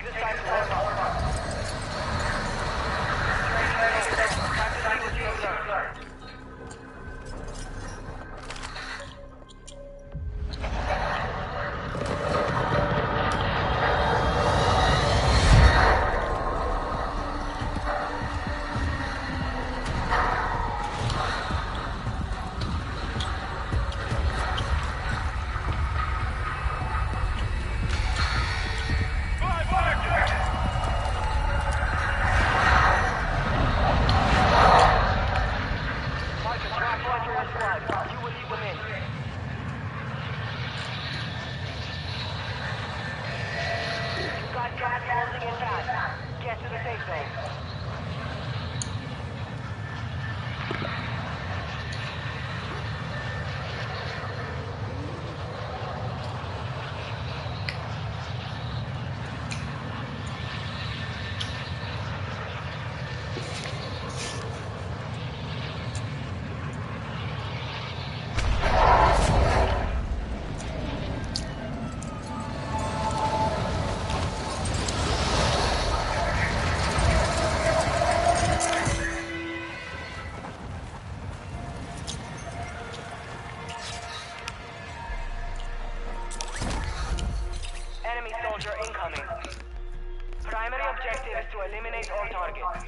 Take this time to warm up. Time to see what you've learned. Enemy soldier incoming. Primary objective is to eliminate all targets.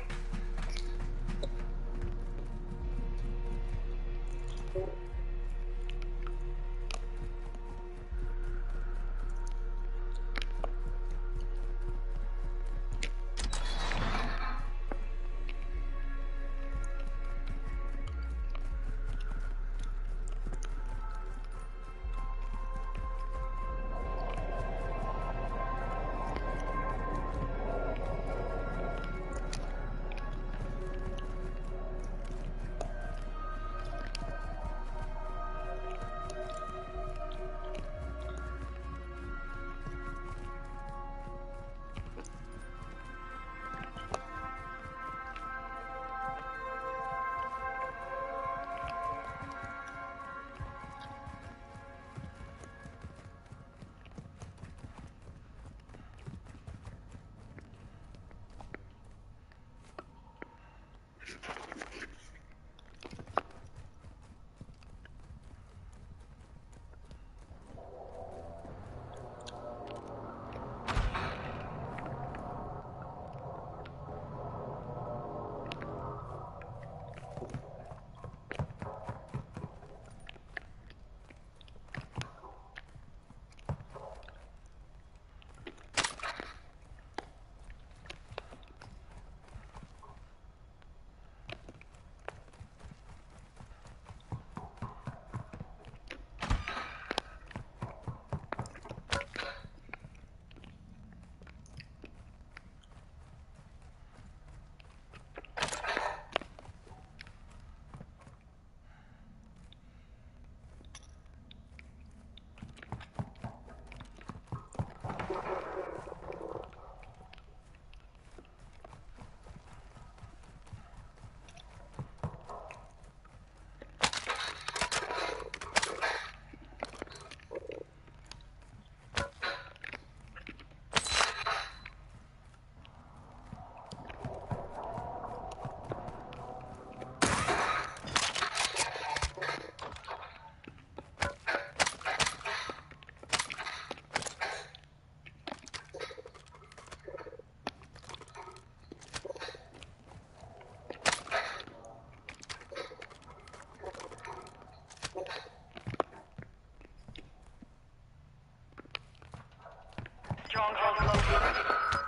Stronghold located.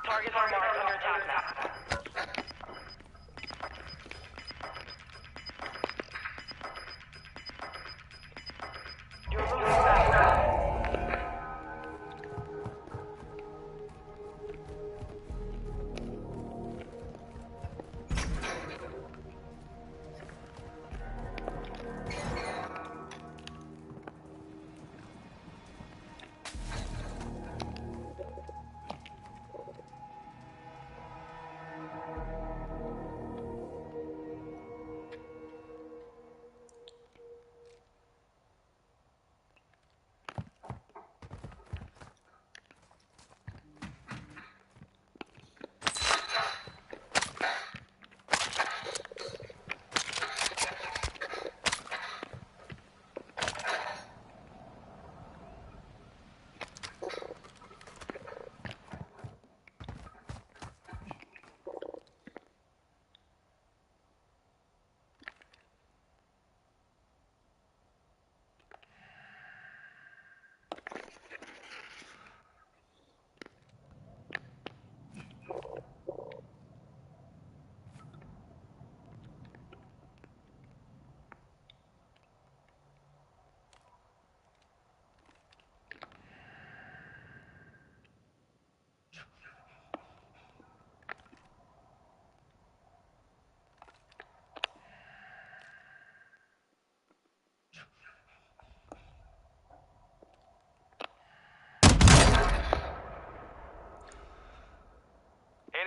Targets are marked under attack map. You're losing ground.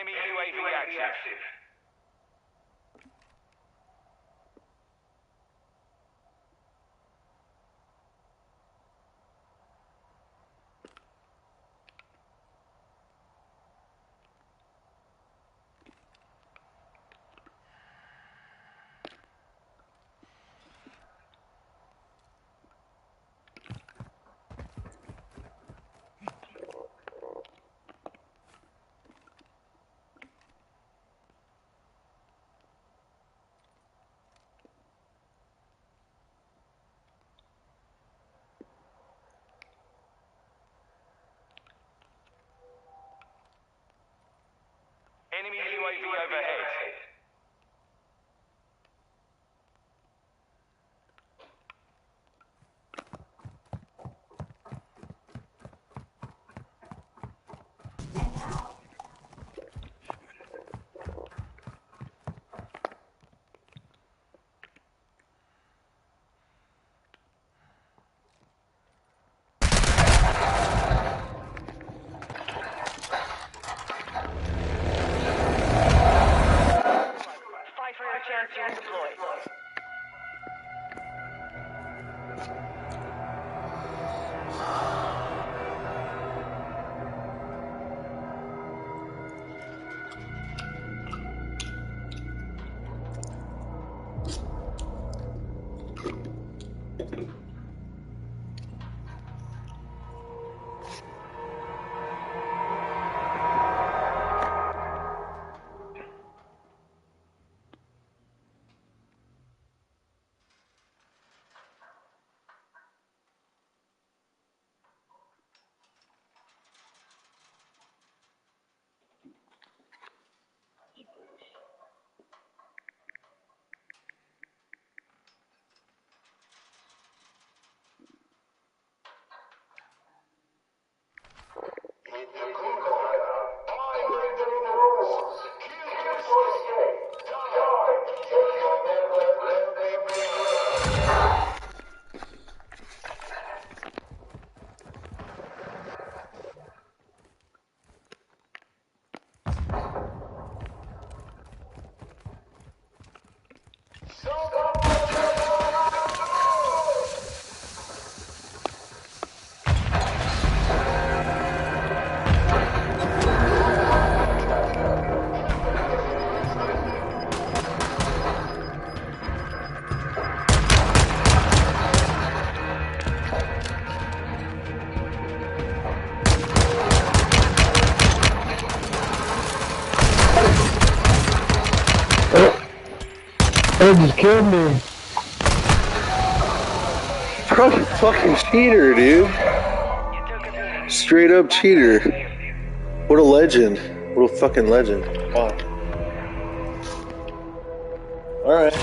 Enemy UAV active. Enemy UAV overhead. Fight for your chance to deploy. They just killed me. Fucking cheater, dude. Straight up cheater. What a legend. What a fucking legend. Wow. Alright.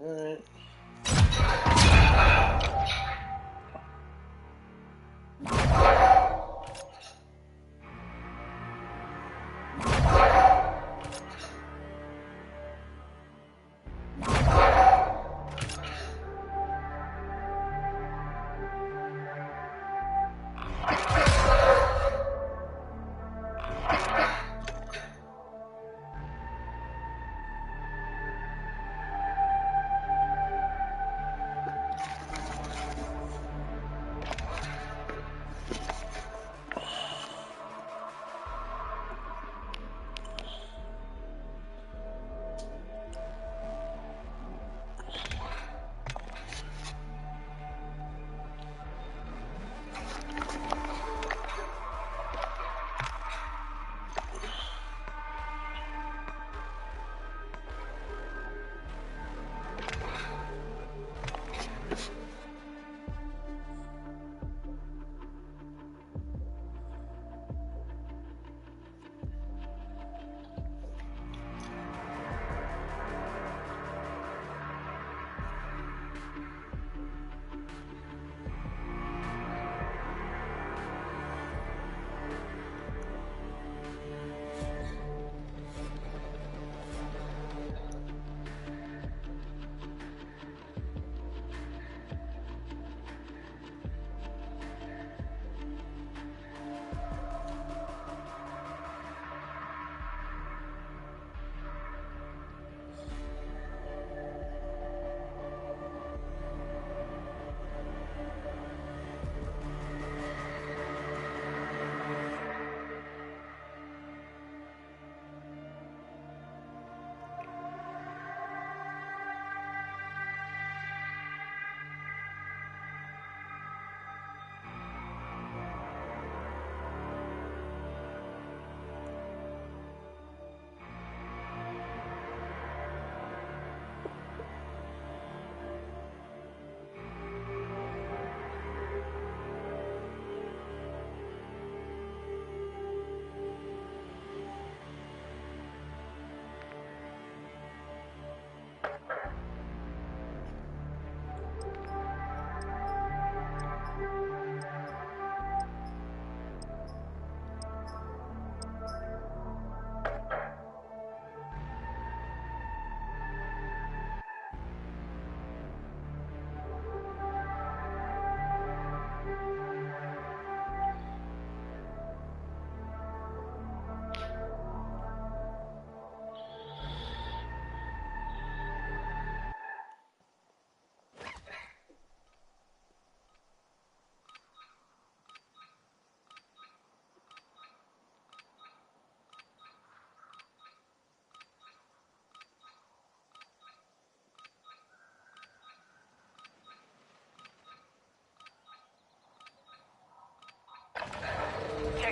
Alright.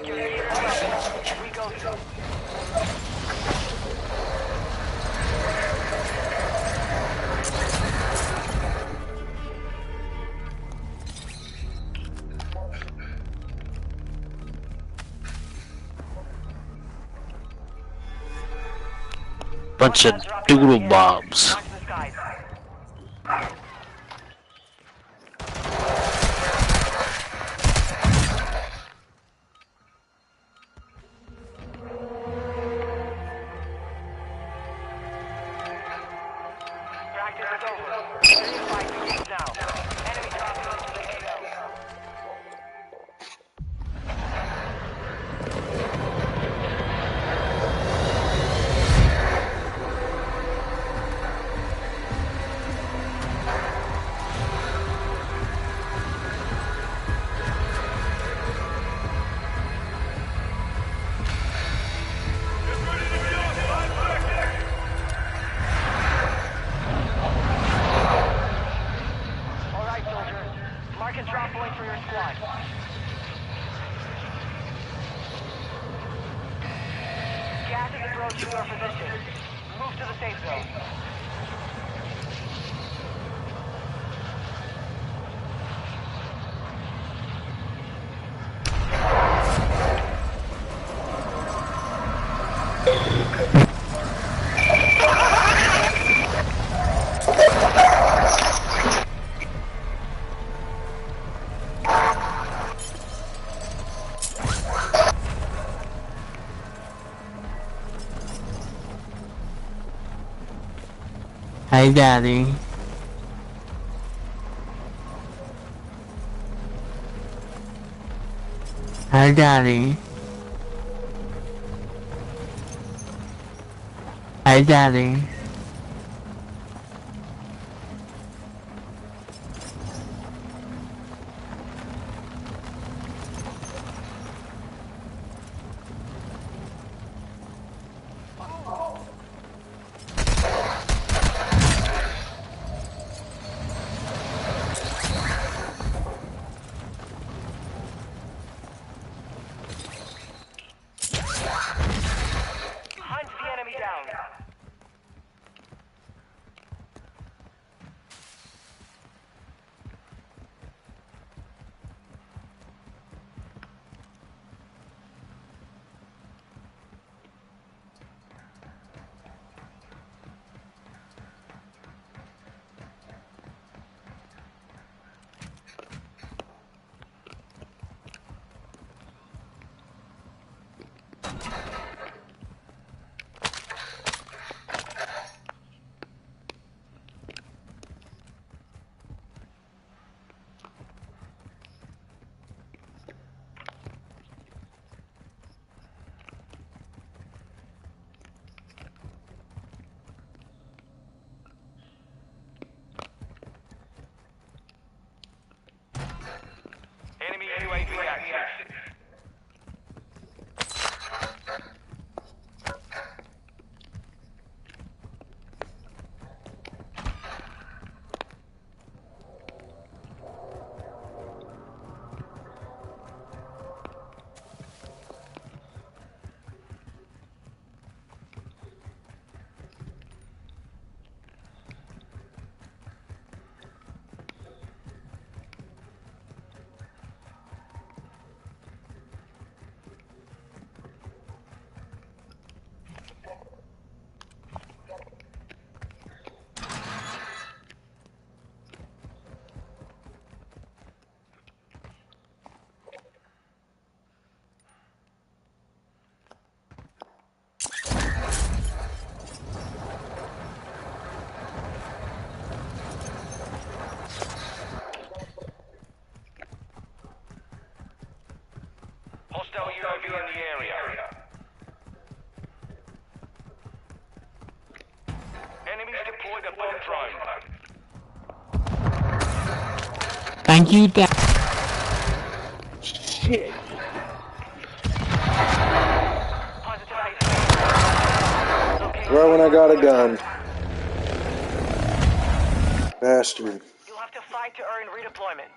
Secure theater level. We go through. Bunch of doodle bombs. Watch the skies. Practice is over. Ready to fight begins now. Enemy dropping into the AO. Alright, soldiers. Mark a drop point for your squad. Gas is approaching your position. Move to the safe zone. Hey, Daddy. Hey, Daddy. Hey, Daddy. Hunt the enemy down. Enemy UAV active. Hostile UAV in the area. Enemies deployed a bomb drone. Thank you, Dad. Shit. Positive isolation. Right when I got a gun. Bastard. You'll have to fight to earn redeployment.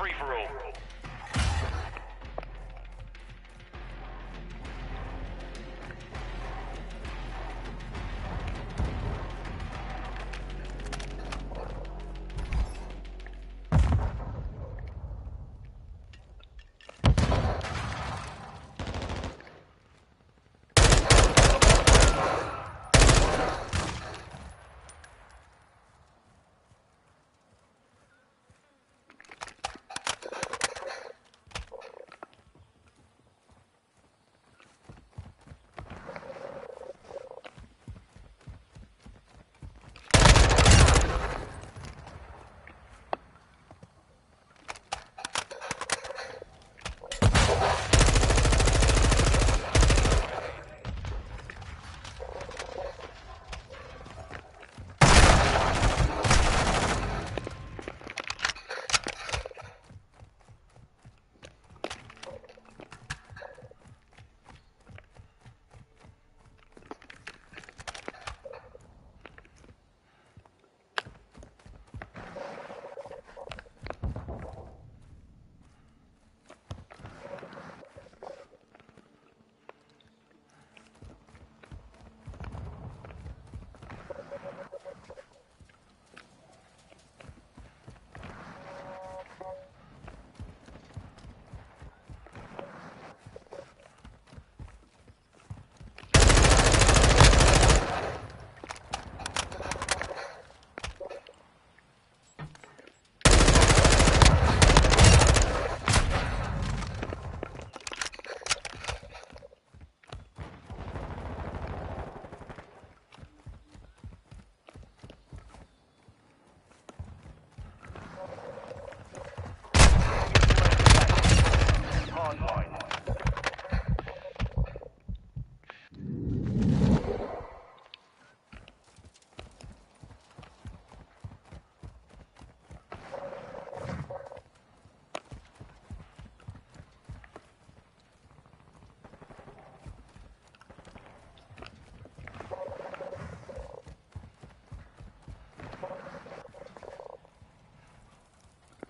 free-for-all.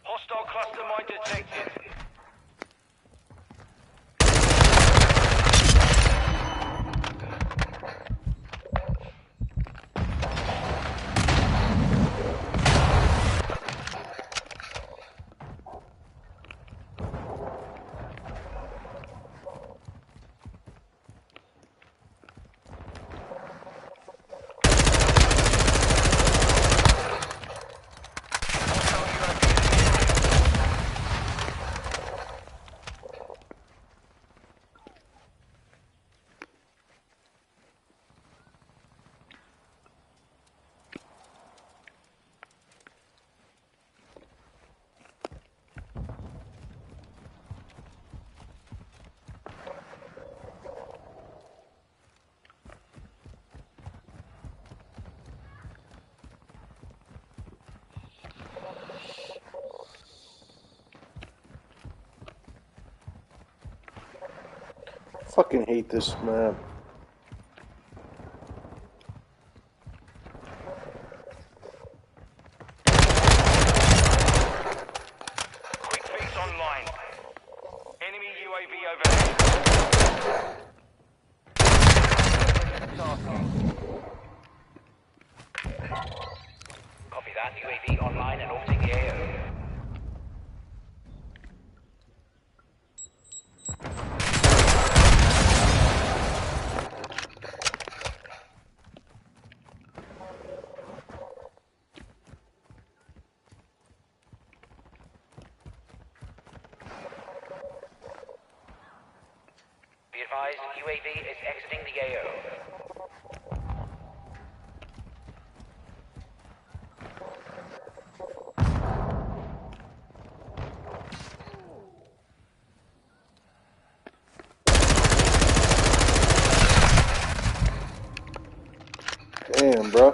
Hostile cluster mine detected. Fucking hate this map. Quick fix online. Enemy UAV overhead. Copy that. UAV online and orbiting the AO. Be advised, UAV is exiting the AO. Damn, bro.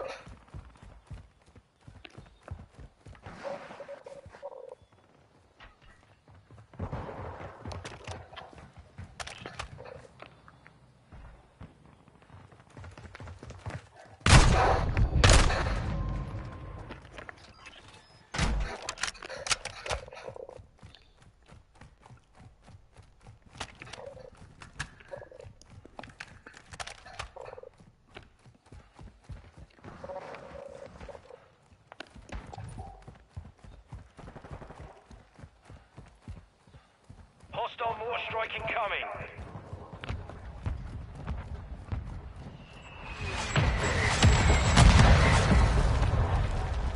Hostile mortar strike incoming.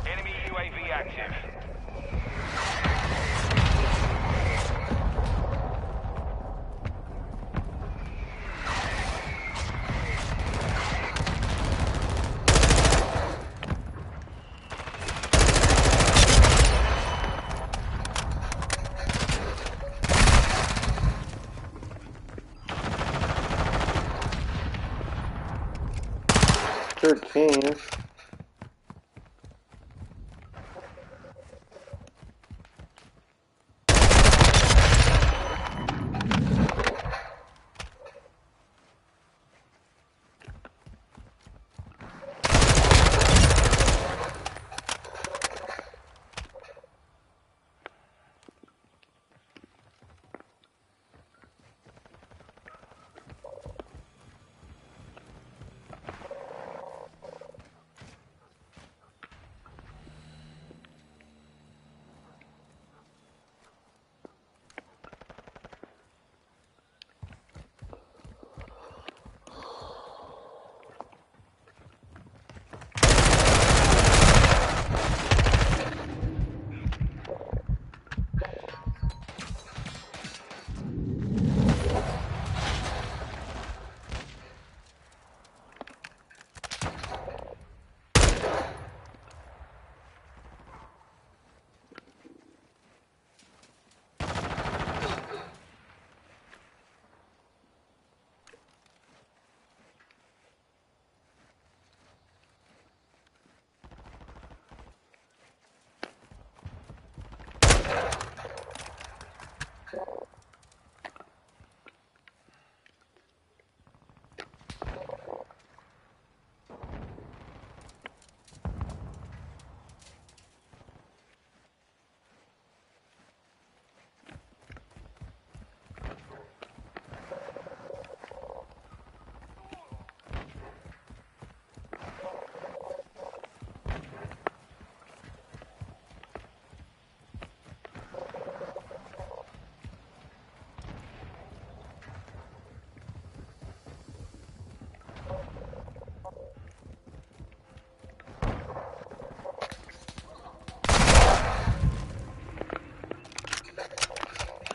Enemy UAV active.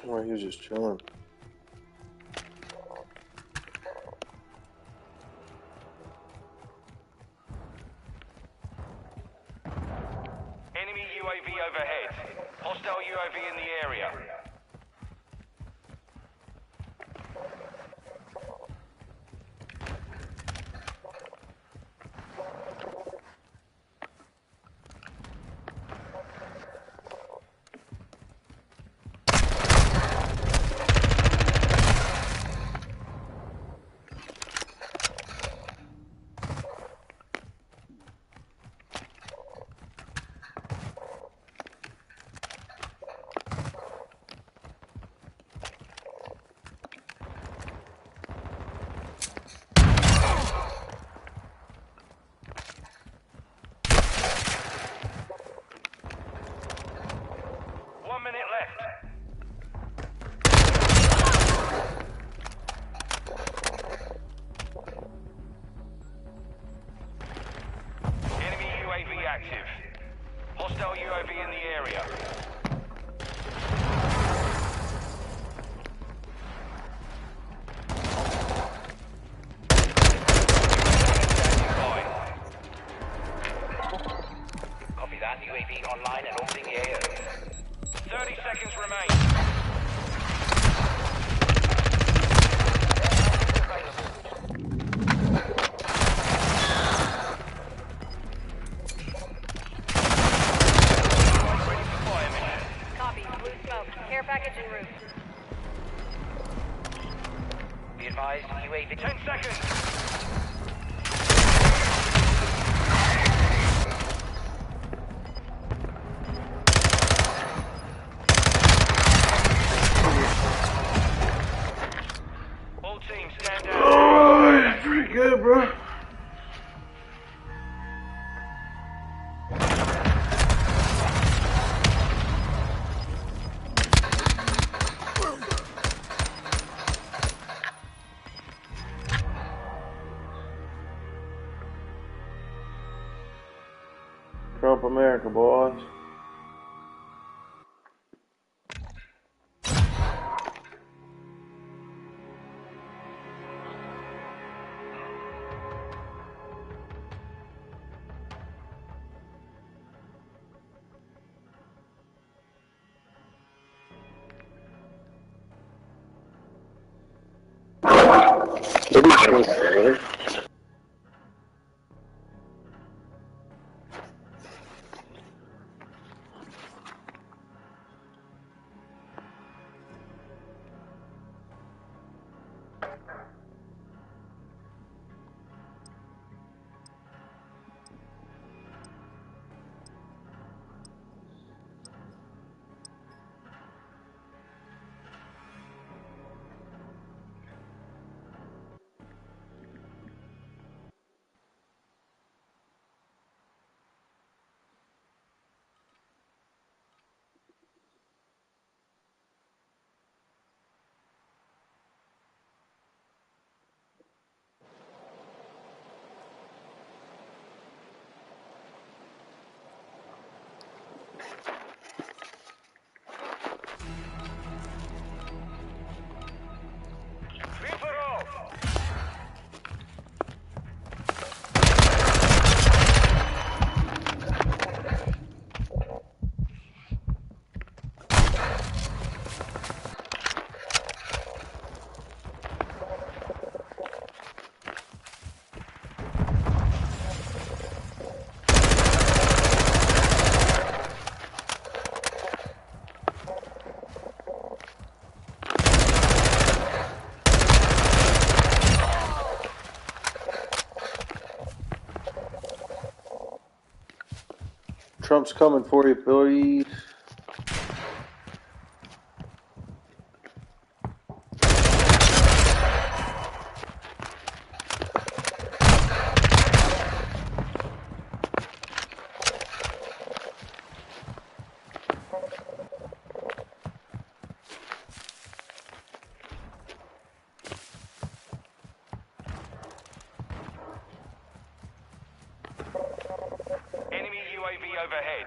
Or he was just chilling. Enemy UAV overhead. Hostile UAV in the area. Active. Hostile UAV in the area. Standing by. Copy that. UAV online and orbiting the AO. 30 seconds remain. Care package en route. Be advised, UAV 10 seconds. All teams stand down. Oh, that's pretty good, bro. up America, boys. Reaper off! Trump's coming for you, Billy. Enemy UAV overhead.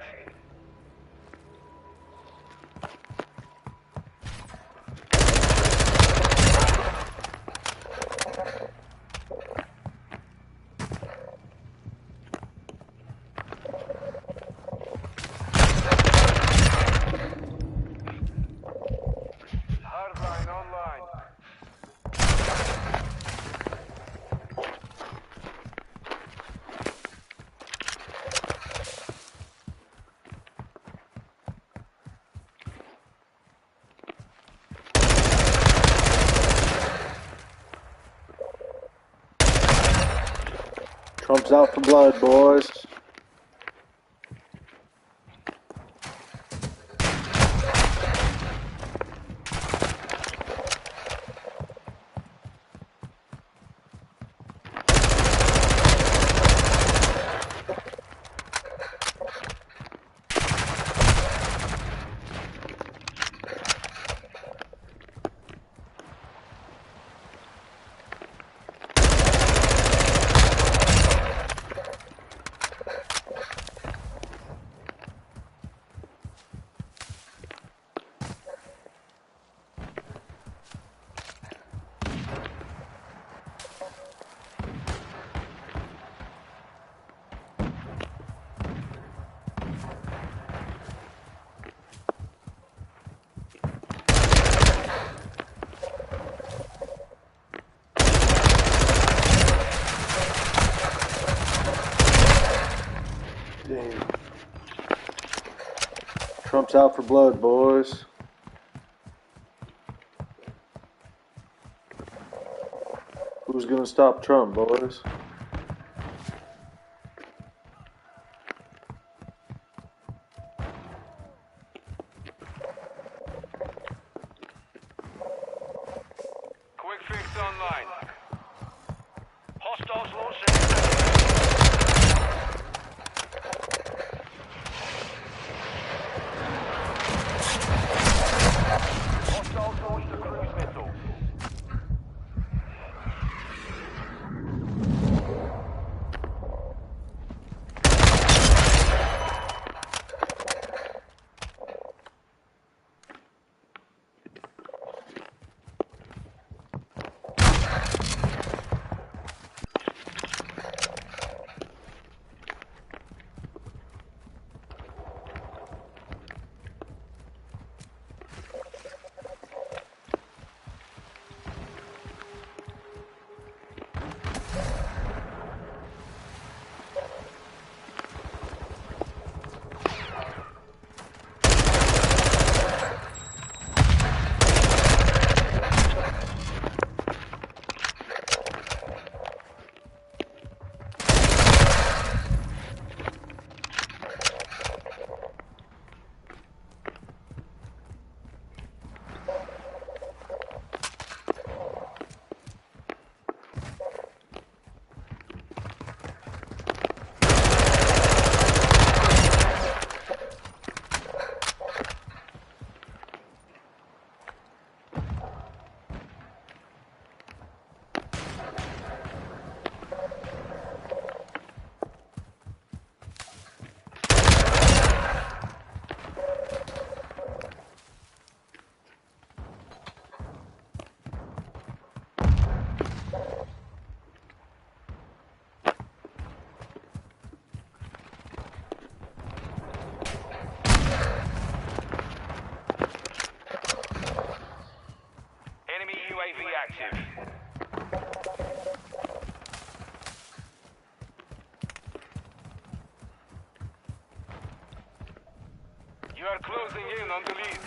Hardline online. Trump's out for blood, boys. Damn. Trump's out for blood, boys. Who's gonna stop Trump, boys? Quick fix online. Hostiles launching. Hostiles launched a cruise missile. You are closing in on the lead.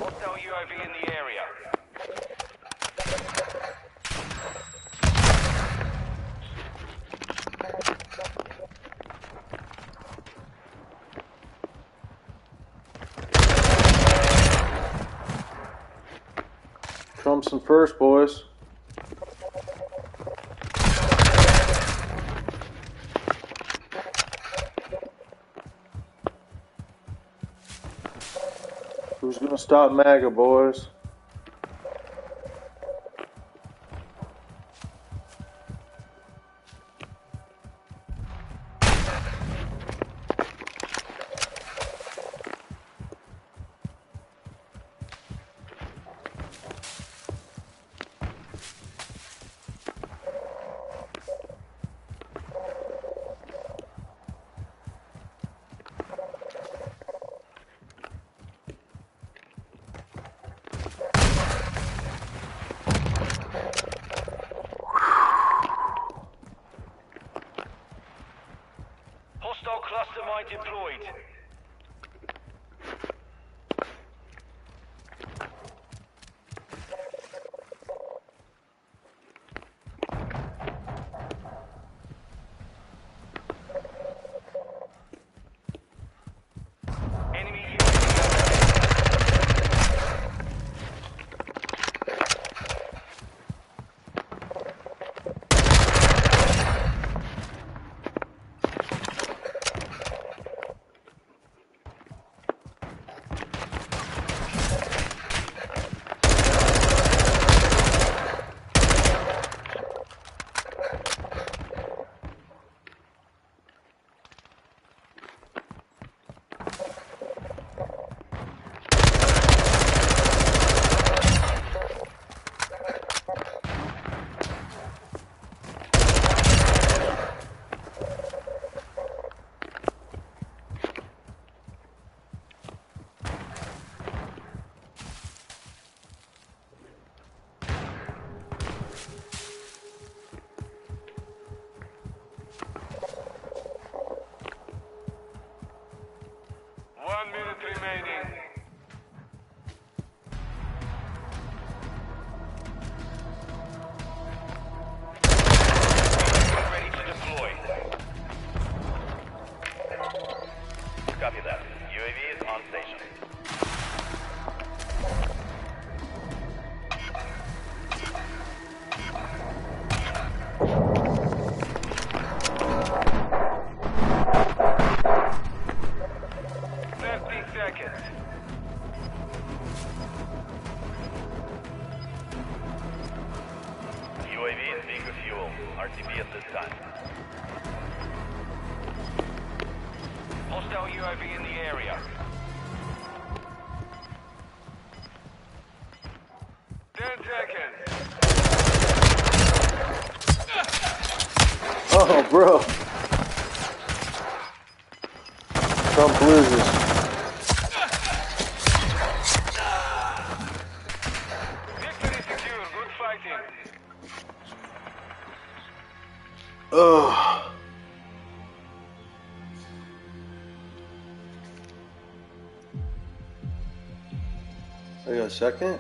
Hostile UAV in the area. Trumpson first, boys. Who's gonna stop MAGA, boys? Hostile cluster mine deployed. Enemy remaining. Ready to deploy. Copy that. UAV is on station. UAV is being refueled. RTB at this time. Hostile UAV in the area. 10 seconds. Oh, bro. Trump loses. Victory secure. Good fighting. Ugh. I got a second?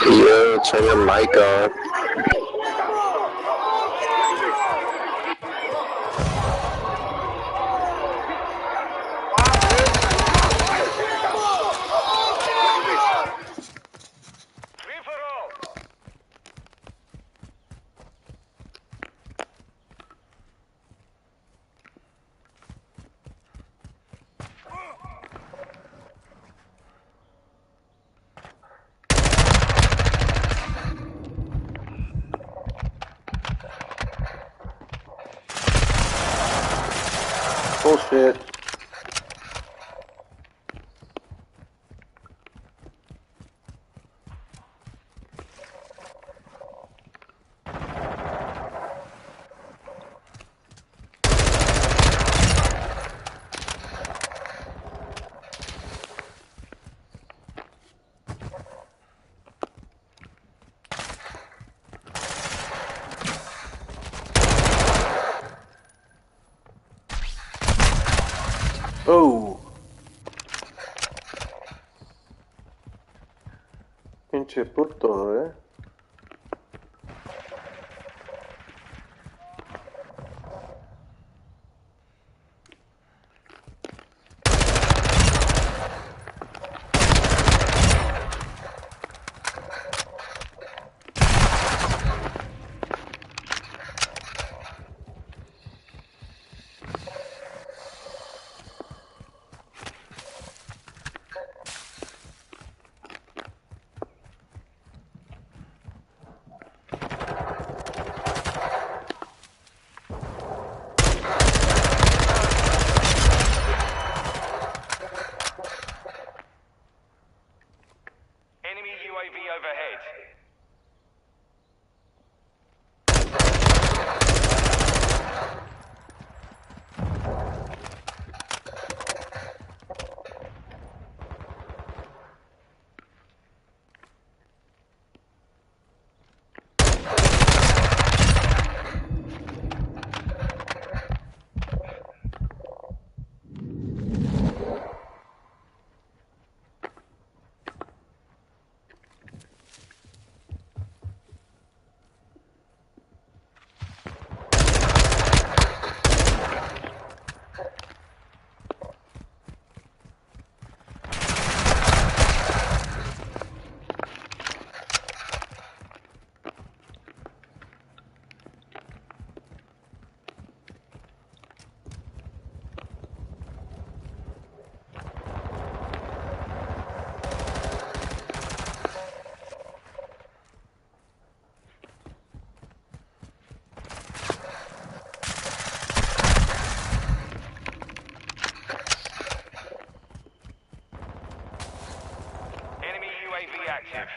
Yo, turn your mic on. Free for all. Bullshit. Oh. Pinche puto, Enemy UAV overhead. Enemy UAV active.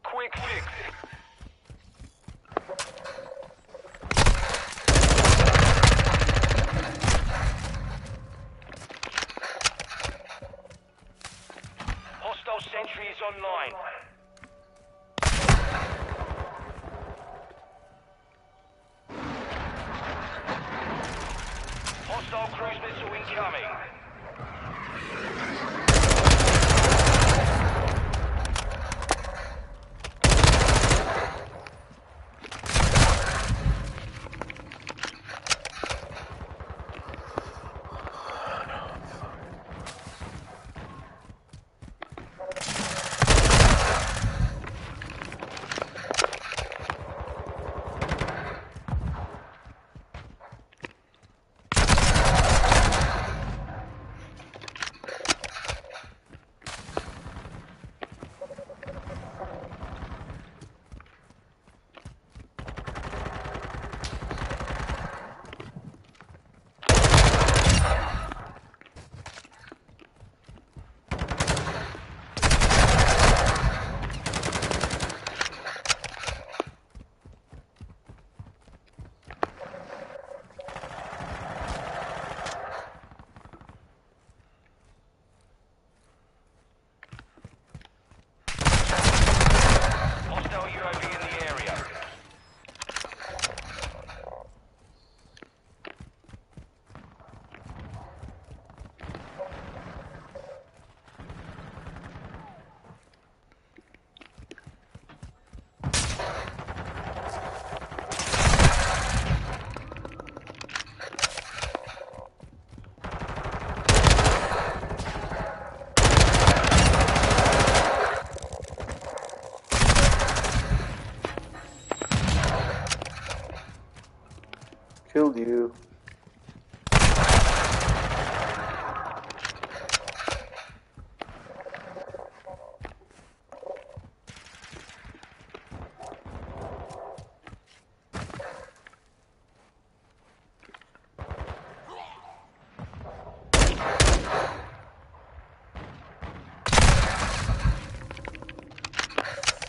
Quick fix. Hostile sentry is online. Hostile cruise missile incoming.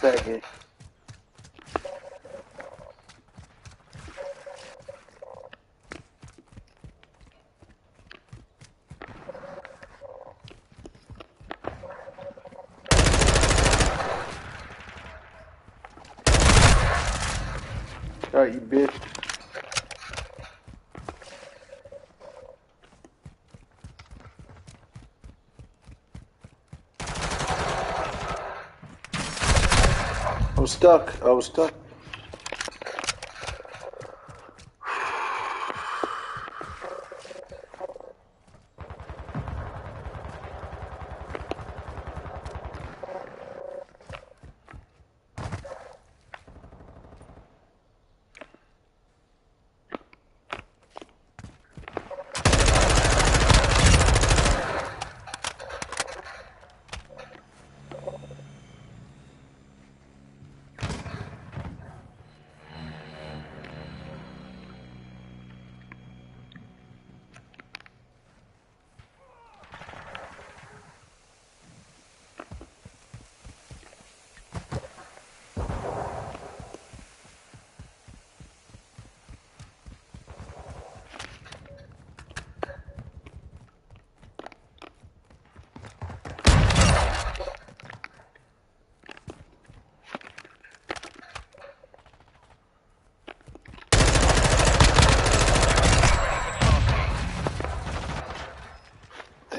faggot. Alright, you bitch. I'm stuck. I was stuck.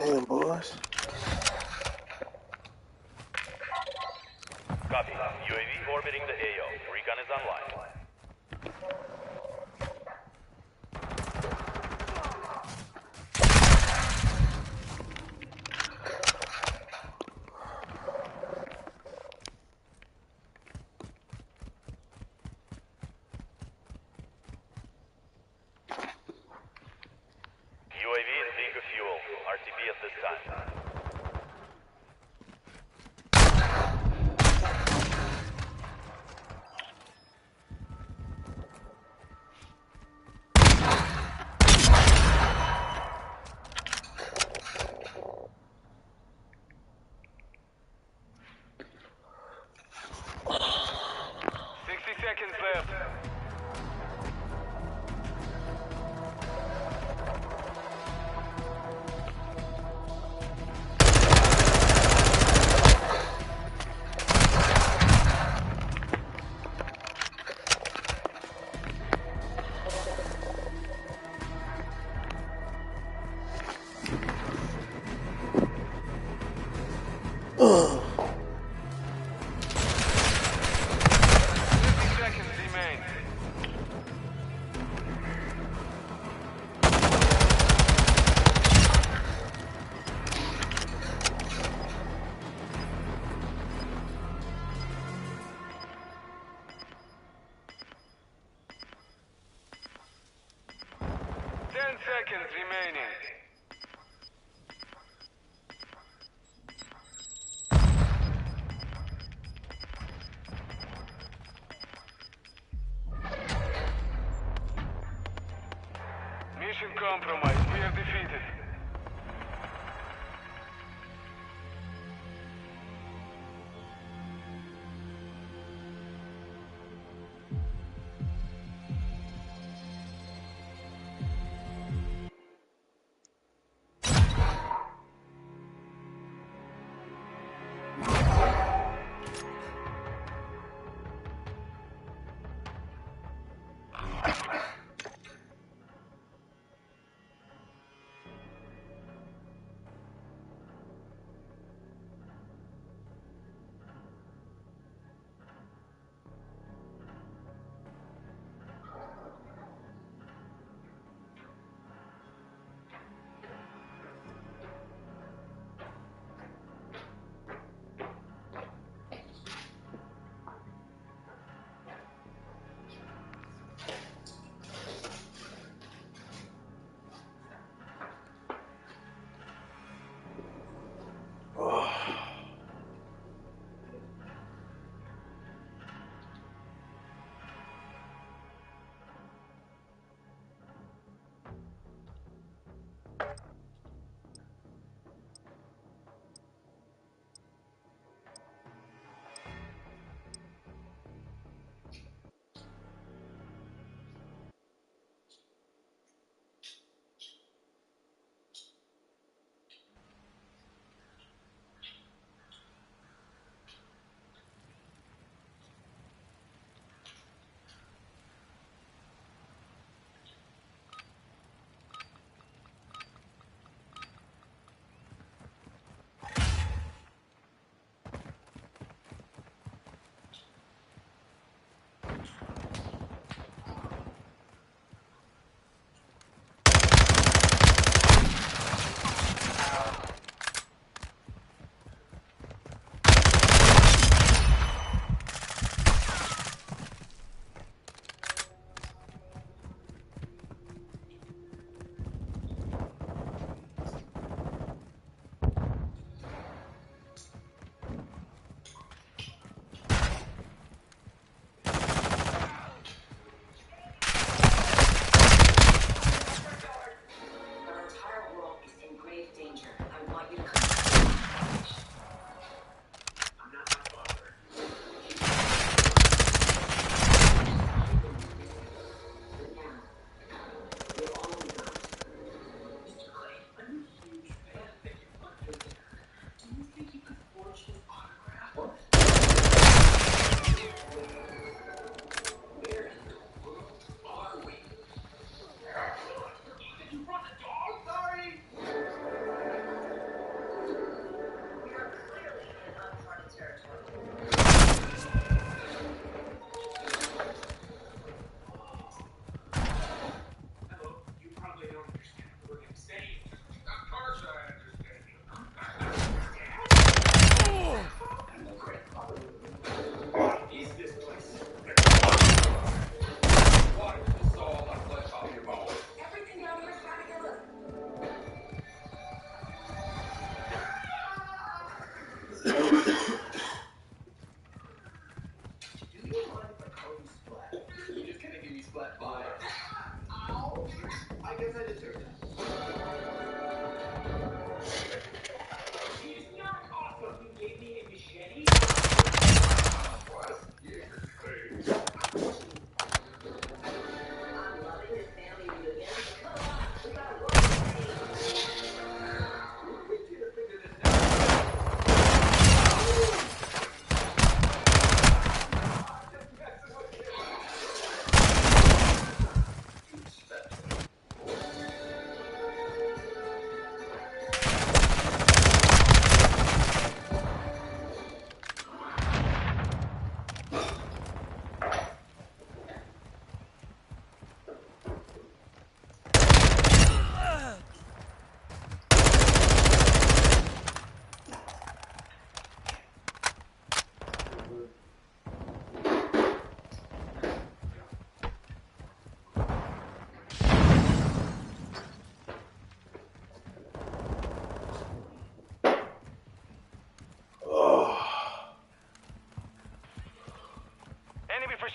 Damn, boys. Copy. UAV orbiting the AO. Recon is online. UAV is being fuel. RTB at this time.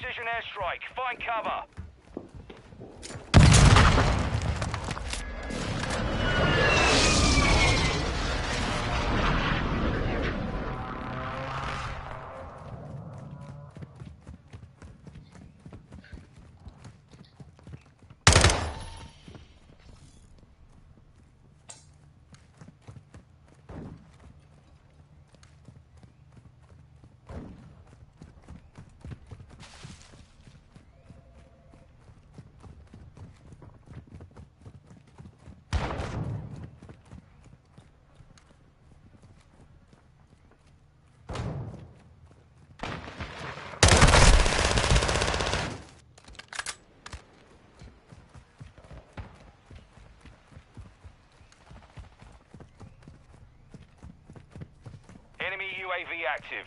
Precision airstrike. Find cover. Enemy UAV active.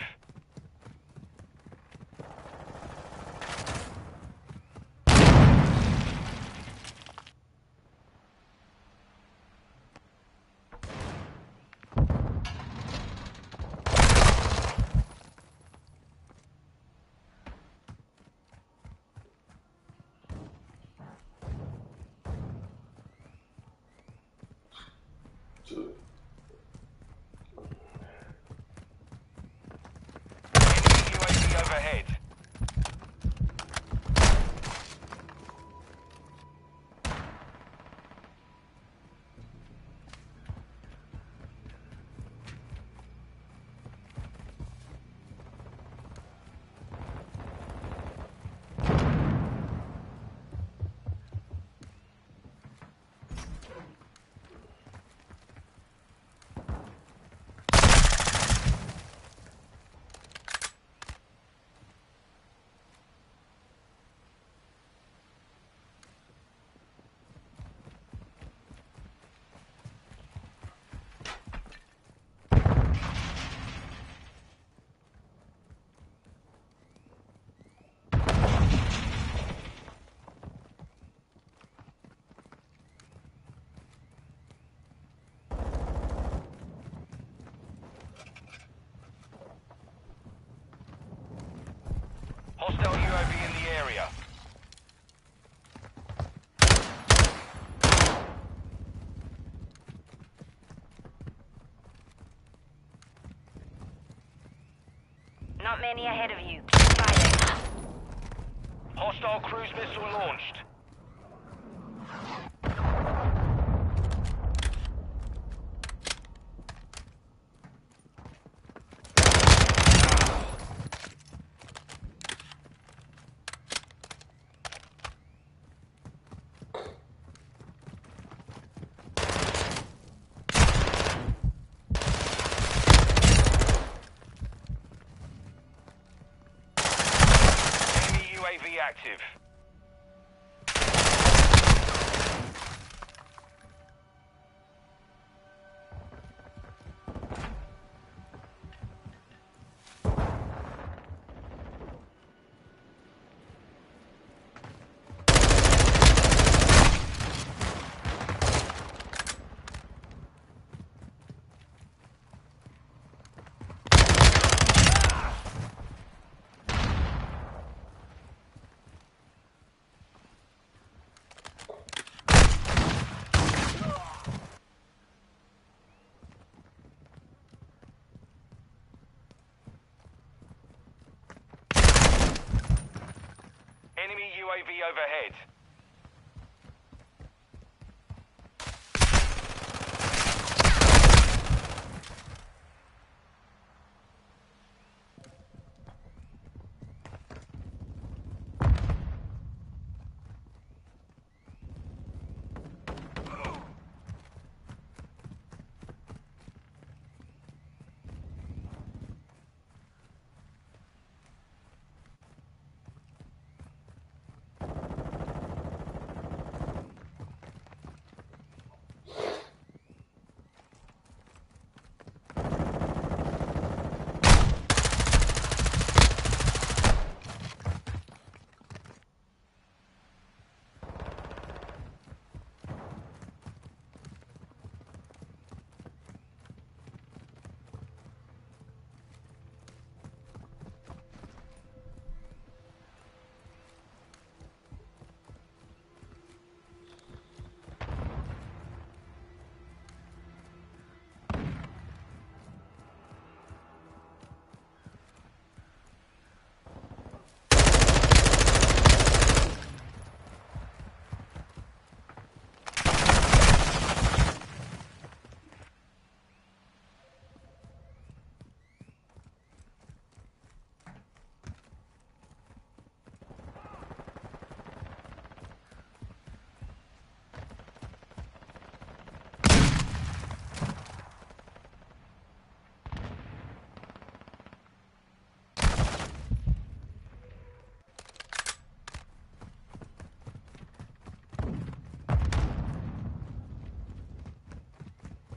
Enemy UAV overhead. Hostile UAV in the area. Not many ahead of you. Fighting. Hostile cruise missile launched. Enemy UAV active. Enemy UAV overhead.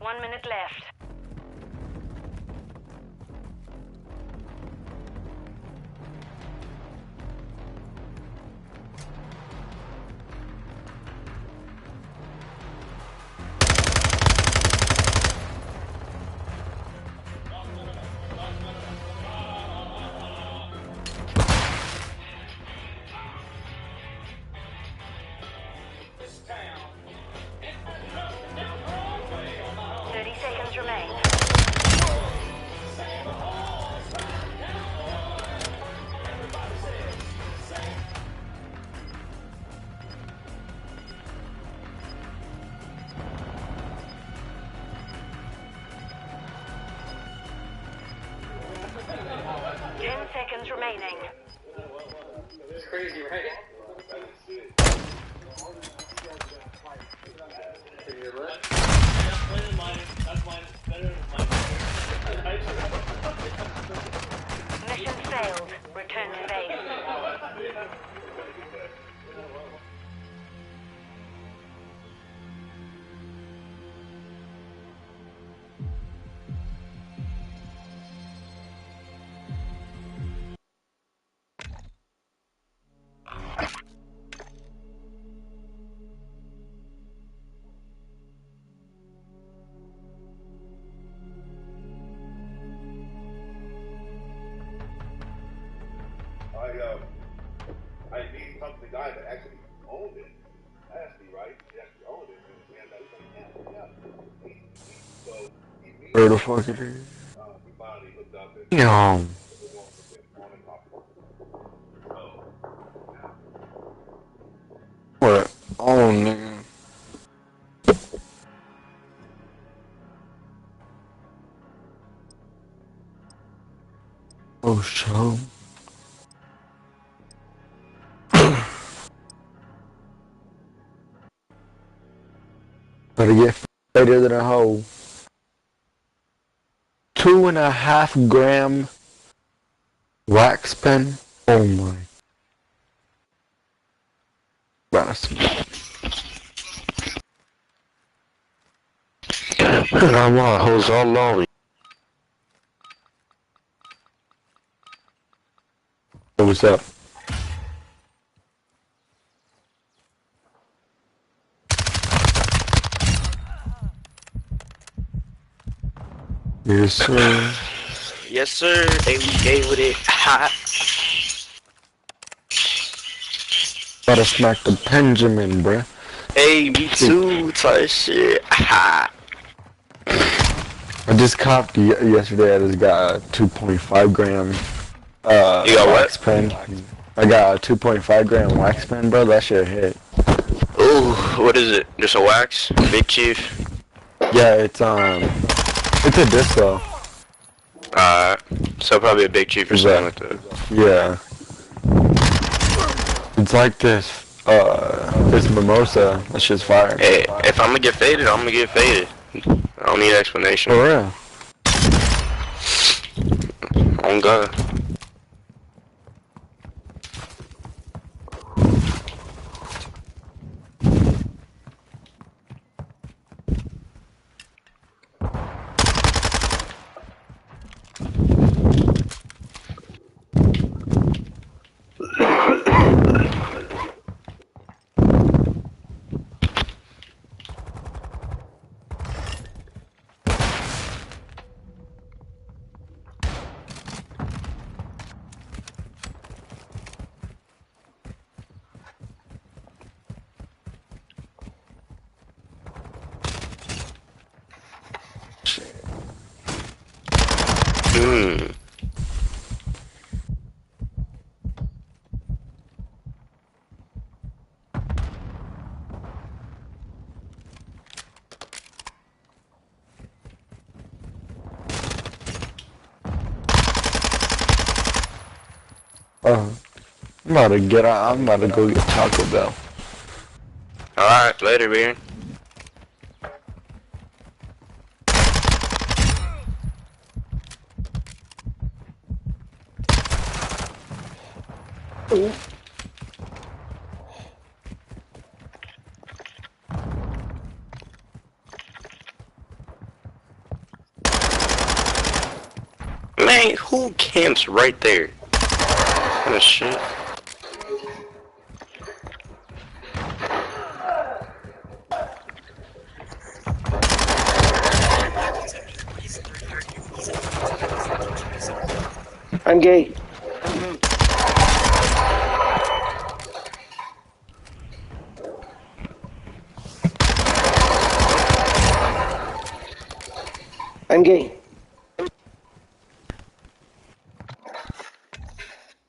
1 minute left. Remain. 10 seconds remaining. It's crazy, right? Mission failed. Return to base. I need to talk to the guy that actually owned it. Actually, right? He actually owned it. And he's like, yeah. So he Where the fuck it is? he finally looked up and Yo. What? Oh, nigga. Oh, so. Better get faded than a hoe. 2.5 gram wax pen. Oh my. I'm on hoes all lonely. What's up? Yes, sir. Yes, sir. Hey, we gave with it hot. Gotta smack the Benjamin, bruh. Hey, me too. Type shit. Hot. I just copped yesterday. I just got a 2.5 gram You got wax what? pen. I got a 2.5 gram wax pen, bro. That shit hit. Ooh, what is it? Just a wax? Big Chief? Yeah, it's a disco. Alright. So probably a Big Chief or something like that. Yeah. It's like this mimosa. That shit's fire. Hey, if I'm gonna get faded, I'm gonna get faded. I don't need explanation. For real. On God. I'm about to get out. I'm about to go get Taco Bell. Alright, later, man. Man, who camps right there? What kind of shit? I'm gay. I'm gay.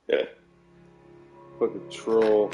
Yeah. Fucking troll.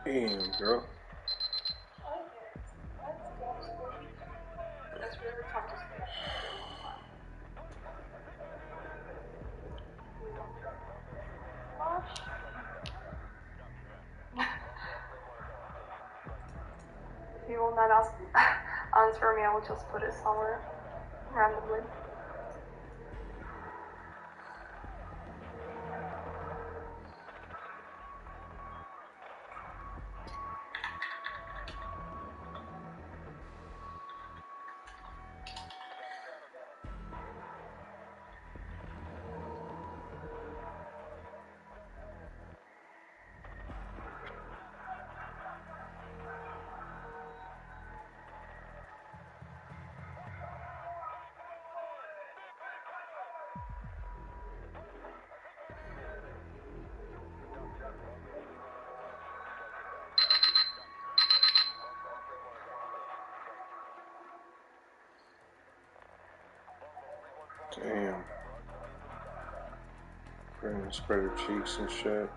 Damn, girl. He will not answer me, I will just put it somewhere randomly. Damn. Brandon spread her cheeks and shit.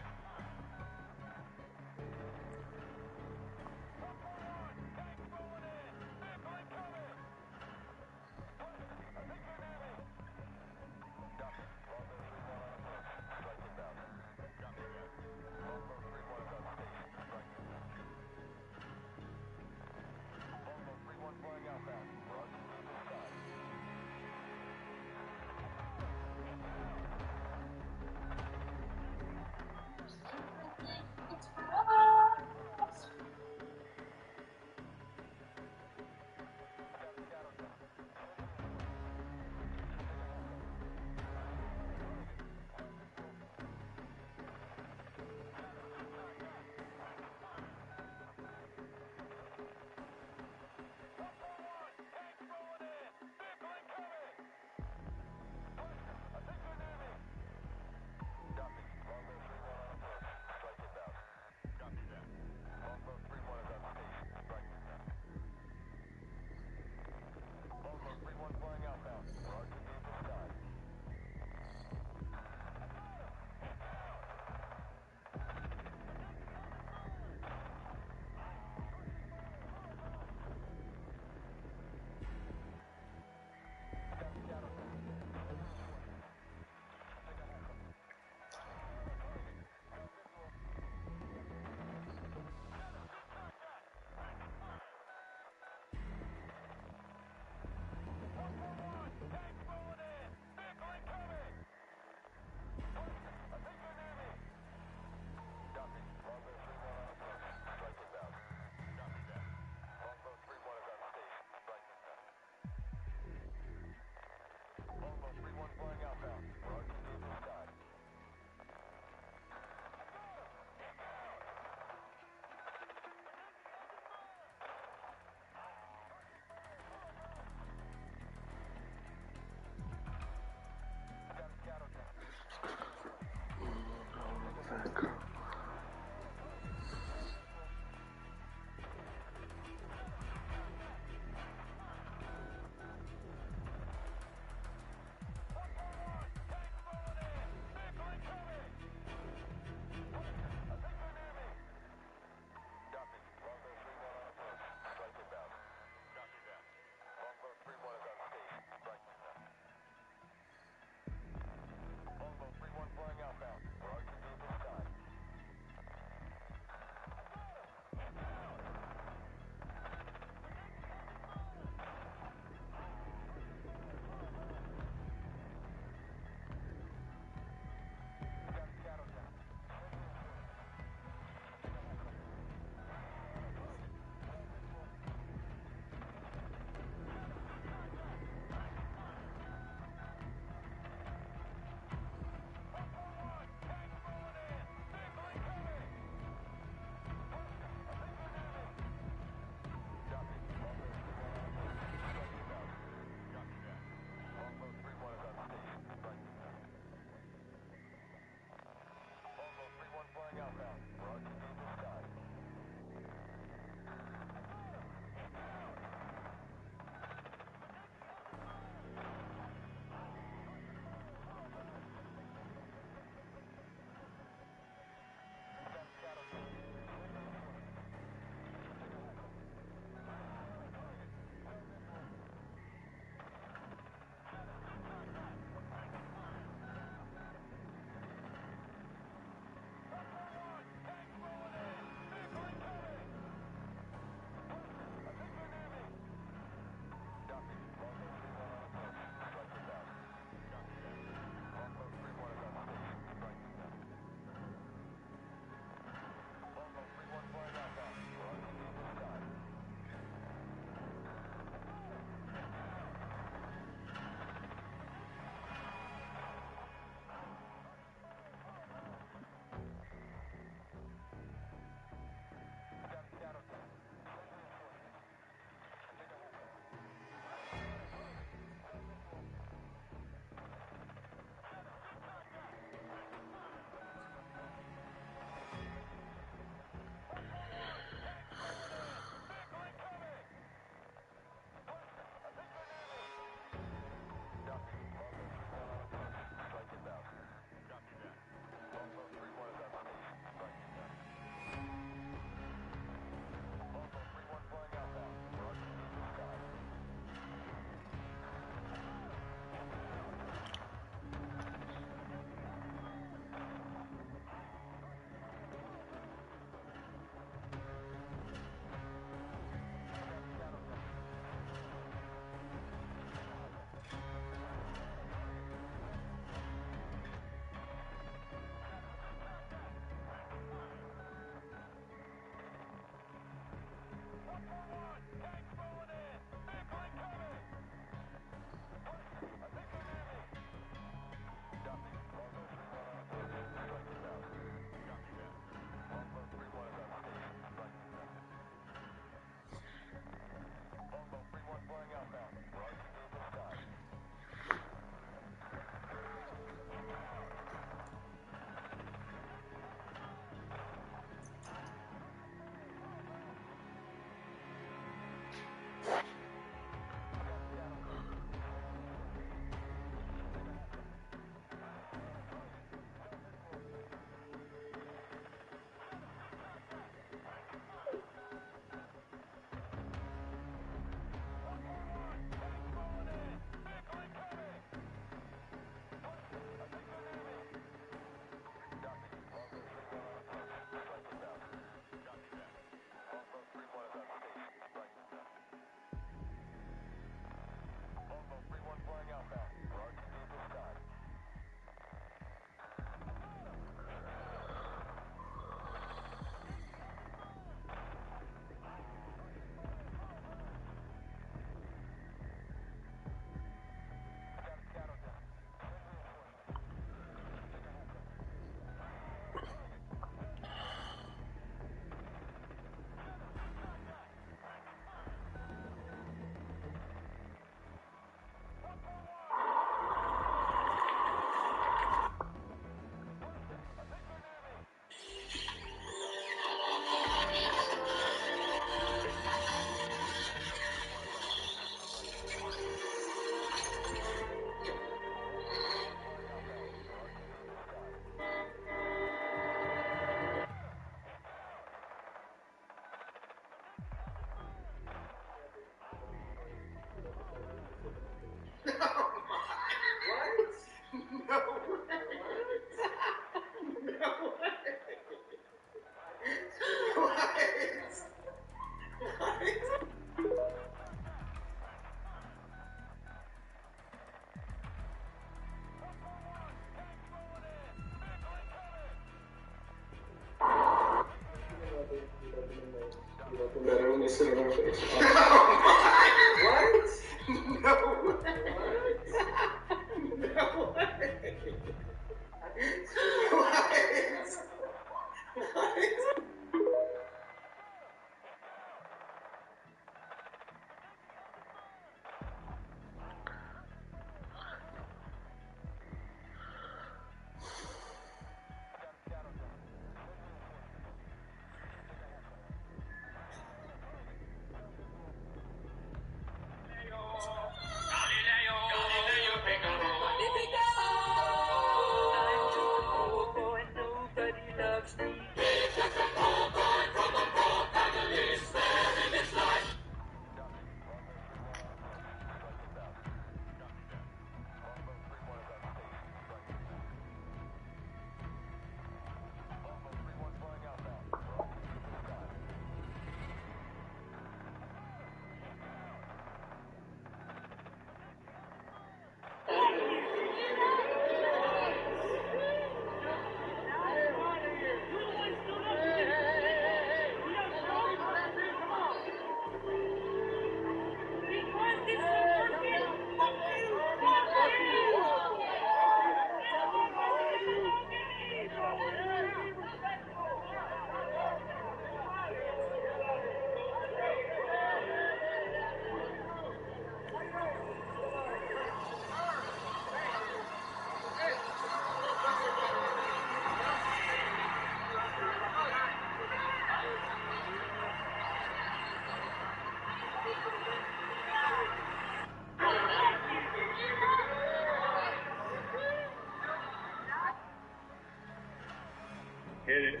Hit it.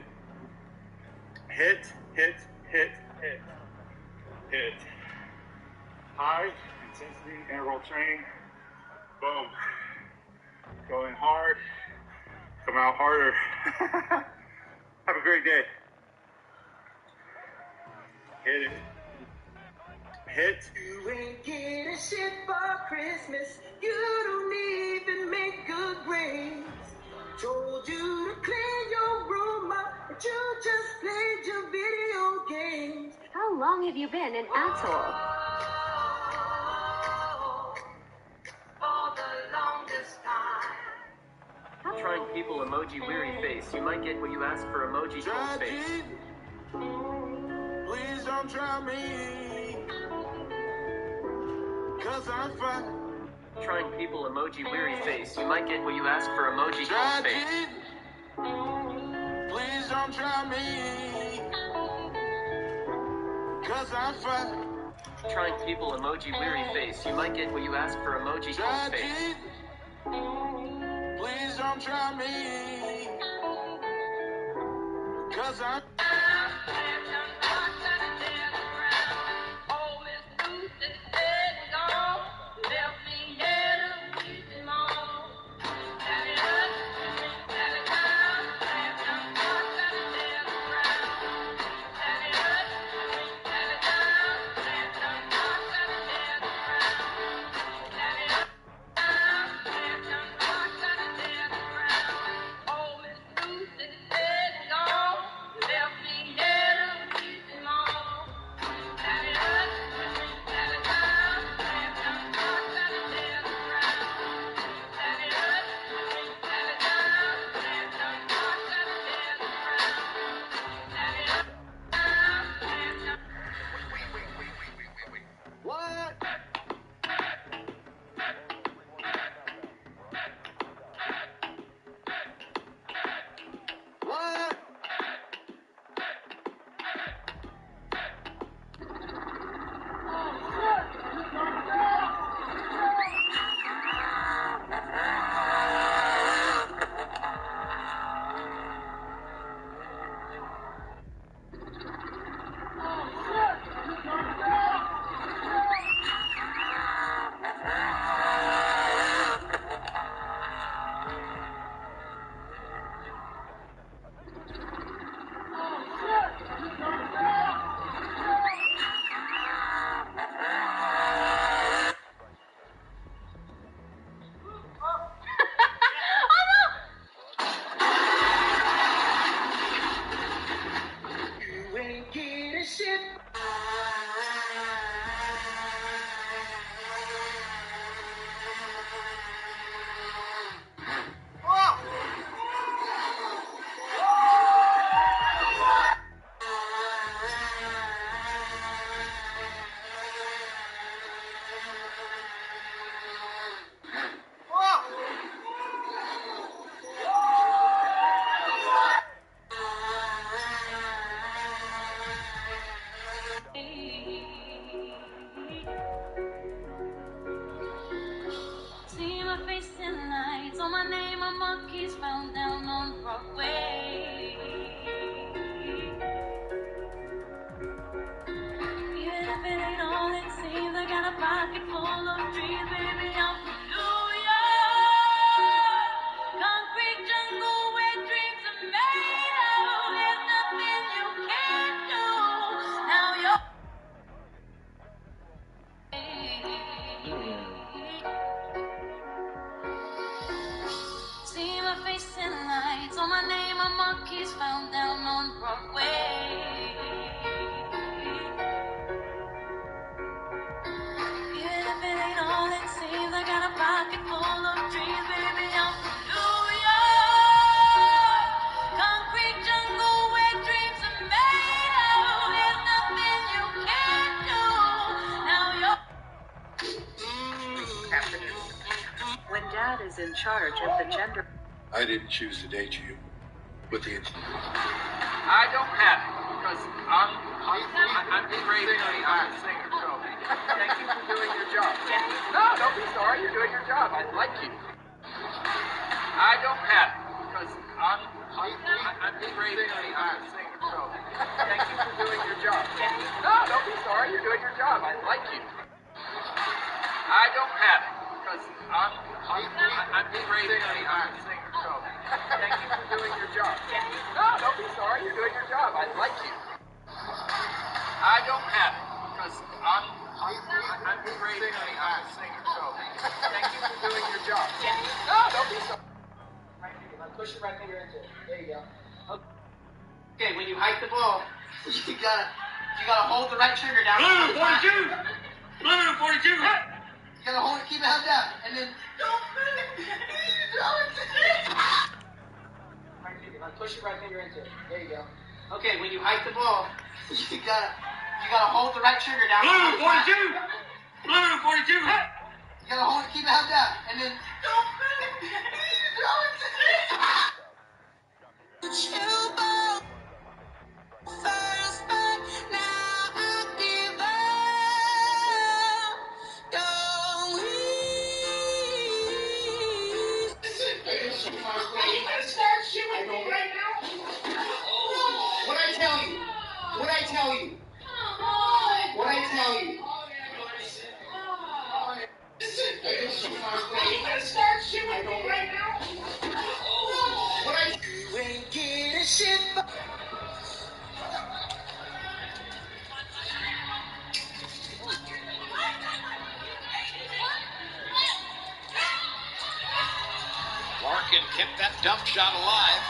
Hit, hit, hit, hit. Hit. High intensity interval training. Boom. Go in hard. Come out harder. Have a great day. Hit it. Hit. You ain't getting shit for Christmas. You don't even make good grades. Told you to clean your room up, but you just played your video games. How long have you been an asshole? For the longest time. Trying people emoji weary face. You might get what you ask for emoji full face. Please don't try me. Cause I'm fine. Trying people emoji weary face. You might get what you ask for emoji full face. Please don't try me. Cause I'm fine. Trying people emoji weary face. You might get what you ask for emoji full face. Please don't try me. Cause I'm is in charge of the gender. I didn't choose to date you with the I don't have it because I'm getting ready to be a singer. So thank you for doing your job. No, don't be sorry. You're doing your job. I like you. I don't have it because I'm getting ready to be a singer. So thank you for doing your job. No, don't be sorry. You're doing your job. I like you. I don't have it because I'm getting ready to be a singer. So thank you for doing your job. No, don't be sorry. You're doing your job. I like you. I don't have it because I'm getting ready to be a singer. So thank you for doing your job. No, don't be sorry. Right finger. Now push your right finger into it. There you go. Okay, when you hike the ball, you gotta hold the right trigger down. Blue 42. Blue 42. You gotta hold it, keep it held down, and then right finger. Now push your right finger into it. There you go. Okay, when you hike the ball, you gotta hold the right trigger down. Blue 42. Blue 42. You gotta hold it, keep it held down, and then What I tell you? What I tell you? What I tell you? You ain't getting shit. Larkin kept that dump shot alive.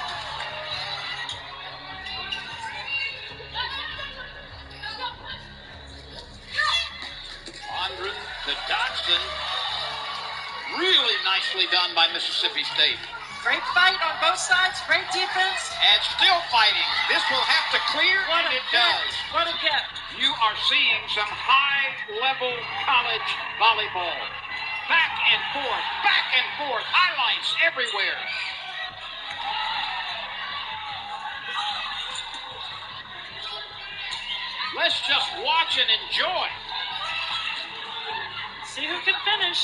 Andren to Dodson. Really nicely done by Mississippi State. Great fight on both sides. Great defense. And still fighting. This will have to clear, and it does. What a get. You are seeing some high-level college volleyball. Back and forth, highlights everywhere. Let's just watch and enjoy. See who can finish.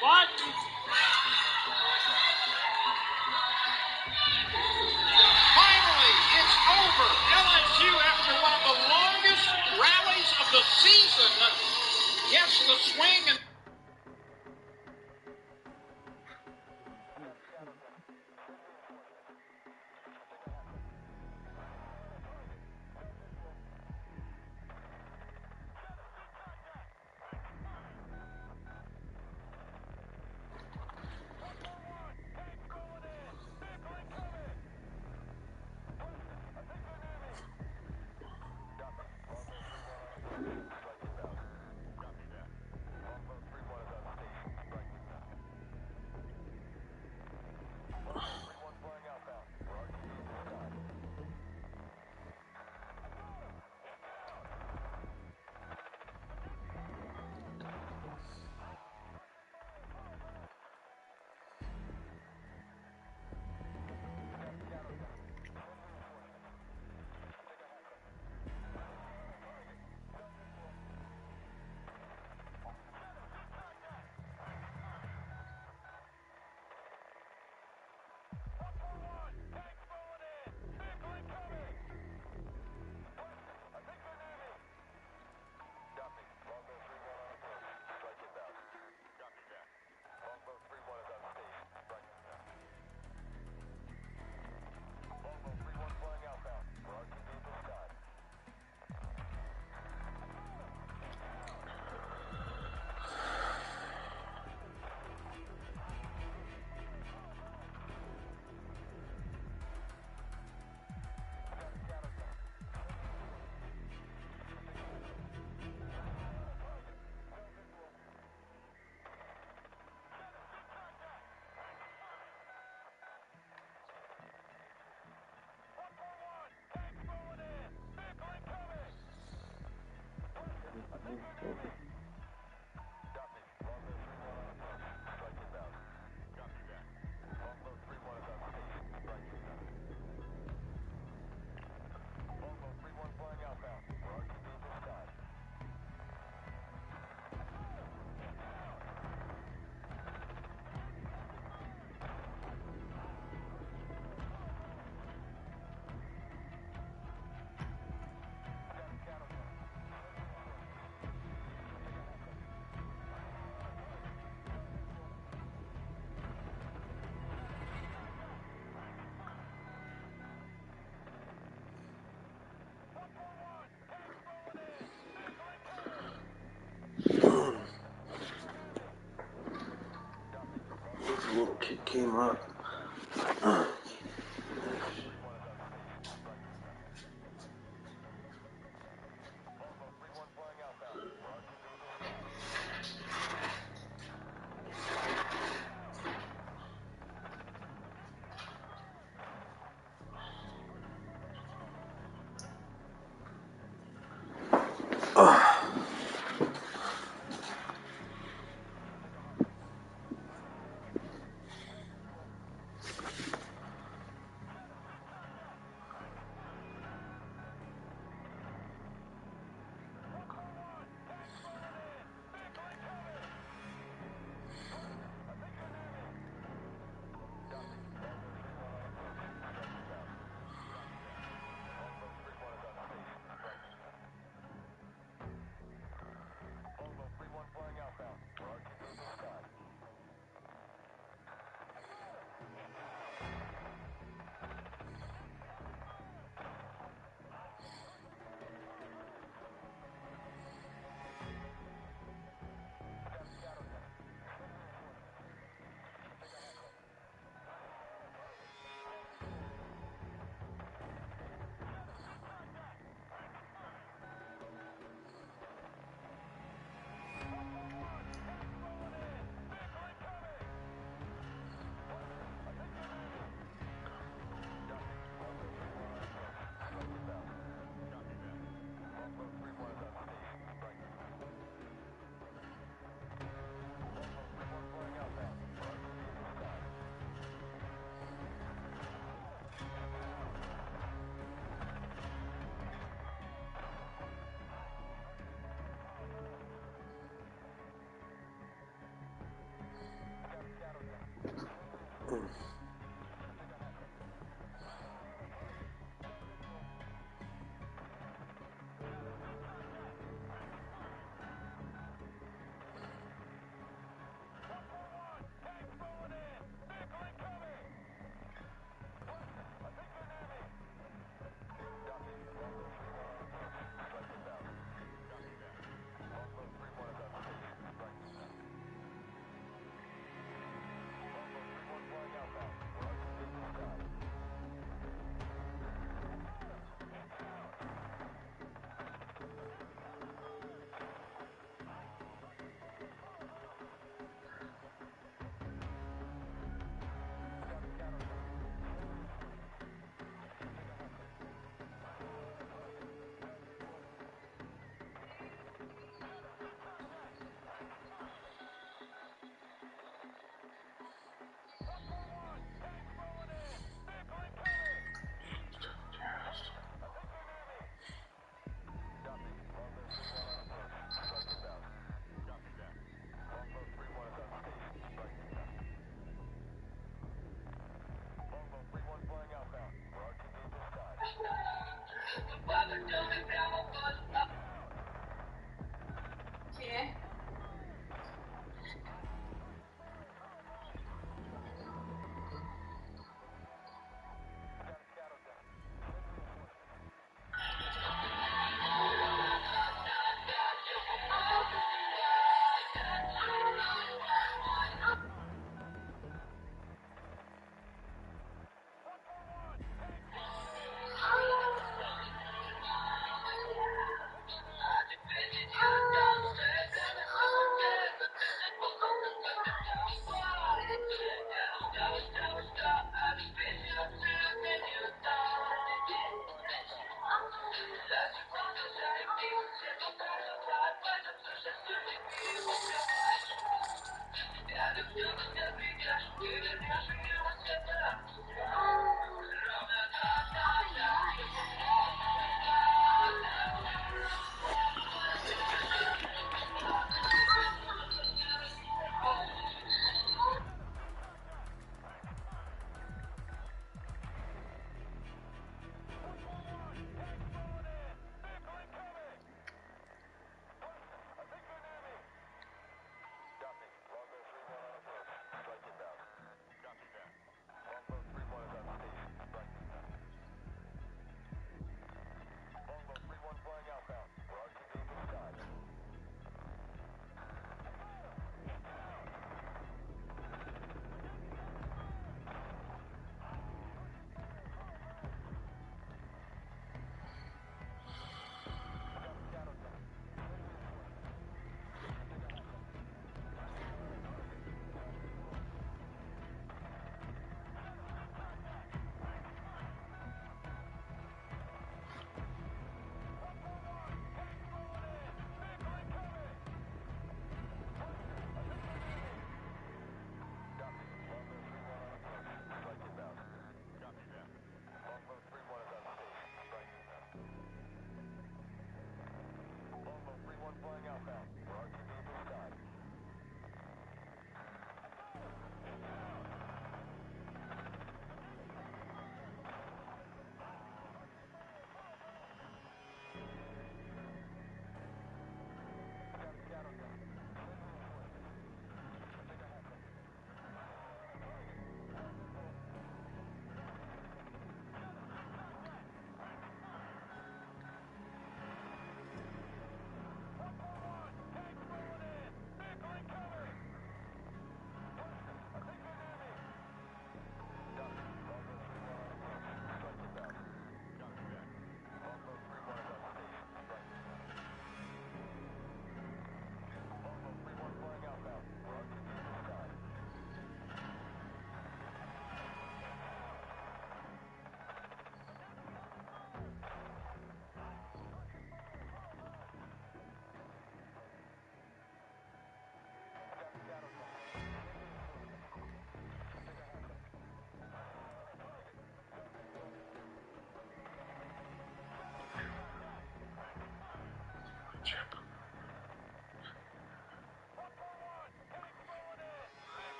What? Finally, it's over. LSU, after one of the longest rallies of the season, gets the swing and It came up.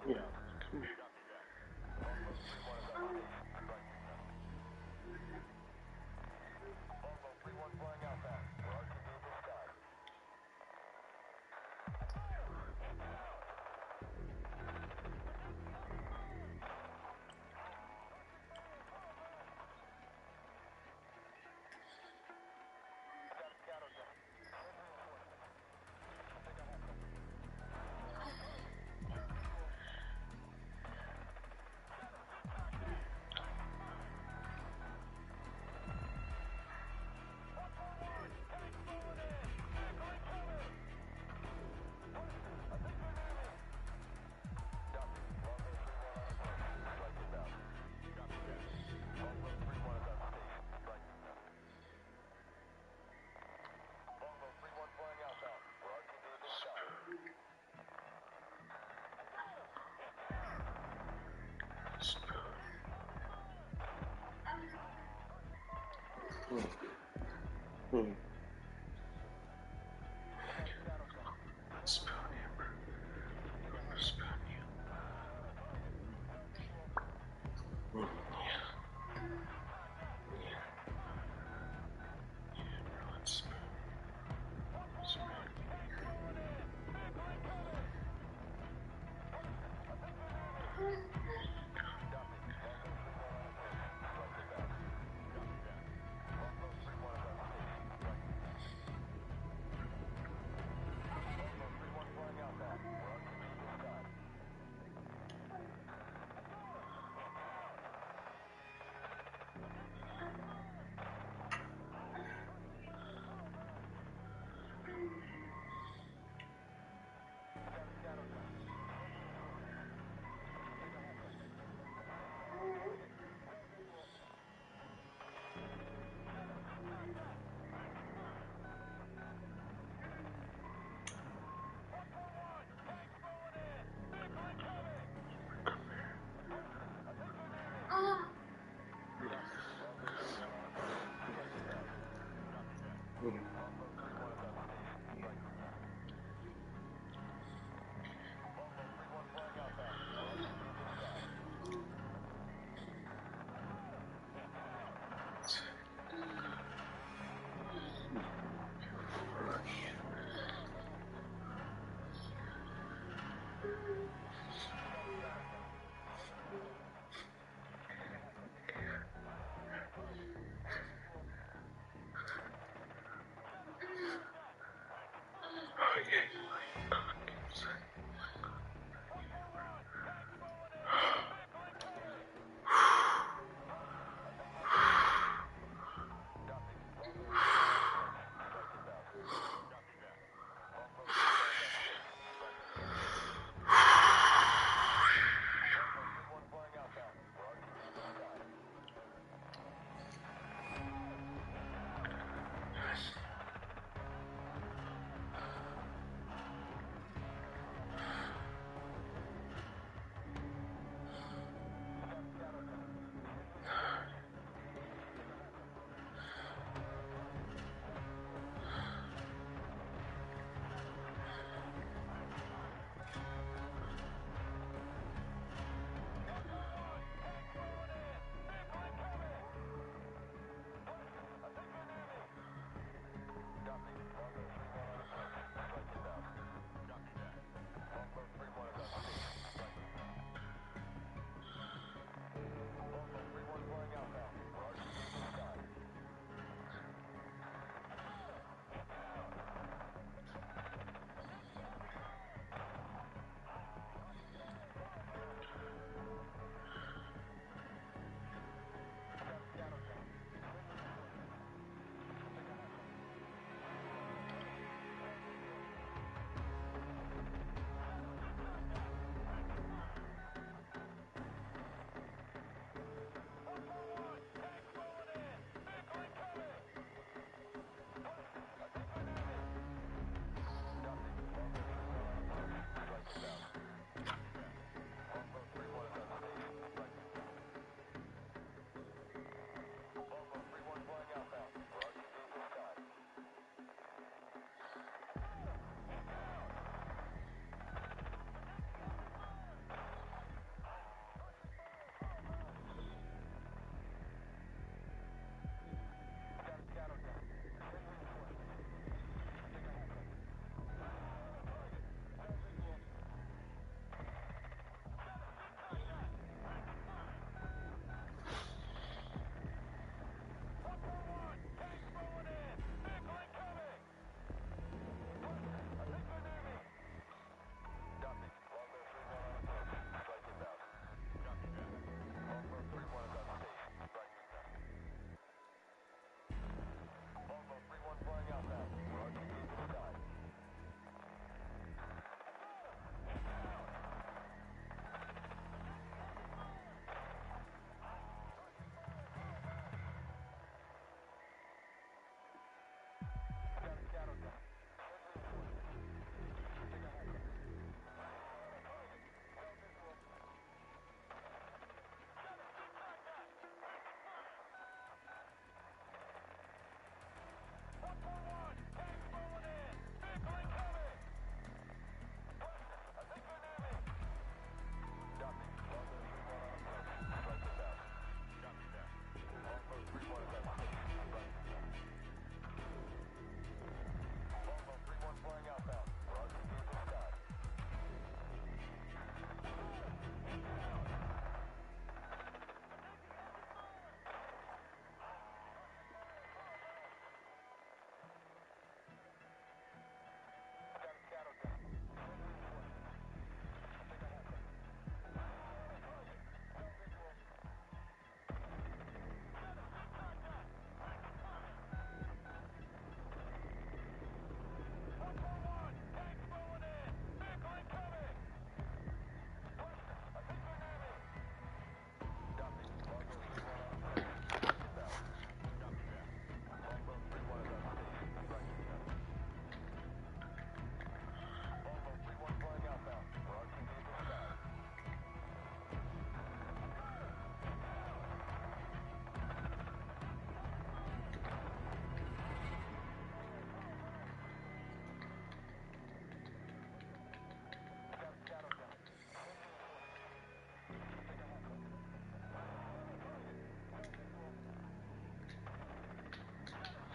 Yeah, come here.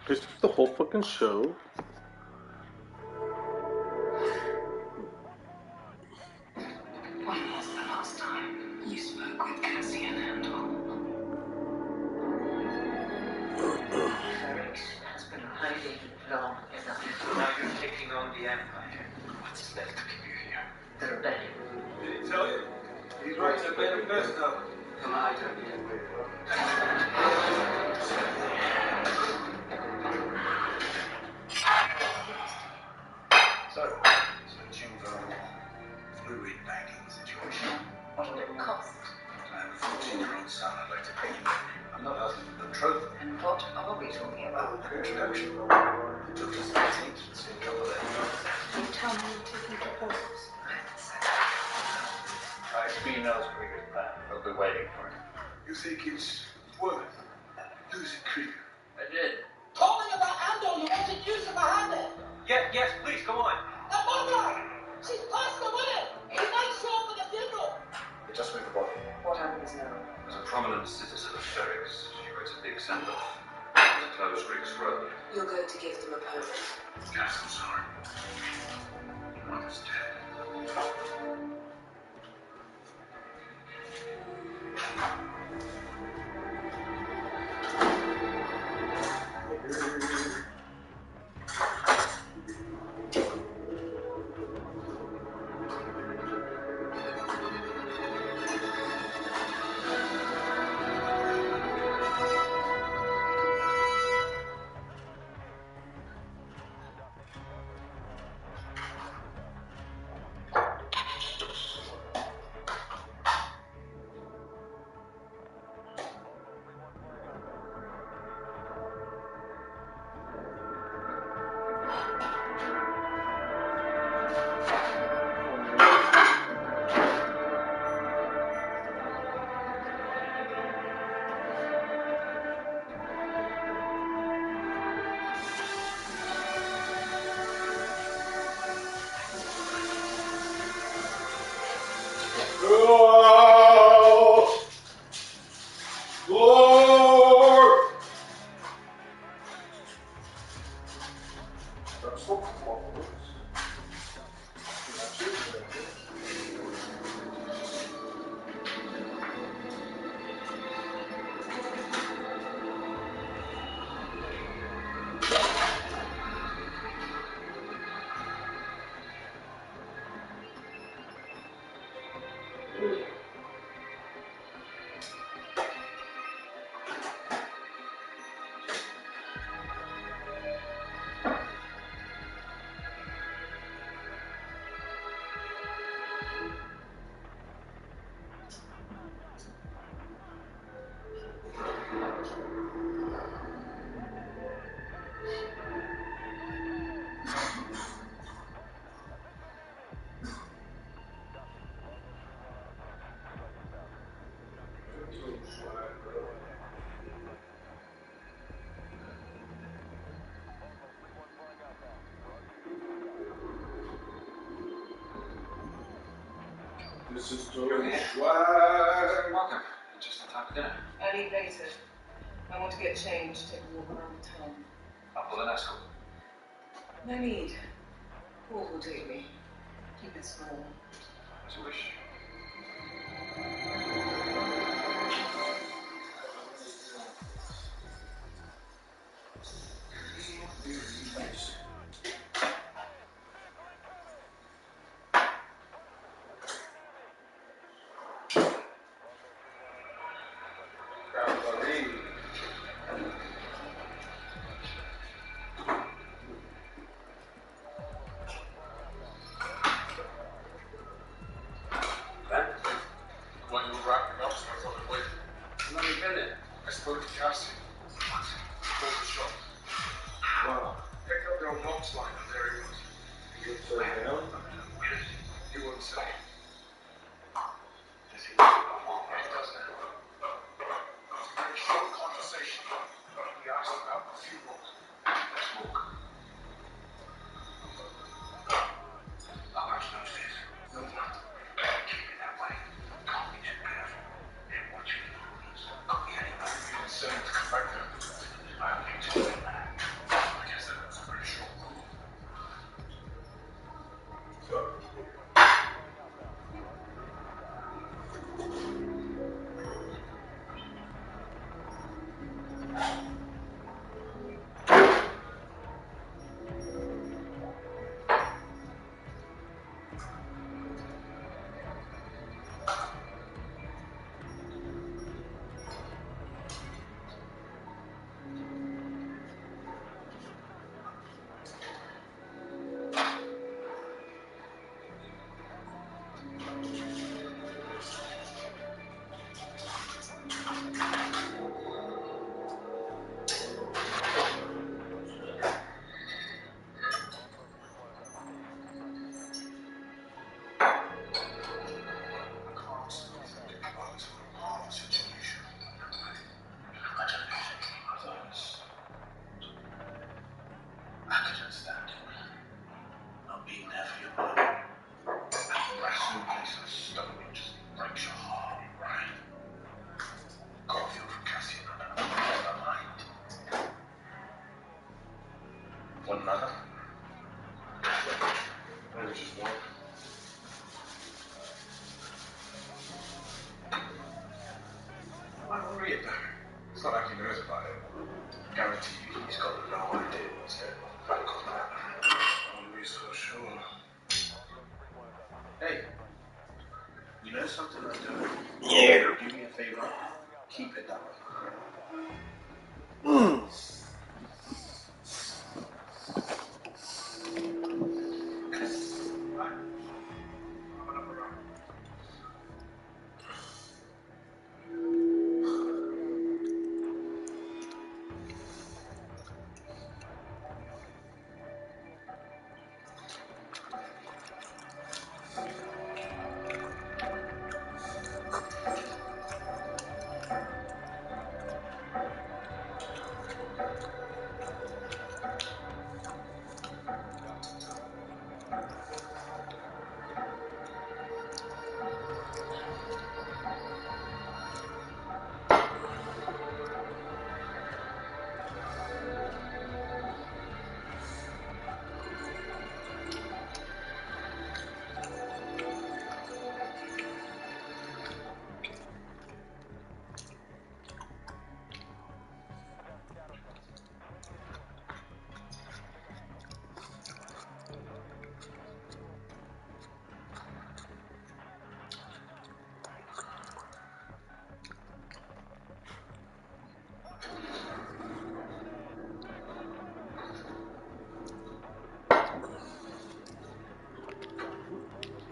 Is this the whole fucking show? When was the last time you spoke with Cassie and Handel? Eric has been hiding long enough. Now you're taking on the Empire. What's left to keep you here? The rebellion. Did he tell you? He's writing a manifesto. And I don't get very well. So things are a fluid banking situation. What will it cost? I have a 14-year-old son I'd like to pay you. I'm not asking for the trophy. And what are we talking about? Introduction. It took us 18 to see a couple of them. You tell me you're taking proposals. I've been Nels Krieger's plan. I'll be waiting for him. You think it's worth losing Krieger? I did. Told me about Ando, you wasn't using behind it. Yes, please, come on. The mother! She's passed away! He might show up at the funeral! They just moved the body. What happens now? As a prominent citizen of Ferrix, she writes a big send-off to close Riggs Road. You're going to give them a post. Yes, I'm sorry. Your mother's dead. This is doing swag. Welcome. Just in time for dinner. I leave later. I want to get changed, take a walk around the town. Up with an escort. No need. Paul will take me. Keep it small. As you wish. When you were wrapping up, so I thought I'd wait. How long have you been there? I spoke to Cassie. What? Called the shop. Wow. Picked up the old box line, and there he was. You turn down? He wouldn't say. Does he? He doesn't. It's a very short conversation. He asked about the funeral. Let's walk. I'll watch those days. No, Keep it that way. Can't be too careful. They're watching the rules. Could be anybody. he didn't say to come back there. I don't think so. One another? Maybe just one. Why worry about it? It's not like he knows about it. Guarantee you he's got no idea what's going on. Back on that. I'm not so sure. Hey, you know something I'm doing? Yeah. Do me a favor. Keep it that way.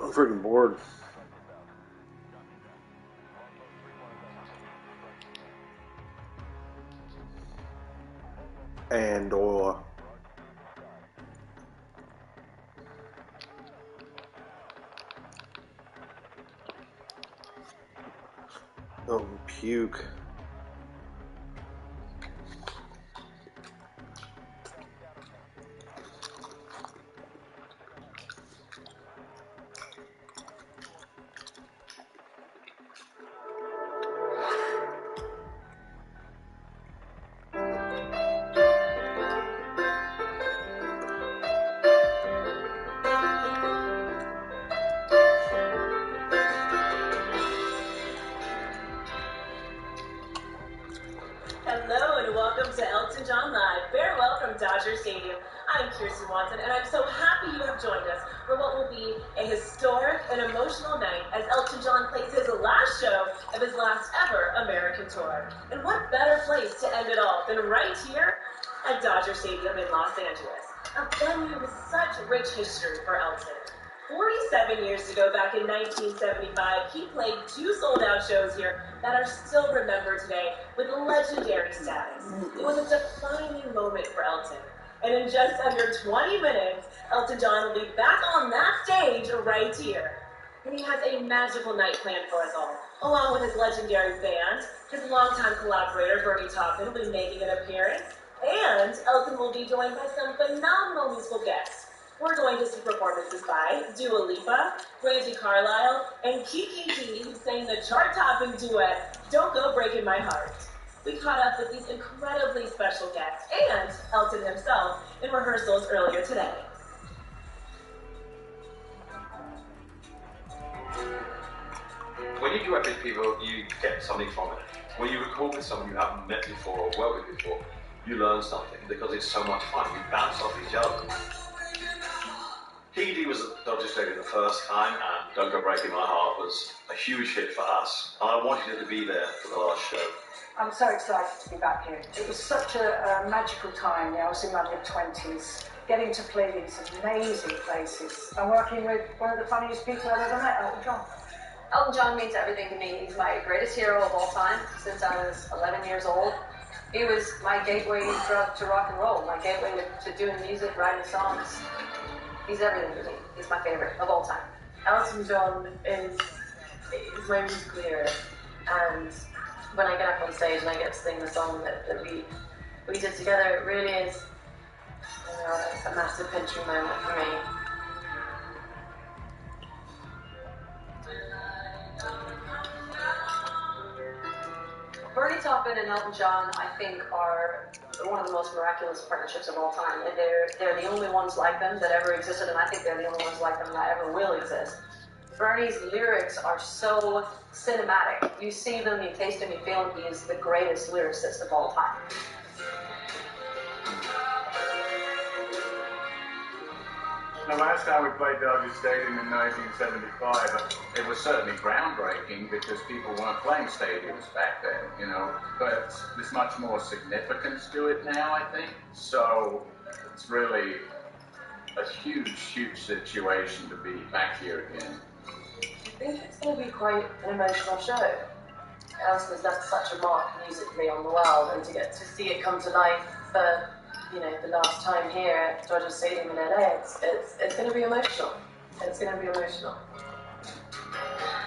I'm freaking bored. And puke. Hello and welcome to Elton John Live. Very welcome, Dodger Stadium. I'm Kirsten Watson, and I'm so happy you have joined us for what will be a historic and emotional night as Elton John plays his last show of his last ever American tour. And what better place to end it all than right here at Dodger Stadium in Los Angeles, a venue with such rich history for Elton. 47 years ago, back in 1975, he played 2 sold-out shows here that are still remembered today with legendary status. It was a defining moment for Elton. And in just under 20 minutes, Elton John will be back on that stage right here. And he has a magical night planned for us all, along with his legendary band. His longtime collaborator, Bernie Taupin, will be making an appearance. And Elton will be joined by some phenomenal musical guests. We're going to see performances by Dua Lipa, Brandi Carlile, and Kiki Dee, who sang the chart-topping duet, Don't Go Breaking My Heart. We caught up with these incredibly special guests and Elton himself in rehearsals earlier today. When you do epic people, you get something from it. When you record with someone you haven't met before or worked with before, you learn something because it's so much fun. You bounce off each other. Kiki Dee was at Dodger Stadium the first time, and Don't Go Breaking My Heart was a huge hit for us. And I wanted her to be there for the last show. I'm so excited to be back here. It was such a magical time. I was in my mid-20s, getting to play these amazing places. I'm working with one of the funniest people I've ever met, Elton John. Elton John means everything to me. He's my greatest hero of all time since I was 11 years old. He was my gateway drug to rock and roll, my gateway to doing music, writing songs. He's everything to me. He's my favorite of all time. Elton John is my musical hero, and when I get up on stage and I get to sing the song that we did together, it really is a massive pinching moment for me. Bernie Taupin and Elton John, I think, are one of the most miraculous partnerships of all time. And they're the only ones like them that ever existed, and I think they're the only ones like them that ever will exist. Bernie's lyrics are so cinematic. You see them, you taste them, you feel them. He is the greatest lyricist of all time. The last time we played Dodger Stadium in 1975, it was certainly groundbreaking because people weren't playing stadiums back then, you know. But there's much more significance to it now, I think. So it's really a huge, huge situation to be back here again. I think it's going to be quite an emotional show. Elton has left such a mark musically on the world, and to get to see it come to life for the last time here at Dodger Stadium in LA, it's going to be emotional. It's going to be emotional.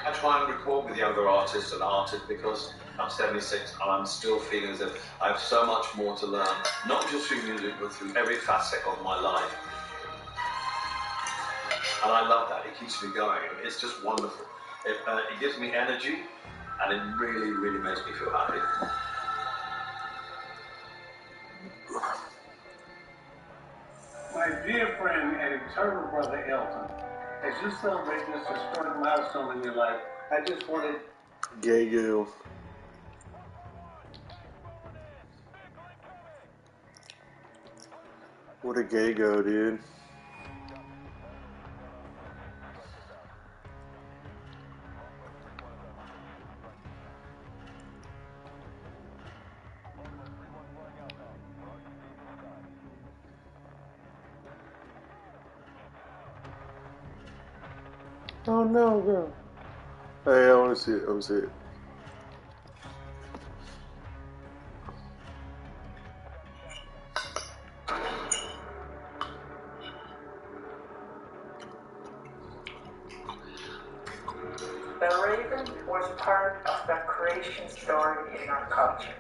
I try and record with younger artists and artists because I'm 76 and I'm still feeling as if I have so much more to learn, not just through music, but through every facet of my life. And I love that. It keeps me going. It's just wonderful. It gives me energy, and it really, really makes me feel happy. My dear friend and eternal brother Elton, as you celebrate this historic milestone in your life, I just wanted... Gay goo. What a gay go, dude. Oh no, girl. Hey, I want to see it. I want to see it. The raven was part of the creation story in our culture.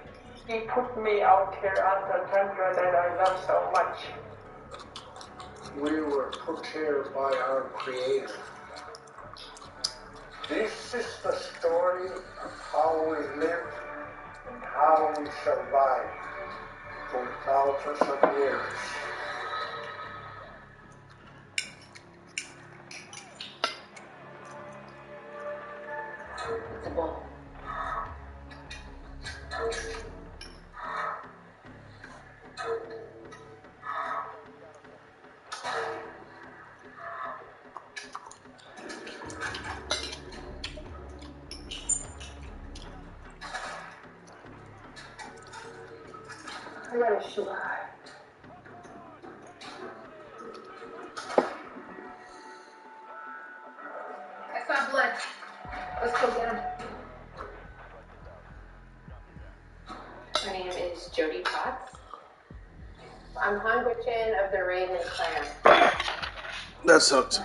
He put me out here on the tundra that I love so much. We were put here by our Creator. This is the story of how we lived and how we survived for thousands of years. It's a ball. I got a sugar. I saw blood. Let's go get him. My name is Jody Potts. I'm Hanguichin of the Raven clan. That sucks.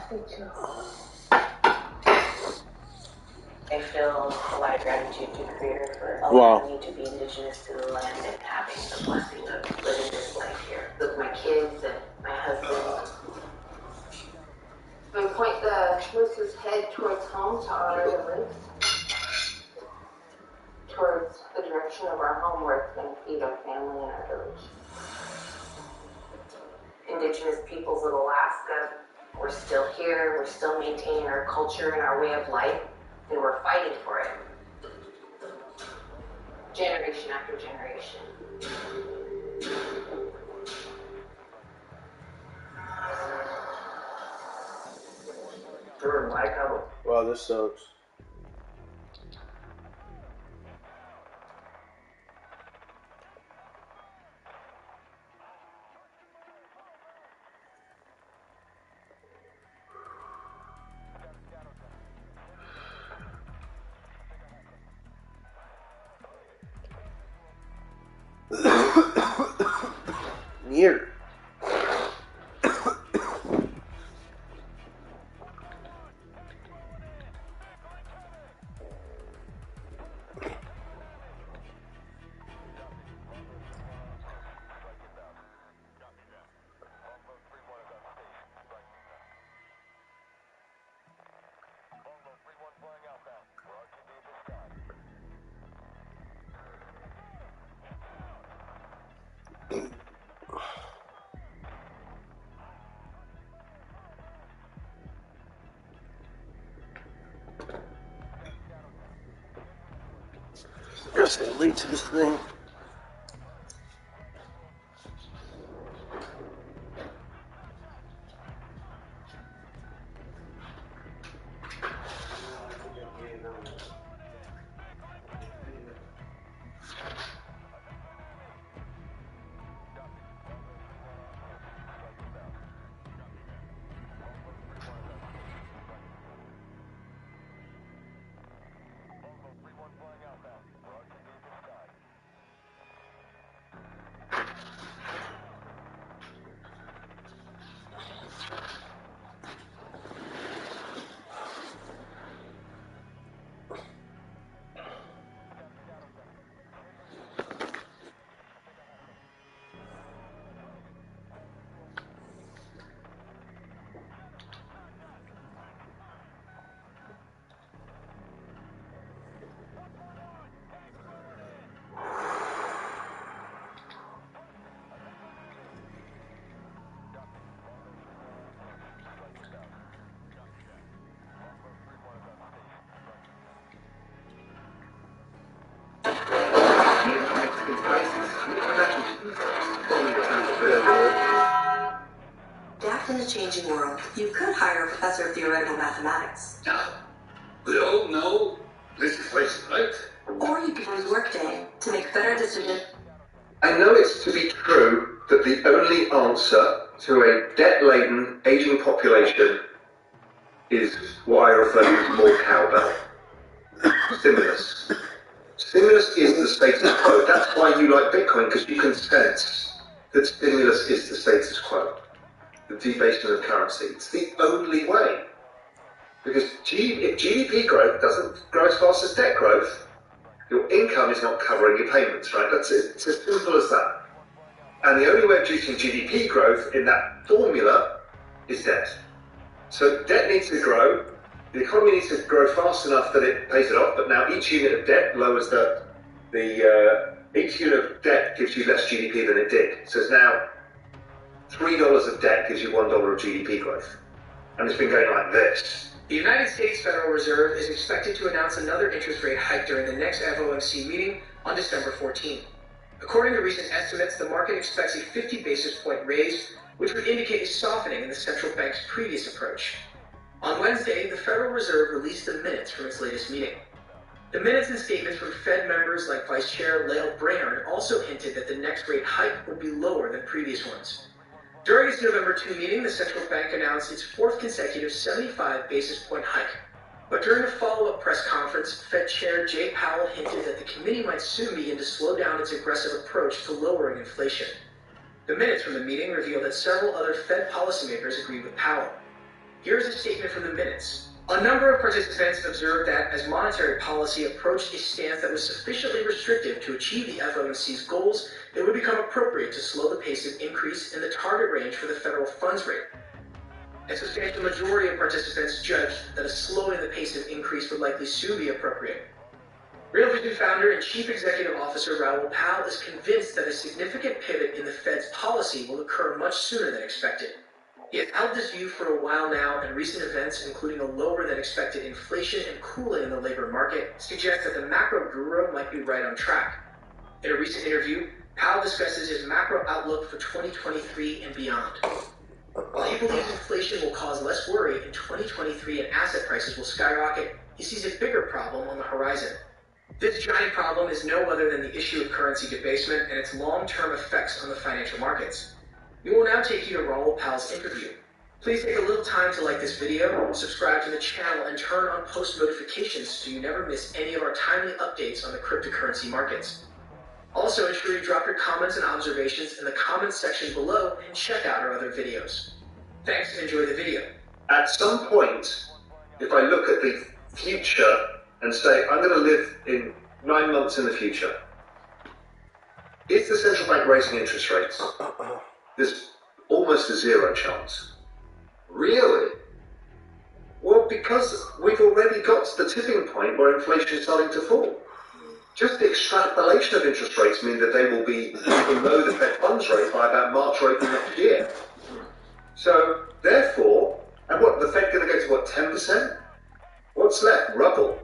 I feel a lot of gratitude to the Creator for Wow. allowing me to be indigenous to the land and having the blessing of living this life here with my kids and my husband. I'm going to point the moose's head towards home to honor the moose, towards the direction of our home where it's going to feed our family and our village. Indigenous peoples of Alaska, we're still here, we're still maintaining our culture and our way of life, and we're fighting for it. Generation after generation. Wow, this sucks. here. Guess they lead to this thing. Adapt in a changing world. You could hire a professor of theoretical mathematics. We all know this is waste, right? Or you could use Workday to make better decisions. I know it's to be true that the only answer to a debt-laden, aging population is what I refer to as more cowbell. Stimulus. Stimulus is the status quo. That's why you like Bitcoin, because you can sense that stimulus is the status quo. The debasement of currency. It's the only way. Because if GDP growth doesn't grow as fast as debt growth, your income is not covering your payments, right? That's it. It's as simple as that. And the only way of reducing GDP growth in that formula is debt. So debt needs to grow. The economy needs to grow fast enough that it pays it off, but now each unit of debt lowers each unit of debt gives you less GDP than it did. So it's now $3 of debt gives you $1 of GDP growth. And it's been going like this. The United States Federal Reserve is expected to announce another interest rate hike during the next FOMC meeting on December 14. According to recent estimates, the market expects a 50 basis point raise, which would indicate a softening in the central bank's previous approach. On Wednesday, the Federal Reserve released the minutes from its latest meeting. The minutes and statements from Fed members like Vice Chair Lael Brainard also hinted that the next rate hike would be lower than previous ones. During its November 2 meeting, the central bank announced its fourth consecutive 75 basis point hike. But during a follow-up press conference, Fed Chair Jay Powell hinted that the committee might soon begin to slow down its aggressive approach to lowering inflation. The minutes from the meeting revealed that several other Fed policymakers agreed with Powell. Here's a statement from the minutes. A number of participants observed that as monetary policy approached a stance that was sufficiently restrictive to achieve the FOMC's goals, it would become appropriate to slow the pace of increase in the target range for the federal funds rate. A substantial majority of participants judged that a slowing of the pace of increase would likely soon be appropriate. Real Vision founder and chief executive officer Raoul Pal is convinced that a significant pivot in the Fed's policy will occur much sooner than expected. He has held this view for a while now, and recent events, including a lower than expected inflation and cooling in the labor market, suggest that the macro guru might be right on track. In a recent interview, Powell discusses his macro outlook for 2023 and beyond. While he believes inflation will cause less worry in 2023 and asset prices will skyrocket, he sees a bigger problem on the horizon. This giant problem is no other than the issue of currency debasement and its long-term effects on the financial markets. We will now take you to Raoul Pal's interview. Please take a little time to like this video, subscribe to the channel, and turn on post notifications so you never miss any of our timely updates on the cryptocurrency markets. Also, ensure you drop your comments and observations in the comments section below and check out our other videos. Thanks and enjoy the video. At some point, if I look at the future and say, I'm going to live in 9 months in the future, is the central bank raising interest rates? There's almost a zero chance. Really? Well, because we've already got to the tipping point where inflation is starting to fall. Just the extrapolation of interest rates mean that they will be below the Fed funds rate by about March or April next year. So, therefore, and what, the Fed going to go to what, 10%? What's left? Rubble.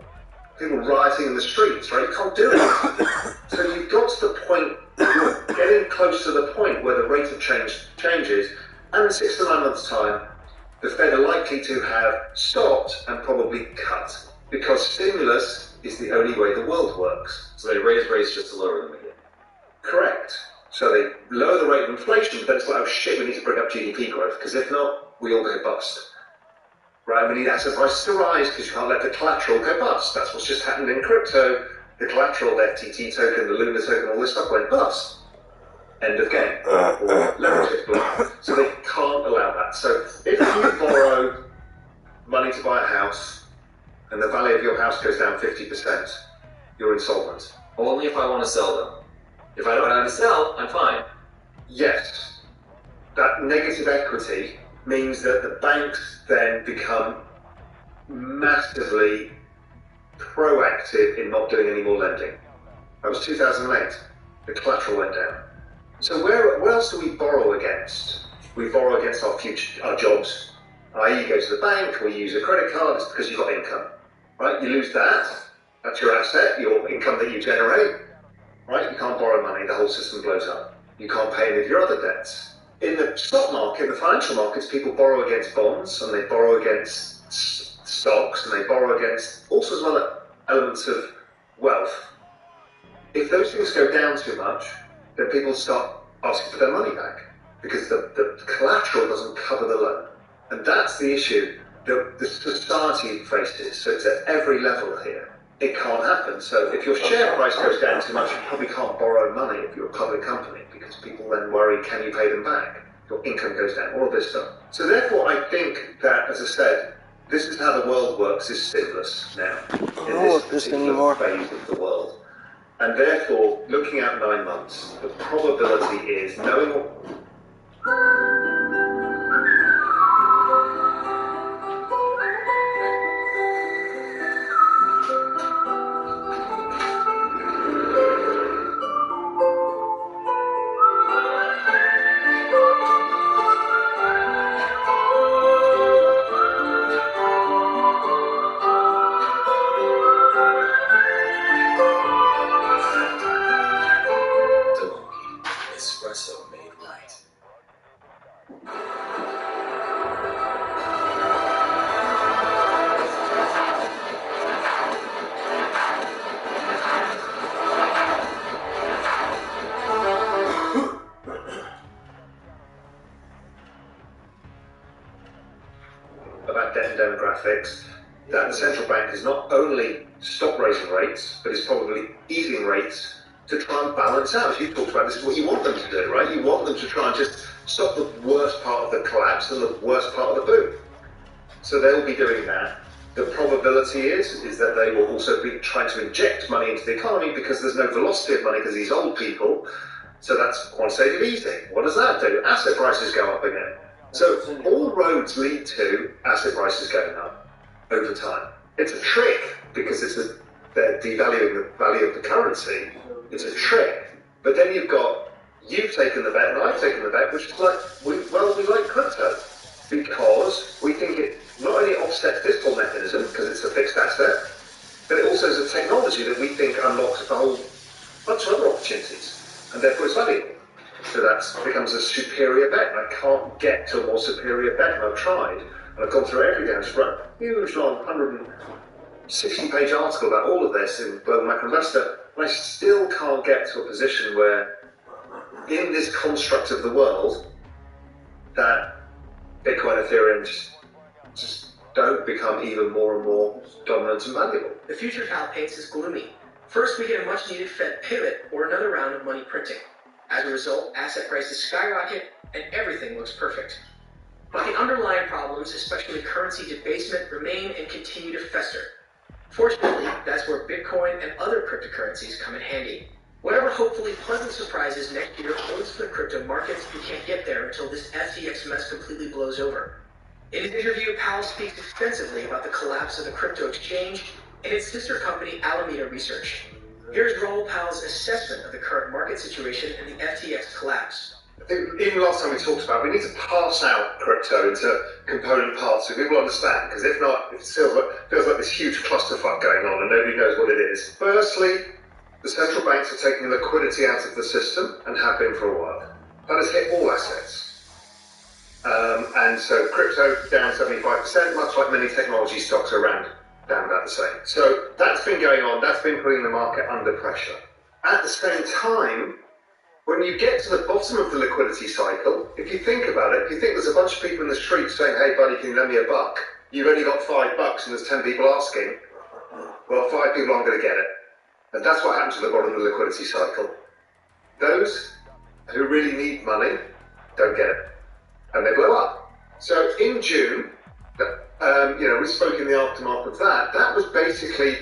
People rioting in the streets, right? You can't do it. So you've got to the point, you're getting close to the point where the rate of change changes, and in 6 to 9 months' time, the Fed are likely to have stopped and probably cut, because stimulus is the only way the world works. So they raise rates just to lower them again. Correct. So they lower the rate of inflation, but then it's like, oh shit, we need to bring up GDP growth, because if not, we all go bust. Right, we need asset prices to rise, because you can't let the collateral go bust. That's what's just happened in crypto. The collateral, the FTT token, the Luna token, all this stuff went bust. End of game. Or leverage it. So they can't allow that. So if you borrow money to buy a house, and the value of your house goes down 50%, you're insolvent. Only if I want to sell them. If I don't want to sell, I'm fine. Yes. That negative equity means that the banks then become massively proactive in not doing any more lending. That was 2008. The collateral went down. So where else do we borrow against? We borrow against our future, our jobs. I.e. you go to the bank or you use a credit card, it's because you've got income. Right? You lose that. That's your asset, your income that you generate. Right? You can't borrow money, the whole system blows up. You can't pay any of your other debts. In the stock market, in the financial markets, people borrow against bonds, and they borrow against stocks, and they borrow against all sorts of other elements of wealth. If those things go down too much, then people start asking for their money back, because the collateral doesn't cover the loan. And that's the issue that the society faces. So it's at every level here. It can't happen. So if your share price goes down too much, you probably can't borrow money if you're a public company, because people then worry, can you pay them back? Your income goes down, all of this stuff. So therefore, I think that, as I said, this is how the world works, is stimulus now, in this particular phase of the world. And therefore, looking at 9 months, the probability is, knowing what... Espresso made right. About debt and demographics, that the central bank has not only stopped raising rates, but is probably easing rates to try and balance out. As you talked about, this is what you want them to do, right? You want them to try and just stop the worst part of the collapse and the worst part of the boom. So they'll be doing that. The probability is that they will also be trying to inject money into the economy, because there's no velocity of money because these old people. So that's quantitative easing. What does that do? Asset prices go up again. So all roads lead to asset prices going up over time. It's a trick, because they're devaluing the value of the currency. It's a trick. But then you've taken the bet and I've taken the bet, which is like, we like crypto, because we think it not only offsets this whole mechanism, because it's a fixed asset, but it also is a technology that we think unlocks a whole bunch of other opportunities, and therefore it's valuable. So that becomes a superior bet, and I can't get to a more superior bet, and I've tried, and I've gone through everything. I just wrote a huge long 160-page article about all of this in Global Macro Investor, and I still can't get to a position where, in this construct of the world, that Bitcoin and Ethereum just don't become even more and more dominant and valuable. The future Cal paints is gloomy. First, we get a much-needed Fed pivot or another round of money printing. As a result, asset prices skyrocket and everything looks perfect. But the underlying problems, especially currency debasement, remain and continue to fester. Fortunately, that's where Bitcoin and other cryptocurrencies come in handy. Whatever hopefully pleasant surprises next year holds for the crypto markets, we can't get there until this FTX mess completely blows over. In his interview, Powell speaks extensively about the collapse of the crypto exchange and its sister company, Alameda Research. Here's Raoul Powell's assessment of the current market situation and the FTX collapse. I think even last time we talked about, we need to parse out crypto into component parts so people understand, because if not, it feels like this huge clusterfuck going on and nobody knows what it is. Firstly, the central banks are taking liquidity out of the system and have been for a while. That has hit all assets. And so crypto down 75%, much like many technology stocks are down about the same. So that's been going on, that's been putting the market under pressure. At the same time, when you get to the bottom of the liquidity cycle, if you think about it, if you think there's a bunch of people in the street saying, hey buddy, can you lend me $1? You've only got $5 and there's 10 people asking, well, 5 people aren't going to get it. And that's what happens at the bottom of the liquidity cycle. Those who really need money don't get it. And they blow up. So in June, we spoke in the aftermath of that. That was basically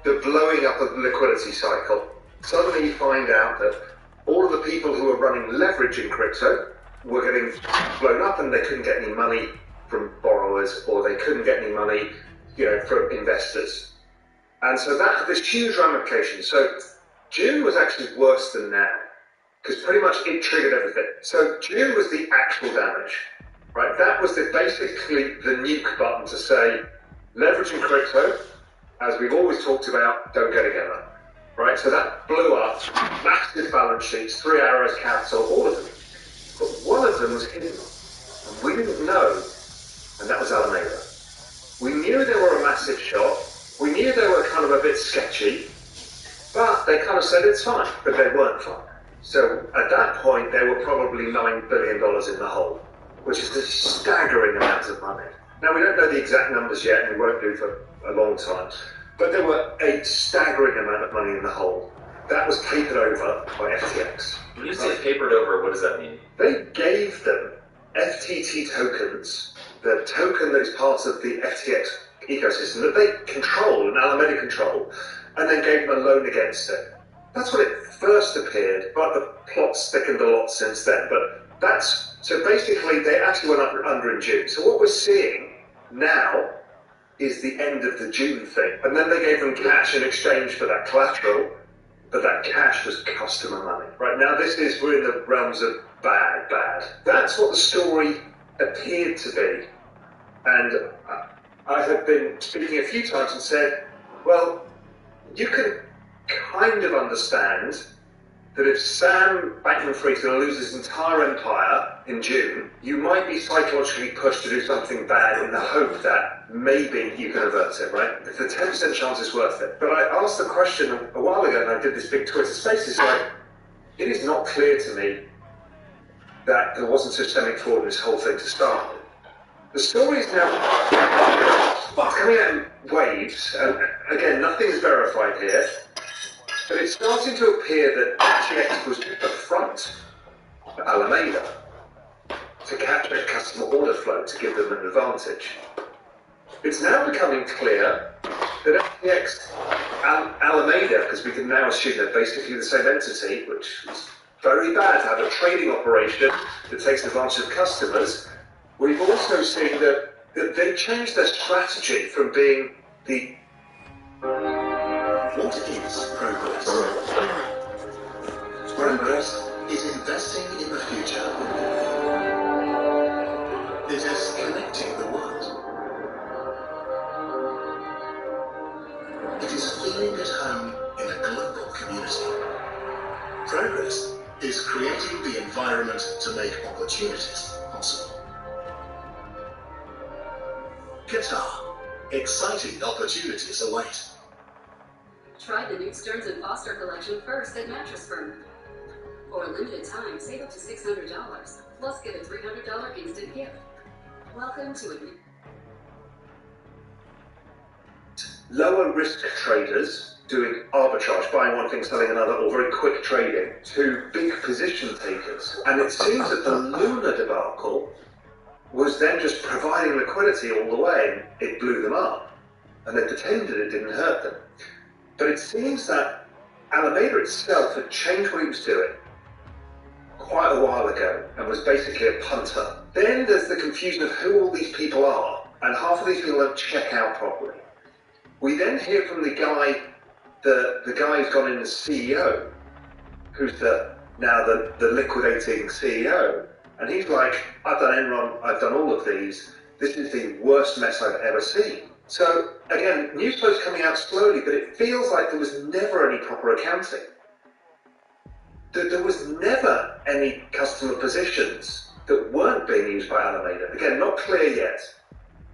the blowing up of the liquidity cycle. Suddenly you find out that all of the people who were running leverage in crypto were getting blown up and they couldn't get any money from borrowers or they couldn't get any money, from investors. And so that had this huge ramification. So June was actually worse than now, because pretty much it triggered everything. So June was the actual damage, right? That was basically the nuke button to say, leverage and crypto, as we've always talked about, don't go together, right? So that blew up, massive balance sheets, 3 Arrows Capital, all of them. But one of them was hidden, and we didn't know, and that was Alameda. We knew they were a massive shot. We knew they were kind of a bit sketchy, but they kind of said it's fine, but they weren't fine. So at that point, they were probably $9 billion in the hole, which is a staggering amount of money. Now, we don't know the exact numbers yet, and we won't do for a long time, but there were a staggering amount of money in the hole. That was papered over by FTX. When you say papered over, what does that mean? They gave them FTT tokens, the token that is part of the FTX ecosystem that they control, and Alameda control, and then gave them a loan against it. That's when it first appeared, but the plot's thickened a lot since then. But so basically they actually went under in June. So what we're seeing now is the end of the June thing. And then they gave them cash in exchange for that collateral, but that cash was customer money. Right now we're in the realms of bad. That's what the story appeared to be. And I have been speaking a few times and said, well, you can kind of understand that if Sam Bankman-Fried's going to lose his entire empire in June, you might be psychologically pushed to do something bad in the hope that maybe you can avert it, right? If the 10% chance is worth it. But I asked the question a while ago, and I did this big Twitter space, it's like, it is not clear to me that there wasn't systemic fraud in this whole thing to start with. The story is now coming out in waves, and again, nothing is verified here, but it's starting to appear that FTX was at the front of Alameda to capture customer order flow to give them an advantage. It's now becoming clear that FTX and Alameda, because we can now assume they're basically the same entity, which is very bad to have a trading operation that takes advantage of customers. We've also seen that they changed their strategy from being the... What is progress? Progress is investing in the future. It is connecting the world. It is feeling at home in a global community. Progress is creating the environment to make opportunities possible. Qatar. Exciting opportunities await. Try the new Stearns & Foster collection first at Mattress Firm. For a limited time, save up to $600, plus get a $300 instant gift. Welcome to a lower risk traders doing arbitrage, buying one thing, selling another, or very quick trading, to big position takers. And it seems that the Luna debacle was then just providing liquidity all the way, and it blew them up. And they pretended it didn't hurt them. But it seems that Alameda itself had changed what it was doing quite a while ago and was basically a punter. Then there's the confusion of who all these people are, and half of these people don't check out properly. We then hear from the guy, the guy who's gone in as CEO, who's now the liquidating CEO, and he's like, I've done Enron, I've done all of these, this is the worst mess I've ever seen. So, again, news flow's coming out slowly, but it feels like there was never any proper accounting. There was never any customer positions that weren't being used by Alameda. Again, not clear yet.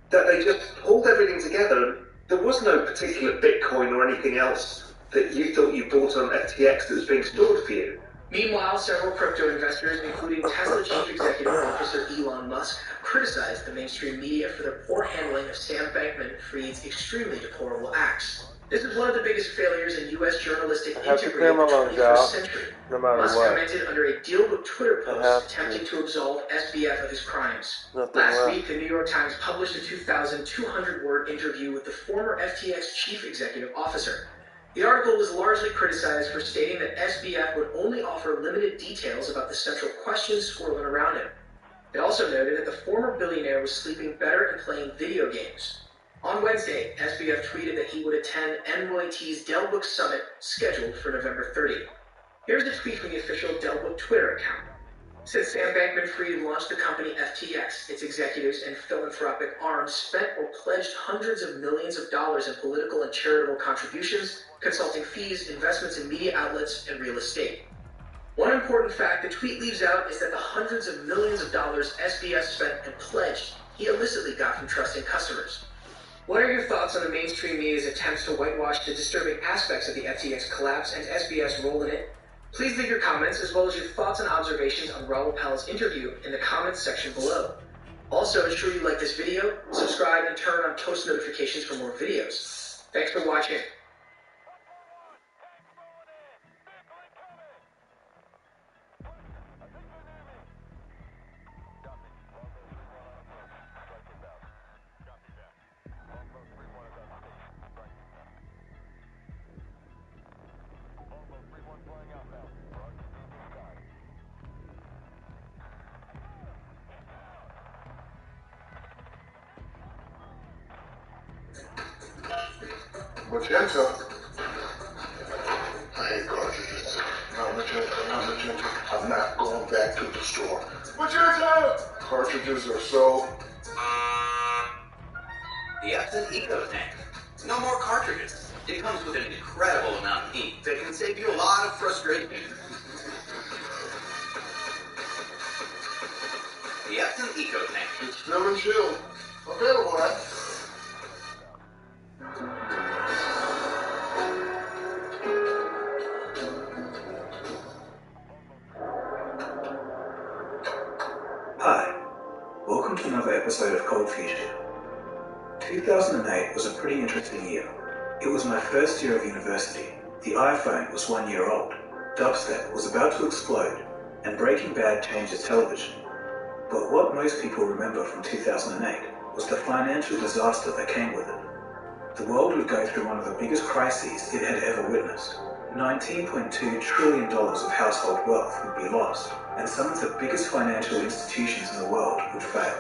That they just pulled everything together, and there was no particular Bitcoin or anything else that you thought you bought on FTX that was being stored for you. Meanwhile, several crypto investors, including Tesla Chief Executive Officer Elon Musk, criticized the mainstream media for their poor handling of Sam Bankman-Fried's extremely deplorable acts. This is one of the biggest failures in U.S. journalistic integrity of the 21st century. Musk commented under a deal-book Twitter post attempting to absolve SBF of his crimes. Last week, the New York Times published a 2,200-word interview with the former FTX Chief Executive Officer. The article was largely criticized for stating that SBF would only offer limited details about the central questions swirling around him. It also noted that the former billionaire was sleeping better and playing video games. On Wednesday, SBF tweeted that he would attend NYT's Dell Book Summit scheduled for November 30th. Here's a tweet from the official Dell Book Twitter account. Since Sam Bankman-Fried launched the company FTX, its executives and philanthropic arms spent or pledged hundreds of millions of dollars in political and charitable contributions, consulting fees, investments in media outlets, and real estate. One important fact the tweet leaves out is that the hundreds of millions of dollars SBF spent and pledged he illicitly got from trusting customers. What are your thoughts on the mainstream media's attempts to whitewash the disturbing aspects of the FTX collapse and SBF's role in it? Please leave your comments as well as your thoughts and observations on Raul Pal's interview in the comments section below. Also, ensure you like this video, subscribe, and turn on post notifications for more videos. Thanks for watching. Magenta. I ain't cartridges. No, Magenta. I'm not going back to the store. Magenta! Cartridges are so... The Epson Eco Tank. No more cartridges. It comes with an incredible amount of heat that can save you a lot of frustration. The Epson Eco Tank. It's still and chilled. Available at... Hi, welcome to another episode of Cold Fusion. 2008 was a pretty interesting year. It was my first year of university, the iPhone was 1 year old, dubstep was about to explode, and Breaking Bad changes television. But what most people remember from 2008 was the financial disaster that came with it. The world would go through one of the biggest crises it had ever witnessed. $19.2 trillion of household wealth would be lost, and some of the biggest financial institutions in the world would fail.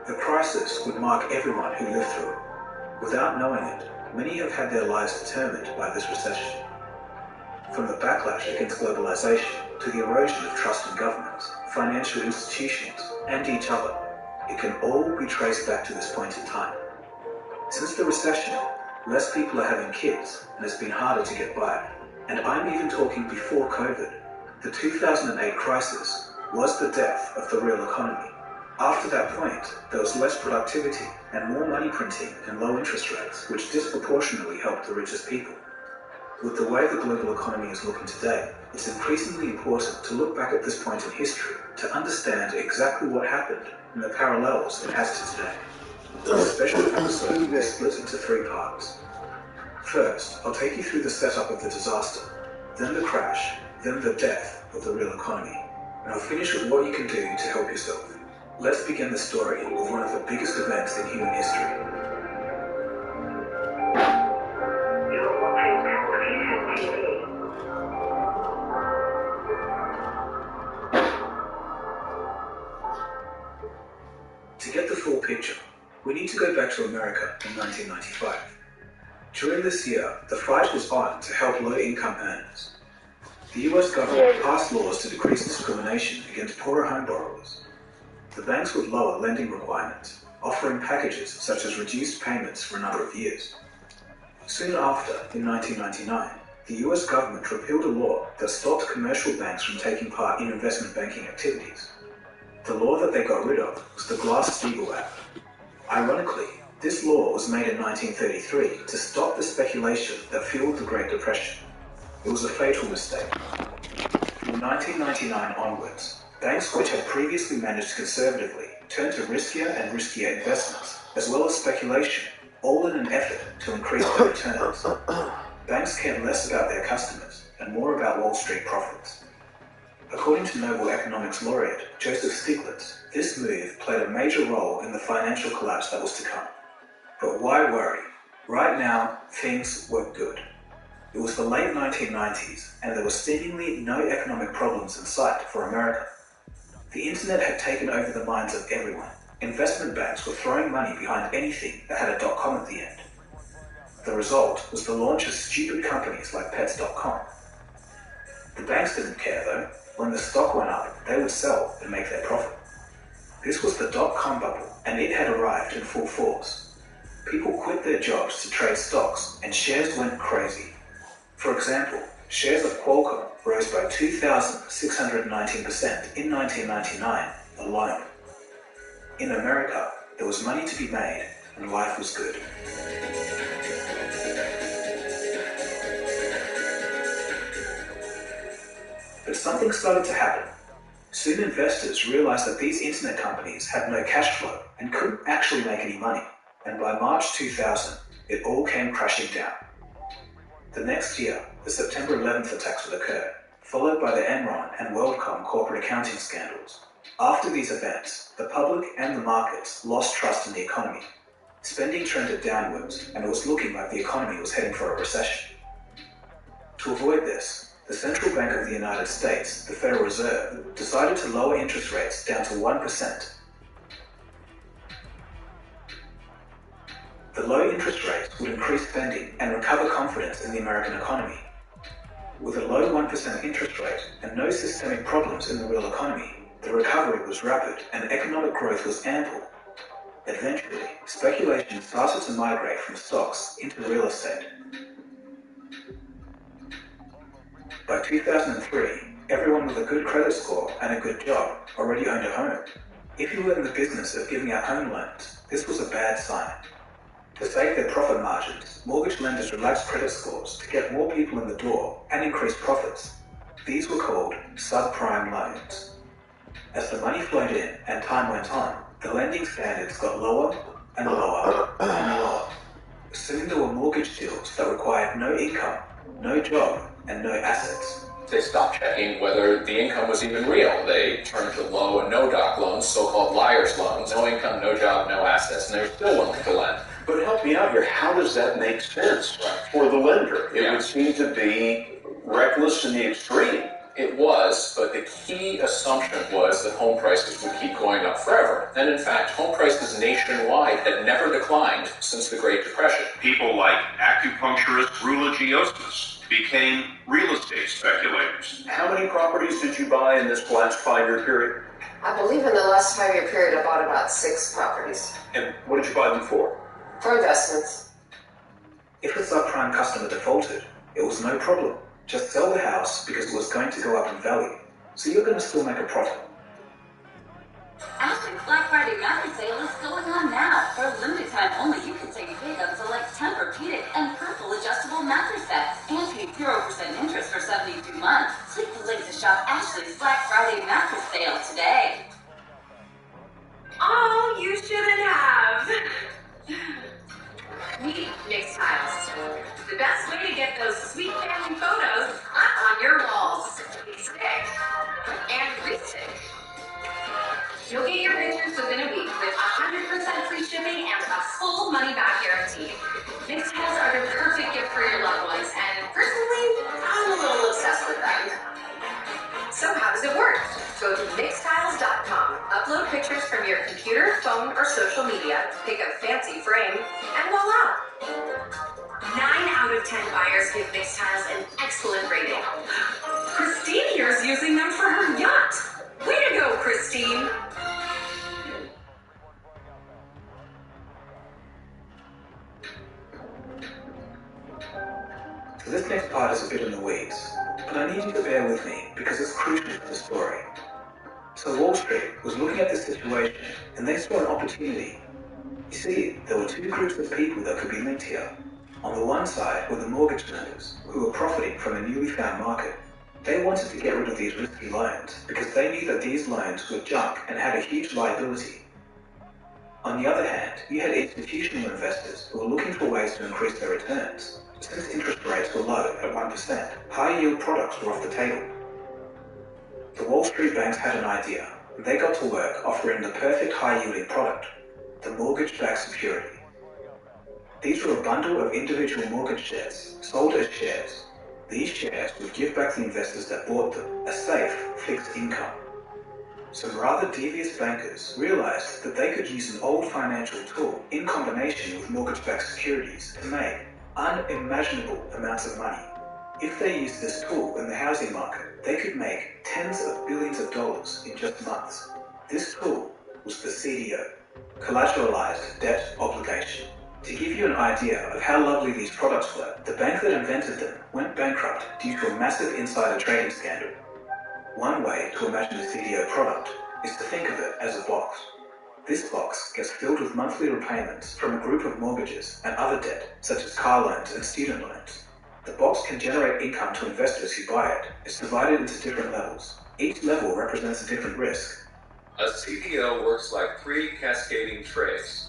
The crisis would mark everyone who lived through it. Without knowing it, many have had their lives determined by this recession. From the backlash against globalization to the erosion of trust in governments, financial institutions, and each other, it can all be traced back to this point in time. Since the recession, less people are having kids, and it's been harder to get by. And I'm even talking before COVID. The 2008 crisis was the death of the real economy. After that point, there was less productivity and more money printing and low interest rates, which disproportionately helped the richest people. With the way the global economy is looking today, it's increasingly important to look back at this point in history to understand exactly what happened and the parallels it has to today. This special episode is split into 3 parts. First, I'll take you through the setup of the disaster, then the crash, then the death of the real economy, and I'll finish with what you can do to help yourself. Let's begin the story with one of the biggest events in human history. To get the full picture, we need to go back to America in 1995. During this year, the fight was on to help low-income earners. The US government passed laws to decrease discrimination against poorer home borrowers. The banks would lower lending requirements, offering packages such as reduced payments for a number of years. Soon after, in 1999, the US government repealed a law that stopped commercial banks from taking part in investment banking activities. The law that they got rid of was the Glass-Steagall Act. Ironically, this law was made in 1933 to stop the speculation that fueled the Great Depression. It was a fatal mistake. From 1999 onwards, banks which had previously managed conservatively turned to riskier and riskier investments, as well as speculation, all in an effort to increase their returns. Banks cared less about their customers and more about Wall Street profits. According to Nobel economics laureate Joseph Stiglitz, this move played a major role in the financial collapse that was to come. But why worry? Right now, things were good. It was the late 1990s, and there were seemingly no economic problems in sight for America. The internet had taken over the minds of everyone. Investment banks were throwing money behind anything that had a .com at the end. The result was the launch of stupid companies like Pets.com. The banks didn't care though. When the stock went up, they would sell and make their profit. This was the .com bubble, and it had arrived in full force. People quit their jobs to trade stocks, and shares went crazy. For example, shares of Qualcomm rose by 2,619% in 1999 alone. In America, there was money to be made, and life was good. But something started to happen. Soon investors realized that these internet companies had no cash flow and couldn't actually make any money. And by March 2000, it all came crashing down. The next year, the September 11th attacks would occur, followed by the Enron and WorldCom corporate accounting scandals. After these events, the public and the markets lost trust in the economy. Spending trended downwards, and it was looking like the economy was heading for a recession. To avoid this, the Central Bank of the United States, the Federal Reserve, decided to lower interest rates down to 1%. The low interest rates would increase spending and recover confidence in the American economy. With a low 1% interest rate and no systemic problems in the real economy, the recovery was rapid and economic growth was ample. Eventually, speculation started to migrate from stocks into real estate. By 2003, everyone with a good credit score and a good job already owned a home. If you were in the business of giving out home loans, this was a bad sign. To save their profit margins, mortgage lenders relaxed credit scores to get more people in the door and increase profits. These were called subprime loans. As the money flowed in and time went on, the lending standards got lower and lower and lower. Soon there were mortgage deals that required no income, no job, and no assets. They stopped checking whether the income was even real. They turned to low and no doc loans, so-called liar's loans. No income, no job, no assets, and they're still willing to lend. But help me out here. How does that make sense for the lender? It would seem to be reckless in the extreme. It was, but the key assumption was that home prices would keep going up forever. And in fact, home prices nationwide had never declined since the Great Depression. People like acupuncturist Rula Giostas became real estate speculators. How many properties did you buy in this last 5-year period? I believe in the last 5-year period I bought about 6 properties. And what did you buy them for? For investments. If a subprime customer defaulted, it was no problem. Just sell the house because it was going to go up in value, so you're going to still make a profit. Ashley's Black Friday mattress sale is going on now. For a limited time only, you can save big on select Tempur-Pedic and Purple adjustable mattress sets and pay 0% interest for 72 months. Click the link to shop Ashley's Black Friday mattress sale today. Oh, you shouldn't have. Meet Mixed Tiles, the best way to get those sweet family photos up on your walls. Stick and restick. You'll get your pictures within a week with 100% free shipping and a full money-back guarantee. Mixed tiles are the perfect gift for your loved ones, and personally, I'm a little obsessed with them. So how does it work? Go to mixtiles.com, upload pictures from your computer, phone, or social media, pick a fancy frame, and voila! 9 out of 10 buyers give Mixed Tiles an excellent rating. Christine here is using them for her yacht. Way to go, Christine! So this next part is a bit in the weeds, but I need you to bear with me because it's crucial to the story. So Wall Street was looking at this situation and they saw an opportunity. You see, there were two groups of people that could be linked here. On the one side were the mortgage lenders, who were profiting from a newly found market. They wanted to get rid of these risky loans because they knew that these loans were junk and had a huge liability. On the other hand, you had institutional investors who were looking for ways to increase their returns. Since interest rates were low at 1%, high-yield products were off the table. The Wall Street banks had an idea, and they got to work offering the perfect high-yielding product, the mortgage-backed security. These were a bundle of individual mortgage shares, sold as shares. These shares would give back the investors that bought them a safe, fixed income. Some rather devious bankers realized that they could use an old financial tool in combination with mortgage-backed securities to make unimaginable amounts of money. If they used this tool in the housing market, they could make tens of billions of dollars in just months. This tool was the CDO, Collateralized Debt Obligation. To give you an idea of how lovely these products were, the bank that invented them went bankrupt due to a massive insider trading scandal. One way to imagine the CDO product is to think of it as a box. This box gets filled with monthly repayments from a group of mortgages and other debt, such as car loans and student loans. The box can generate income to investors who buy it. It's divided into different levels. Each level represents a different risk. A CDO works like 3 cascading trays.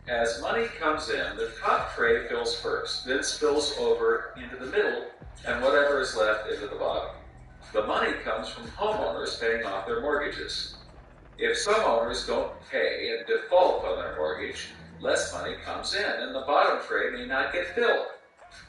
As money comes in, the top tray fills first, then spills over into the middle, and whatever is left into the bottom. The money comes from homeowners paying off their mortgages. If some owners don't pay and default on their mortgage, less money comes in, and the bottom tray may not get filled.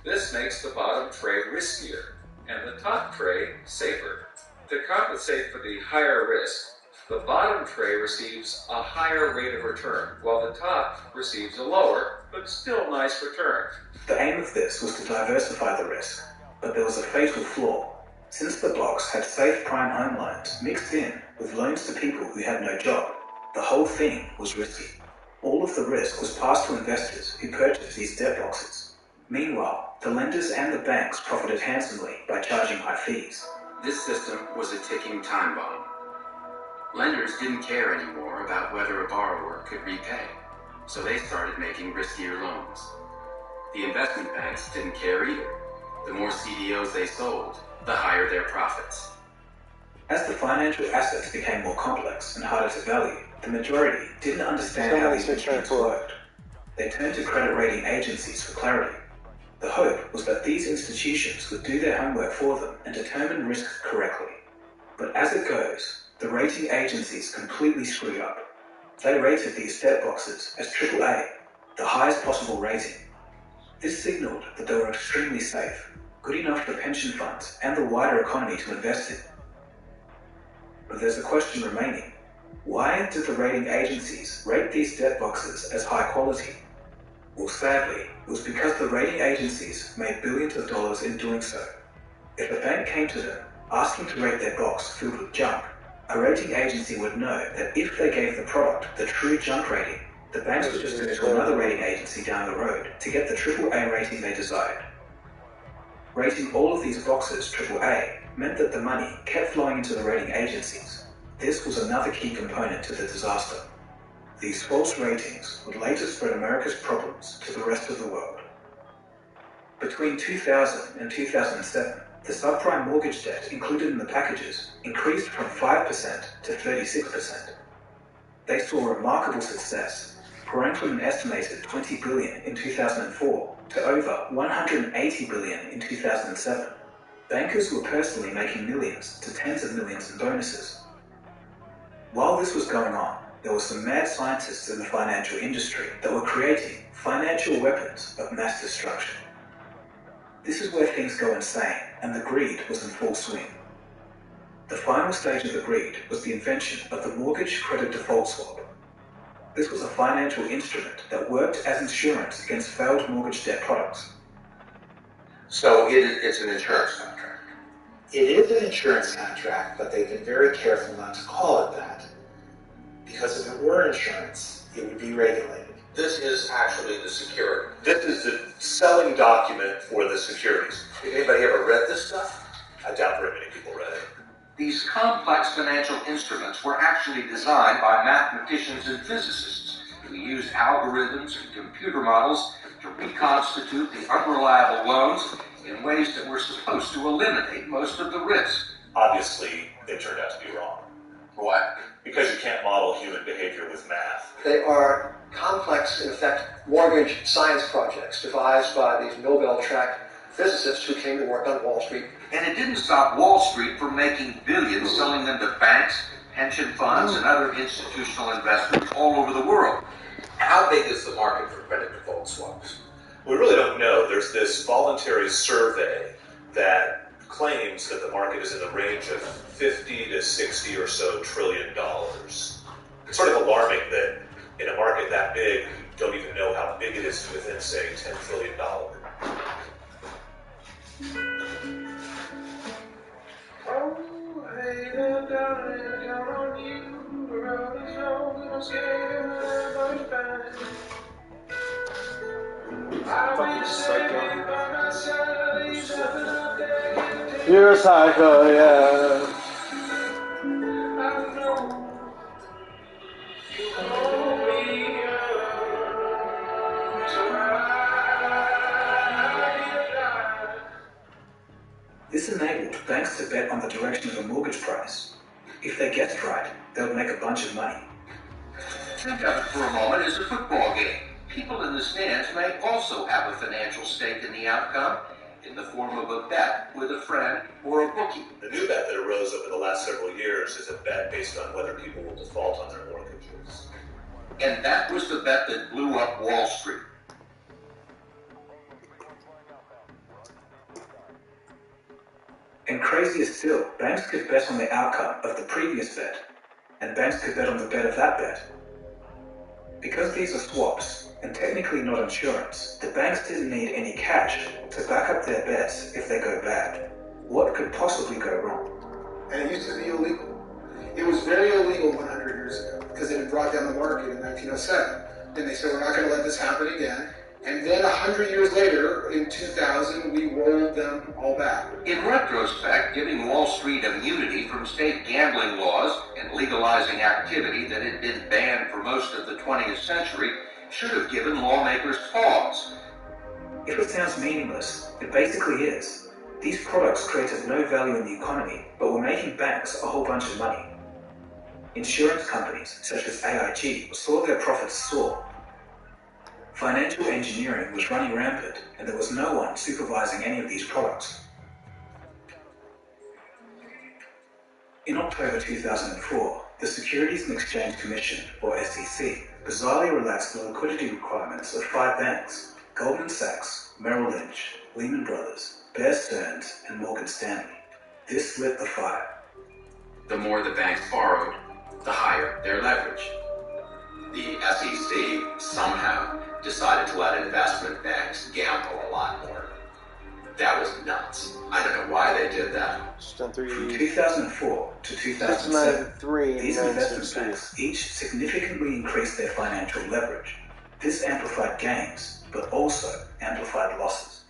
This makes the bottom tray riskier, and the top tray safer. To compensate for the higher risk, the bottom tray receives a higher rate of return, while the top receives a lower, but still nice return. The aim of this was to diversify the risk, but there was a fatal flaw. Since the box had safe prime home loans mixed in with loans to people who had no job, the whole thing was risky. All of the risk was passed to investors who purchased these debt boxes. Meanwhile, the lenders and the banks profited handsomely by charging high fees. This system was a ticking time bomb. Lenders didn't care anymore about whether a borrower could repay, so they started making riskier loans. The investment banks didn't care either. The more CDOs they sold, the higher their profits. As the financial assets became more complex and harder to value, the majority didn't understand how these instruments worked. They turned to credit rating agencies for clarity. The hope was that these institutions would do their homework for them and determine risk correctly. But as it goes, the rating agencies completely screwed up. They rated these debt boxes as AAA, the highest possible rating. This signaled that they were extremely safe, good enough for pension funds and the wider economy to invest in. But there's a question remaining. Why did the rating agencies rate these debt boxes as high quality? Well, sadly, it was because the rating agencies made billions of dollars in doing so. If a bank came to them asking to rate their box filled with junk, a rating agency would know that if they gave the product the true junk rating, the banks would just go to another rating agency down the road to get the AAA rating they desired. Rating all of these boxes AAA meant that the money kept flowing into the rating agencies. This was another key component to the disaster. These false ratings would later spread America's problems to the rest of the world. Between 2000 and 2007, the subprime mortgage debt included in the packages increased from 5% to 36%. They saw remarkable success, growing from an estimated $20 billion in 2004 to over $180 billion in 2007. Bankers were personally making millions to tens of millions in bonuses. While this was going on, there were some mad scientists in the financial industry that were creating financial weapons of mass destruction. This is where things go insane, and the greed was in full swing. The final stage of the greed was the invention of the mortgage credit default swap. This was a financial instrument that worked as insurance against failed mortgage debt products. So it's an insurance contract. It is an insurance contract, but they've been very careful not to call it that. Because if it were insurance, it would be regulated. This is actually the security. This is the selling document for the securities. Anybody ever read this stuff? I doubt very many people read it. These complex financial instruments were actually designed by mathematicians and physicists who used algorithms and computer models to reconstitute the unreliable loans in ways that were supposed to eliminate most of the risk. Obviously, they turned out to be wrong. Why? Because you can't model human behavior with math. They are complex, in effect, mortgage science projects devised by these Nobel-tracked physicists who came to work on Wall Street. And it didn't stop Wall Street from making billions selling them to banks, pension funds, and other institutional investors all over the world. How big is the market for credit default swaps? We really don't know. There's this voluntary survey that claims that the market is in the range of 50 to 60 or so trillion dollars. It's sort of alarming that in a market that big, you don't even know how big it is within, say, $10 trillion. Fucking psycho. You're a psycho, yeah. This enabled banks to bet on the direction of the mortgage price. If they guessed right, they would make a bunch of money. Think of it for a moment as a football game. People in the stands may also have a financial stake in the outcome in the form of a bet with a friend or a bookie. The new bet that arose over the last several years is a bet based on whether people will default on their mortgages. And that was the bet that blew up Wall Street. And crazier still, banks could bet on the outcome of the previous bet, and banks could bet on the bet of that bet. Because these are swaps, and technically not insurance, the banks didn't need any cash to back up their bets if they go bad. What could possibly go wrong? And it used to be illegal. It was very illegal 100 years ago because it had brought down the market in 1907. Then they said, we're not going to let this happen again. And then 100 years later, in 2000, we rolled them all back. In retrospect, giving Wall Street immunity from state gambling laws and legalizing activity that had been banned for most of the 20th century should have given lawmakers pause. If it sounds meaningless, it basically is. These products created no value in the economy, but were making banks a whole bunch of money. Insurance companies, such as AIG, saw their profits soar. Financial engineering was running rampant, and there was no one supervising any of these products. In October 2004, the Securities and Exchange Commission, or SEC, bizarrely relaxed the liquidity requirements of 5 banks: Goldman Sachs, Merrill Lynch, Lehman Brothers, Bear Stearns, and Morgan Stanley. This lit the fire. The more the banks borrowed, the higher their leverage. The SEC somehow decided to let investment banks gamble a lot more. That was nuts. I don't know why they did that. From 2004 to 2007, these investment banks each significantly increased their financial leverage. This amplified gains, but also amplified losses.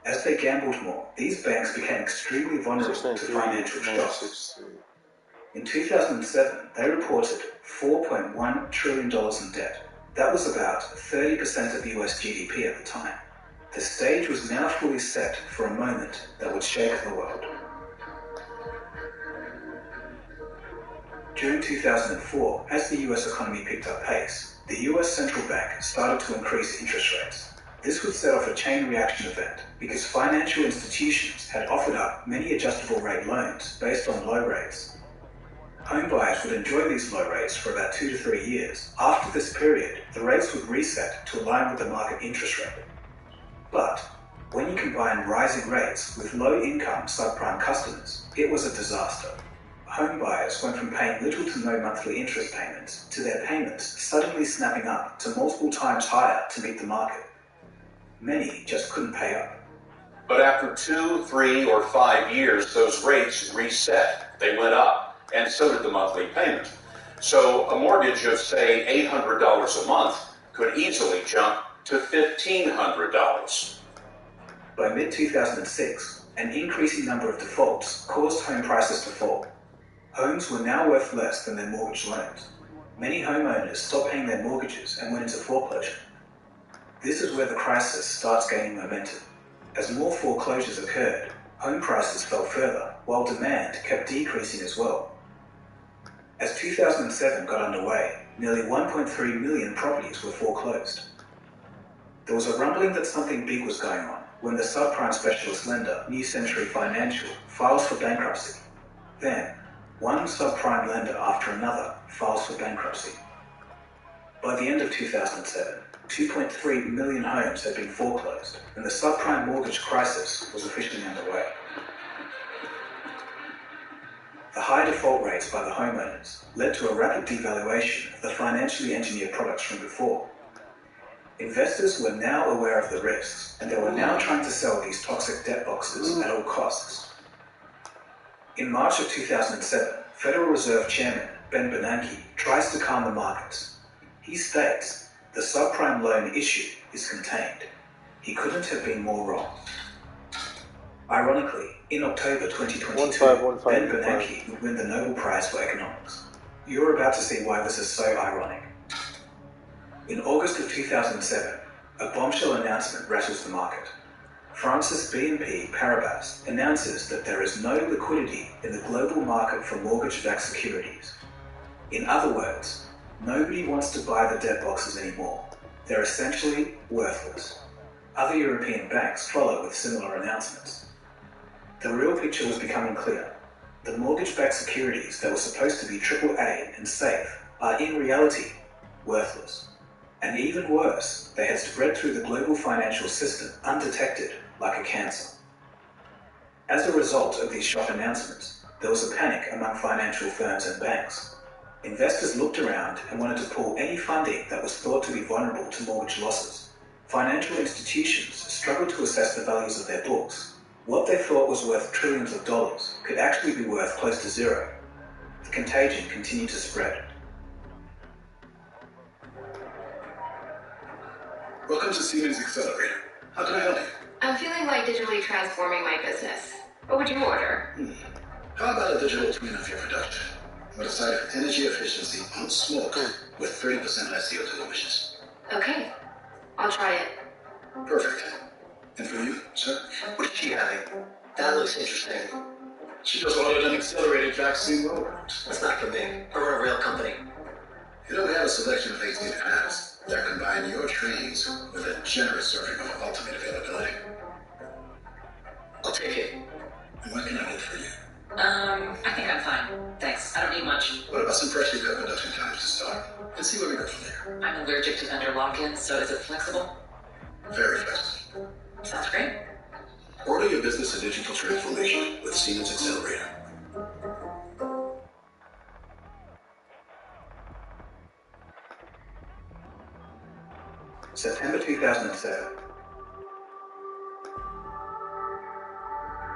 As they gambled more, these banks became extremely vulnerable to financial shocks. In 2007, they reported $4.1 trillion in debt. That was about 30% of US GDP at the time. The stage was now fully set for a moment that would shake the world. During 2004, as the US economy picked up pace, the US central bank started to increase interest rates. This would set off a chain reaction event because financial institutions had offered up many adjustable rate loans based on low rates. Home buyers would enjoy these low rates for about 2 to 3 years. After this period, the rates would reset to align with the market interest rate. But when you combine rising rates with low-income subprime customers, it was a disaster. Home buyers went from paying little to no monthly interest payments to their payments suddenly snapping up to multiple times higher to meet the market. Many just couldn't pay up. But after 2, 3, or 5 years, those rates reset. They went up. And so did the monthly payment. So a mortgage of, say, $800 a month could easily jump to $1,500. By mid-2006, an increasing number of defaults caused home prices to fall. Homes were now worth less than their mortgage loans. Many homeowners stopped paying their mortgages and went into foreclosure. This is where the crisis starts gaining momentum. As more foreclosures occurred, home prices fell further, while demand kept decreasing as well. As 2007 got underway, nearly 1.3 million properties were foreclosed. There was a rumbling that something big was going on when the subprime specialist lender, New Century Financial, files for bankruptcy. Then, one subprime lender after another files for bankruptcy. By the end of 2007, 2.3 million homes had been foreclosed, and the subprime mortgage crisis was officially underway. The high default rates by the homeowners led to a rapid devaluation of the financially engineered products from before. Investors were now aware of the risks, and they were now trying to sell these toxic debt boxes at all costs. In March of 2007, Federal Reserve Chairman Ben Bernanke tries to calm the markets. He states, the subprime loan issue is contained. He couldn't have been more wrong. Ironically, in October 2022, Ben Bernanke would win the Nobel Prize for Economics. You're about to see why this is so ironic. In August of 2007, a bombshell announcement rattles the market. France's BNP Paribas announces that there is no liquidity in the global market for mortgage-backed securities. In other words, nobody wants to buy the debt boxes anymore. They're essentially worthless. Other European banks follow with similar announcements. The real picture was becoming clear. The mortgage-backed securities that were supposed to be AAA and safe are in reality worthless. And even worse, they had spread through the global financial system undetected like a cancer. As a result of these shock announcements, there was a panic among financial firms and banks. Investors looked around and wanted to pull any funding that was thought to be vulnerable to mortgage losses. Financial institutions struggled to assess the values of their books. What they thought was worth trillions of dollars could actually be worth close to zero. The contagion continued to spread. Welcome to Siemens Accelerator. How can I help you? I'm feeling like digitally transforming my business. What would you order? How about a digital twin of your production? With a site of energy efficiency on smoke with 30% less CO2 emissions. Okay, I'll try it. Perfect. And for you, sir? What is she having? That looks interesting. She just ordered an accelerated vaccine rollout. That's not for me. I run a rail company. You don't have a selection of 18 apps that combine your trains with a generous serving of ultimate availability. I'll take it. And what can I do for you? I think I'm fine. Thanks. I don't need much. What about some freshly cut production times to start? And see where we go from there. I'm allergic to vendor lock-in, so is it flexible? Very flexible. Sounds great. Order your business and digital transformation with Siemens Accelerator. September 2007.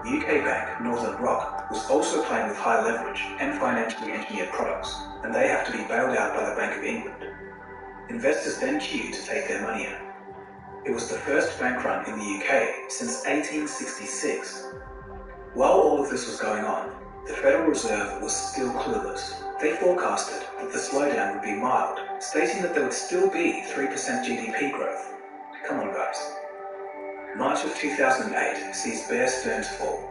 UK bank Northern Rock was also playing with high leverage and financially engineered products, and they have to be bailed out by the Bank of England. Investors then queued to take their money out. It was the first bank run in the UK since 1866. While all of this was going on, the Federal Reserve was still clueless. They forecasted that the slowdown would be mild, stating that there would still be 3% GDP growth. Come on, guys. March of 2008 sees Bear Stearns fall.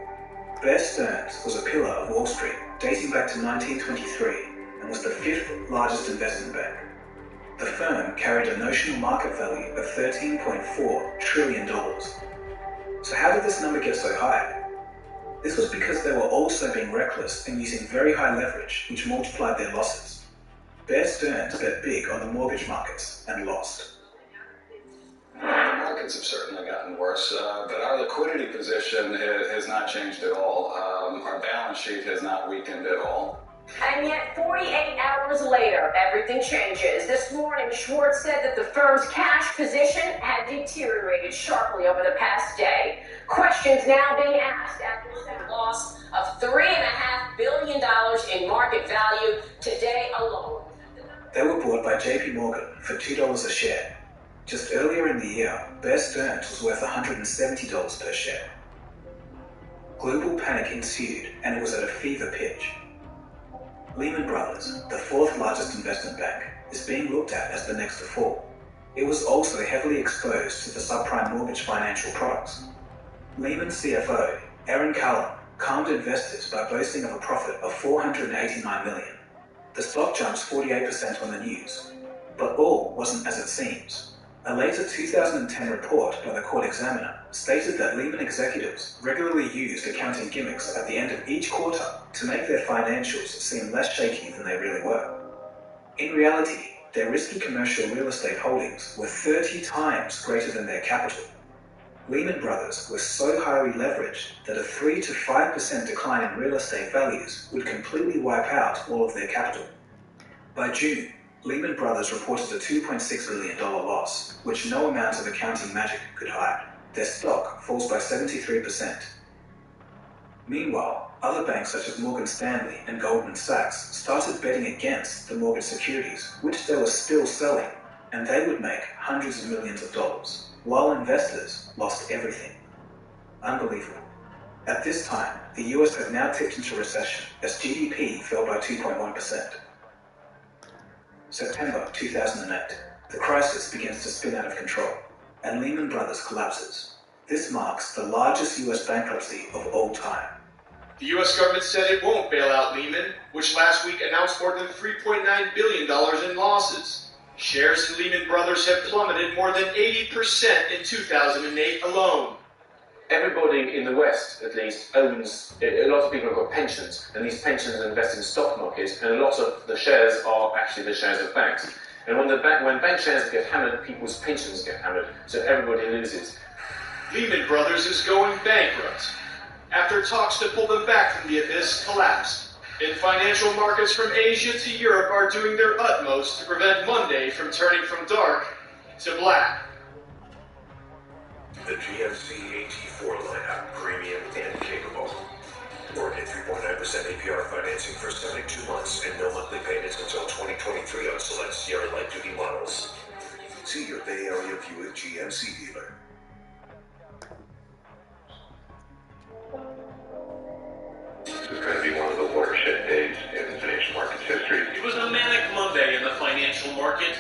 Bear Stearns was a pillar of Wall Street dating back to 1923 and was the 5th largest investment bank. The firm carried a notional market value of $13.4 trillion. So how did this number get so high? This was because they were also being reckless and using very high leverage, which multiplied their losses. Bear Stearns bet big on the mortgage markets and lost. The markets have certainly gotten worse, but our liquidity position has not changed at all. Our balance sheet has not weakened at all. And yet, 48 hours later, everything changes. This morning, Schwartz said that the firm's cash position had deteriorated sharply over the past day. Questions now being asked after a loss of $3.5 billion in market value today alone. They were bought by JP Morgan for $2 a share. Just earlier in the year, Bear Stearns was worth $170 per share. Global panic ensued, and it was at a fever pitch. Lehman Brothers, the fourth largest investment bank, is being looked at as the next to fall. It was also heavily exposed to the subprime mortgage financial products. Lehman CFO, Aaron Cullen, calmed investors by boasting of a profit of $489 million. The stock jumps 48% on the news. But all wasn't as it seems. A later 2010 report by the court examiner stated that Lehman executives regularly used accounting gimmicks at the end of each quarter to make their financials seem less shaky than they really were. In reality, their risky commercial real estate holdings were 30 times greater than their capital. Lehman Brothers was so highly leveraged that a 3 to 5% decline in real estate values would completely wipe out all of their capital. By June, Lehman Brothers reported a $2.6 billion loss, which no amount of accounting magic could hide. Their stock falls by 73%. Meanwhile, other banks such as Morgan Stanley and Goldman Sachs started betting against the mortgage securities, which they were still selling, and they would make hundreds of millions of dollars, while investors lost everything. Unbelievable. At this time, the US had now tipped into recession as GDP fell by 2.1%. September 2008, the crisis begins to spin out of control, and Lehman Brothers collapses. This marks the largest US bankruptcy of all time. The US government said it won't bail out Lehman, which last week announced more than $3.9 billion in losses. Shares in Lehman Brothers have plummeted more than 80% in 2008 alone. Everybody in the West, at least, owns, a lot of people have got pensions, and these pensions invest in stock markets, and a lot of the shares are actually the shares of banks. And when bank shares get hammered, people's pensions get hammered, so everybody loses. Lehman Brothers is going bankrupt after talks to pull them back from the abyss collapsed. And financial markets from Asia to Europe are doing their utmost to prevent Monday from turning from dark to black. The GMC AT4 lineup, premium and capable. Or get 3.9% APR financing for 72 months and no monthly payments until 2023 on select Sierra Light Duty models. See your Bay Area Buick GMC dealer. This is going to be one of the watershed days in financial markets history. It was a manic Monday in the financial market.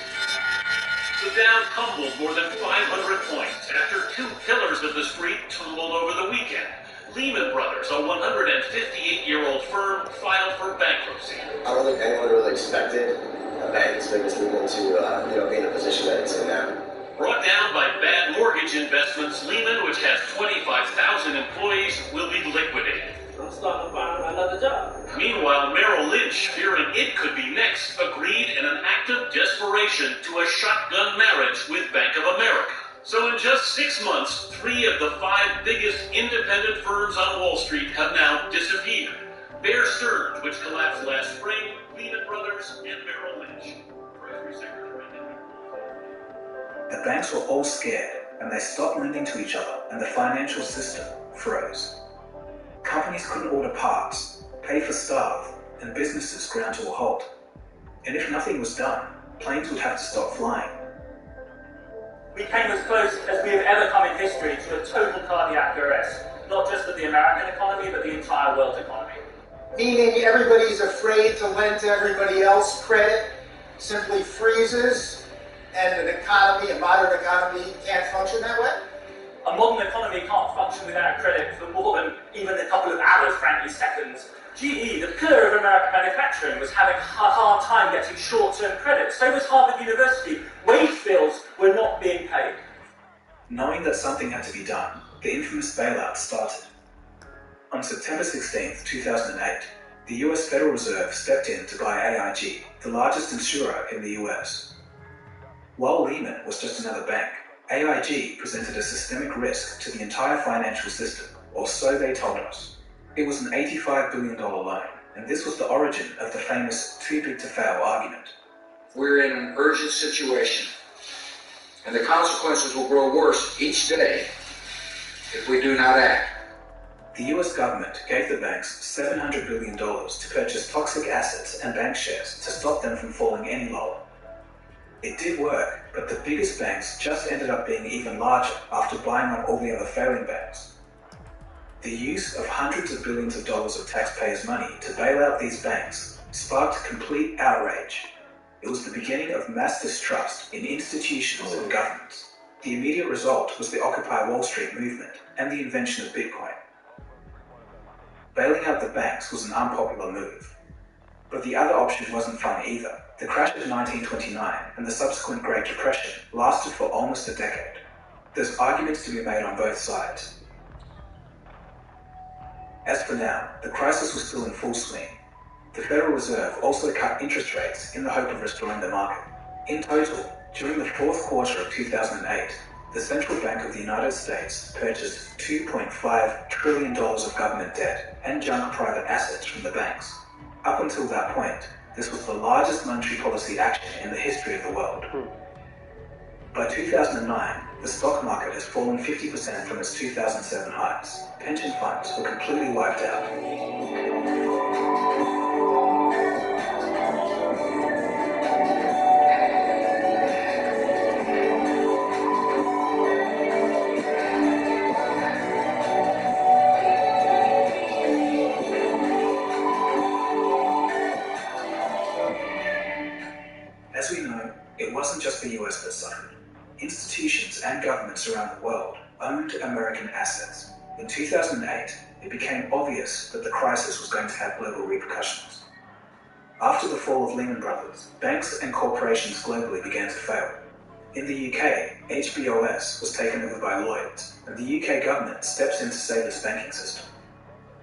The Dow tumbled more than 500 points after two pillars of the street tumbled over the weekend. Lehman Brothers, a 158-year-old firm, filed for bankruptcy. I don't think anyone really expected a bank as big as Lehman to be in a position that it's in now. Brought down by bad mortgage investments, Lehman, which has 25,000 employees, will be liquidated. I'm starting to find another job. Meanwhile, Merrill Lynch, fearing it could be next, agreed in an act of desperation to a shotgun marriage with Bank of America. So in just 6 months, 3 of the 5 biggest independent firms on Wall Street have now disappeared. Bear Stearns, which collapsed last spring, Lehman Brothers, and Merrill Lynch. Treasury Secretary. The banks were all scared, and they stopped lending to each other, and the financial system froze. Companies couldn't order parts, pay for staff, and businesses ground to a halt. And if nothing was done, planes would have to stop flying. We came as close as we have ever come in history to a total cardiac arrest, not just of the American economy, but the entire world economy. Meaning everybody's afraid to lend to everybody else. Credit simply freezes, and an economy, a modern economy, can't function that way. A modern economy can't function without credit for more than even a couple of hours, frankly seconds. GE, the pillar of American manufacturing, was having a hard time getting short-term credit. So was Harvard University. Wage bills were not being paid. Knowing that something had to be done, the infamous bailout started. On September 16, 2008, the US Federal Reserve stepped in to buy AIG, the largest insurer in the US. While Lehman was just another bank, AIG presented a systemic risk to the entire financial system, or so they told us. It was an $85 billion loan, and this was the origin of the famous too big to fail argument. We're in an urgent situation, and the consequences will grow worse each day if we do not act. The US government gave the banks $700 billion to purchase toxic assets and bank shares to stop them from falling any lower. It did work, but the biggest banks just ended up being even larger after buying up all the other failing banks. The use of hundreds of billions of dollars of taxpayers' money to bail out these banks sparked complete outrage. It was the beginning of mass distrust in institutions and governments. The immediate result was the Occupy Wall Street movement and the invention of Bitcoin. Bailing out the banks was an unpopular move. But the other option wasn't fun either. The crash of 1929 and the subsequent Great Depression lasted for almost a decade. There's arguments to be made on both sides. As for now, the crisis was still in full swing. The Federal Reserve also cut interest rates in the hope of restoring the market. In total, during the fourth quarter of 2008, the Central Bank of the United States purchased $2.5 trillion of government debt and junk private assets from the banks. Up until that point, this was the largest monetary policy action in the history of the world. By 2009, the stock market has fallen 50% from its 2007 highs. Pension funds were completely wiped out. As we know, it wasn't just the US that suffered. Institutions and governments around the world owned American assets. In 2008, it became obvious that the crisis was going to have global repercussions. After the fall of Lehman Brothers, banks and corporations globally began to fail. In the UK, HBOS was taken over by Lloyds, and the UK government steps in to save its banking system.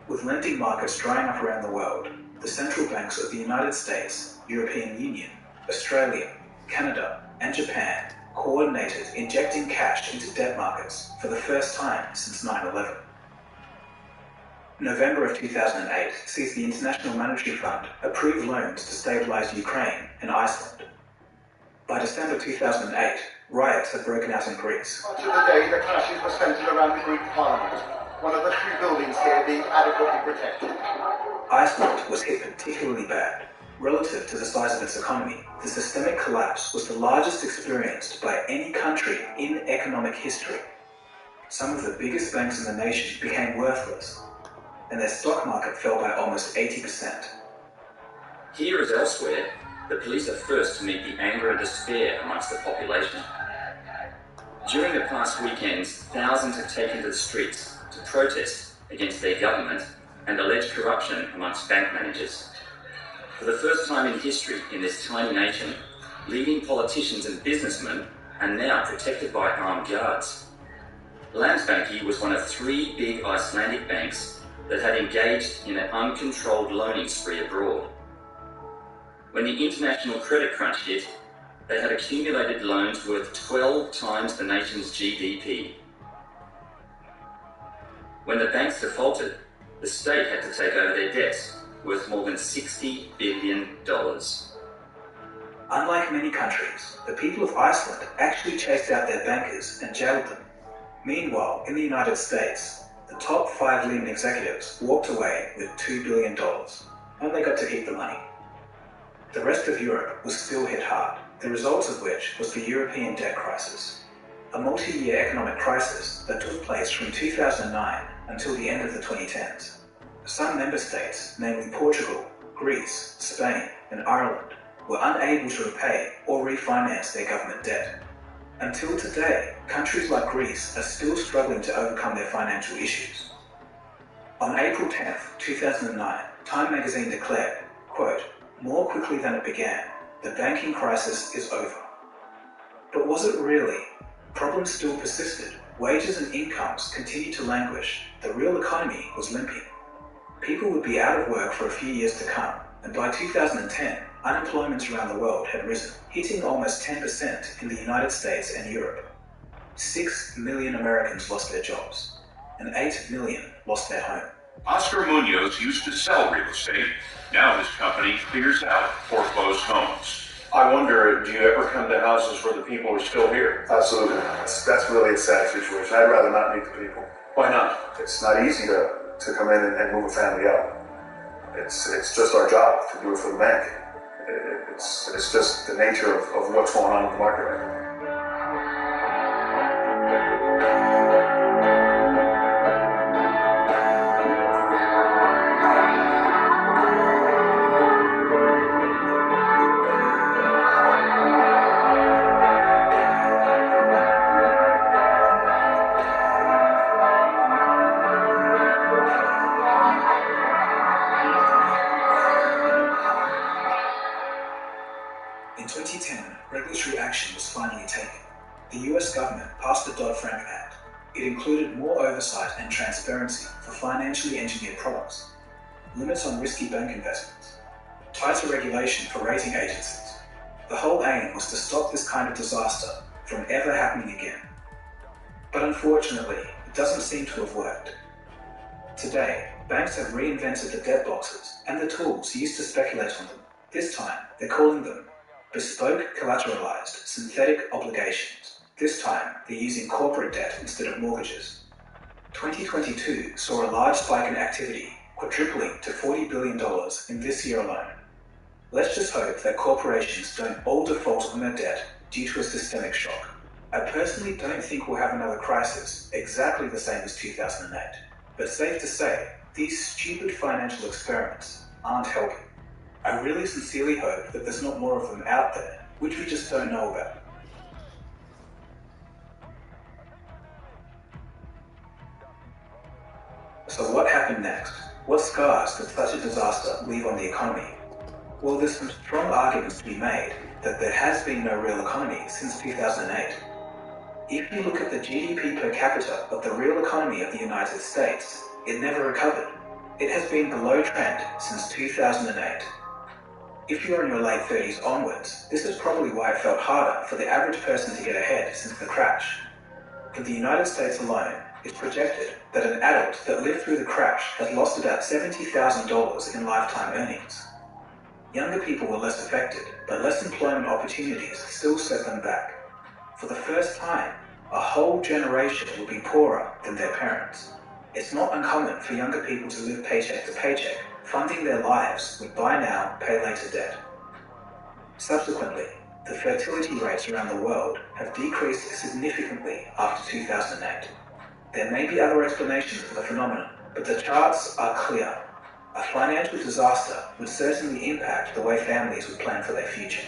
With lending markets drying up around the world, the central banks of the United States, European Union, Australia, Canada, and Japan coordinated injecting cash into debt markets for the first time since 9/11. November of 2008 sees the International Monetary Fund approve loans to stabilize Ukraine and Iceland. By December 2008, riots had broken out in Greece. Much of the day, the clashes were centred around the Greek Parliament, one of the few buildings here being adequately protected. Iceland was hit particularly bad. Relative to the size of its economy, the systemic collapse was the largest experienced by any country in economic history. Some of the biggest banks in the nation became worthless, and their stock market fell by almost 80%. Here as elsewhere, the police are first to meet the anger and despair amongst the population. During the past weekends, thousands have taken to the streets to protest against their government and alleged corruption amongst bank managers. For the first time in history in this tiny nation, leading politicians and businessmen are now protected by armed guards. Landsbanki was one of 3 big Icelandic banks that had engaged in an uncontrolled loaning spree abroad. When the international credit crunch hit, they had accumulated loans worth 12 times the nation's GDP. When the banks defaulted, the state had to take over their debts, worth more than $60 billion. Unlike many countries, the people of Iceland actually chased out their bankers and jailed them. Meanwhile, in the United States, the top 5 Lehman executives walked away with $2 billion, and they got to keep the money. The rest of Europe was still hit hard, the result of which was the European debt crisis, a multi-year economic crisis that took place from 2009 until the end of the 2010s. Some member states, namely Portugal, Greece, Spain, and Ireland, were unable to repay or refinance their government debt. Until today, countries like Greece are still struggling to overcome their financial issues. On April 10, 2009, Time magazine declared, quote, "More quickly than it began, the banking crisis is over." But was it really? Problems still persisted. Wages and incomes continued to languish. The real economy was limping. People would be out of work for a few years to come, and by 2010, unemployment around the world had risen, hitting almost 10% in the United States and Europe. 6 million Americans lost their jobs, and 8 million lost their home. Oscar Munoz used to sell real estate. Now his company clears out foreclosed homes. I wonder, do you ever come to houses where the people are still here? Absolutely. That's really a sad situation. I'd rather not meet the people. Why not? It's not easy to come in and move a family out. It's just our job to do it for the bank. It's just the nature of what's going on in the market right now. In 2010, regulatory action was finally taken. The US government passed the Dodd-Frank Act. It included more oversight and transparency for financially engineered products, limits on risky bank investments, tighter regulation for rating agencies. The whole aim was to stop this kind of disaster from ever happening again. But unfortunately, it doesn't seem to have worked. Today, banks have reinvented the debt boxes and the tools used to speculate on them. This time, they're calling them bespoke collateralized synthetic obligations. This time, they're using corporate debt instead of mortgages. 2022 saw a large spike in activity, quadrupling to $40 billion in this year alone. Let's just hope that corporations don't all default on their debt due to a systemic shock. I personally don't think we'll have another crisis exactly the same as 2008. But safe to say, these stupid financial experiments aren't helping. I really sincerely hope that there's not more of them out there, which we just don't know about. So what happened next? What scars did such a disaster leave on the economy? Well, there's some strong arguments to be made that there has been no real economy since 2008. If you look at the GDP per capita of the real economy of the United States, it never recovered. It has been below trend since 2008. If you're in your late 30s onwards, this is probably why it felt harder for the average person to get ahead since the crash. In the United States alone, it's projected that an adult that lived through the crash has lost about $70,000 in lifetime earnings. Younger people were less affected, but less employment opportunities still set them back. For the first time, a whole generation will be poorer than their parents. It's not uncommon for younger people to live paycheck to paycheck, funding their lives with buy now, pay later debt. Subsequently, the fertility rates around the world have decreased significantly after 2008. There may be other explanations for the phenomenon, but the charts are clear. A financial disaster would certainly impact the way families would plan for their future.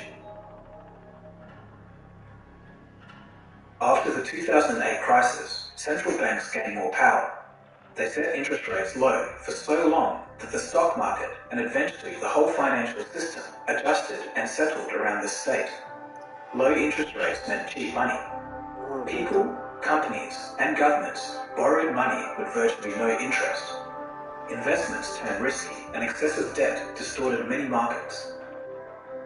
After the 2008 crisis, central banks gained more power. They set interest rates low for so long that the stock market and eventually the whole financial system adjusted and settled around this state. Low interest rates meant cheap money. People, companies, and governments borrowed money with virtually no interest. Investments turned risky and excessive debt distorted many markets.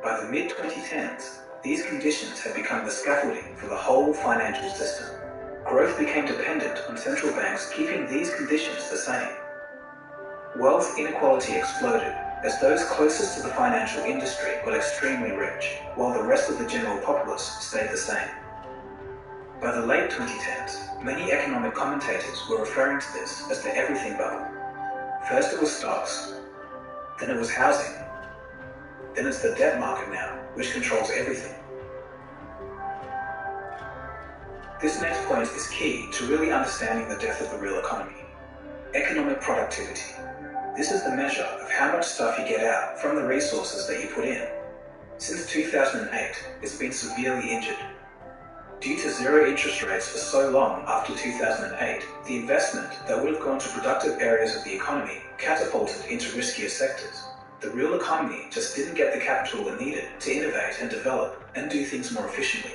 By the mid-2010s, these conditions had become the scaffolding for the whole financial system. Growth became dependent on central banks keeping these conditions the same. Wealth inequality exploded as those closest to the financial industry got extremely rich, while the rest of the general populace stayed the same. By the late 2010s, many economic commentators were referring to this as the everything bubble. First it was stocks, then it was housing, then it's the debt market now, which controls everything. This next point is key to really understanding the depth of the real economy. Economic productivity. This is the measure of how much stuff you get out from the resources that you put in. Since 2008, it's been severely injured. Due to zero interest rates for so long after 2008, the investment that would have gone to productive areas of the economy catapulted into riskier sectors. The real economy just didn't get the capital it needed to innovate and develop and do things more efficiently.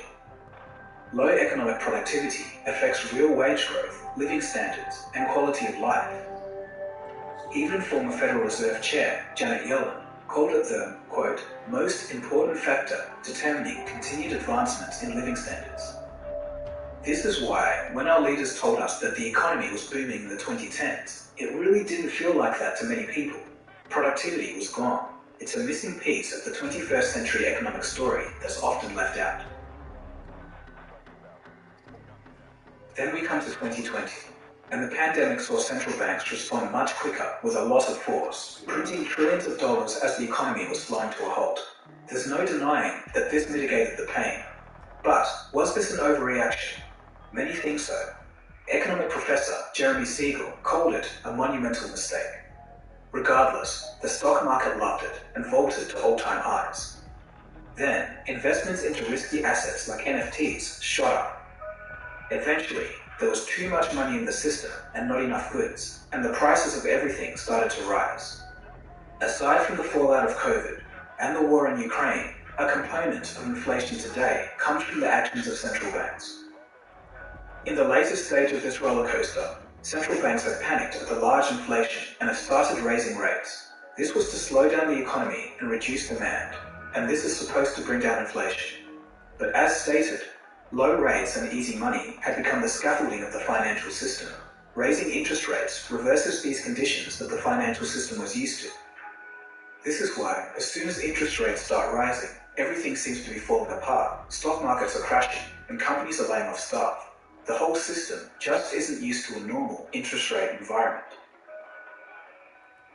Low economic productivity affects real wage growth, living standards, and quality of life. Even former Federal Reserve Chair Janet Yellen called it the, quote, most important factor determining continued advancements in living standards. This is why, when our leaders told us that the economy was booming in the 2010s, it really didn't feel like that to many people. Productivity was gone. It's a missing piece of the 21st century economic story that's often left out. Then we come to 2020, and the pandemic saw central banks respond much quicker with a loss of force, printing trillions of dollars as the economy was flying to a halt. There's no denying that this mitigated the pain. But was this an overreaction? Many think so. Economic professor Jeremy Siegel called it a monumental mistake. Regardless, the stock market loved it and vaulted to all-time highs. Then, investments into risky assets like NFTs shot up. Eventually, there was too much money in the system and not enough goods, and the prices of everything started to rise. Aside from the fallout of COVID and the war in Ukraine, a component of inflation today comes from the actions of central banks. In the latest stage of this roller coaster, central banks have panicked at the large inflation and have started raising rates. This was to slow down the economy and reduce demand, and this is supposed to bring down inflation. But as stated, low rates and easy money had become the scaffolding of the financial system. Raising interest rates reverses these conditions that the financial system was used to. This is why, as soon as interest rates start rising, everything seems to be falling apart. Stock markets are crashing, and companies are laying off staff. The whole system just isn't used to a normal interest rate environment.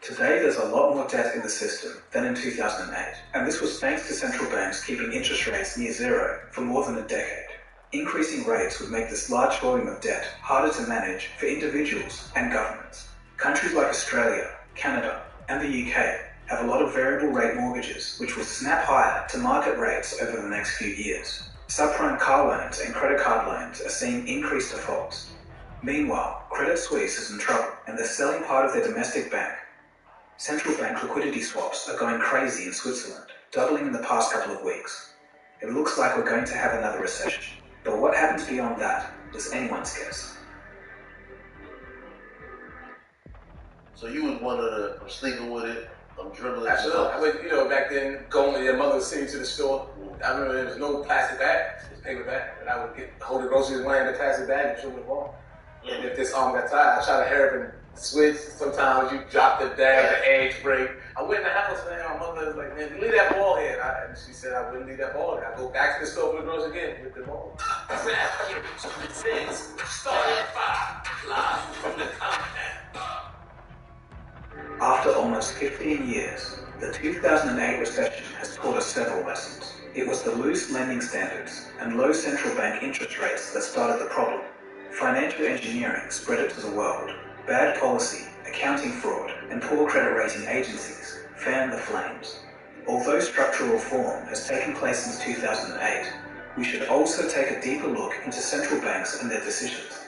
Today there's a lot more debt in the system than in 2008, and this was thanks to central banks keeping interest rates near zero for more than a decade. Increasing rates would make this large volume of debt harder to manage for individuals and governments. Countries like Australia, Canada, and the UK have a lot of variable rate mortgages which will snap higher to market rates over the next few years. Subprime car loans and credit card loans are seeing increased defaults. Meanwhile, Credit Suisse is in trouble and they're selling part of their domestic bank. Central bank liquidity swaps are going crazy in Switzerland, doubling in the past couple of weeks. It looks like we're going to have another recession, but what happens beyond that is anyone's guess. So you was one of the, I'm sleeping with it, I'm dribbling. Absolutely. I would, back then, going to your mother would send you to the store. I remember there was no plastic bag, it was paper bag. And I would hold the groceries one in the plastic bag and show them the ball. And if this arm got tired, I try to hurry up and switch. Sometimes you drop the bag, the eggs break. I went in the house, man, my mother was like, man, leave that ball here. And she said I wouldn't leave that ball here. I go back to the store for the groceries again with the ball. After almost 15 years, the 2008 recession has taught us several lessons. It was the loose lending standards and low central bank interest rates that started the problem. Financial engineering spread it to the world. Bad policy, accounting fraud, and poor credit rating agencies fanned the flames. Although structural reform has taken place since 2008, we should also take a deeper look into central banks and their decisions.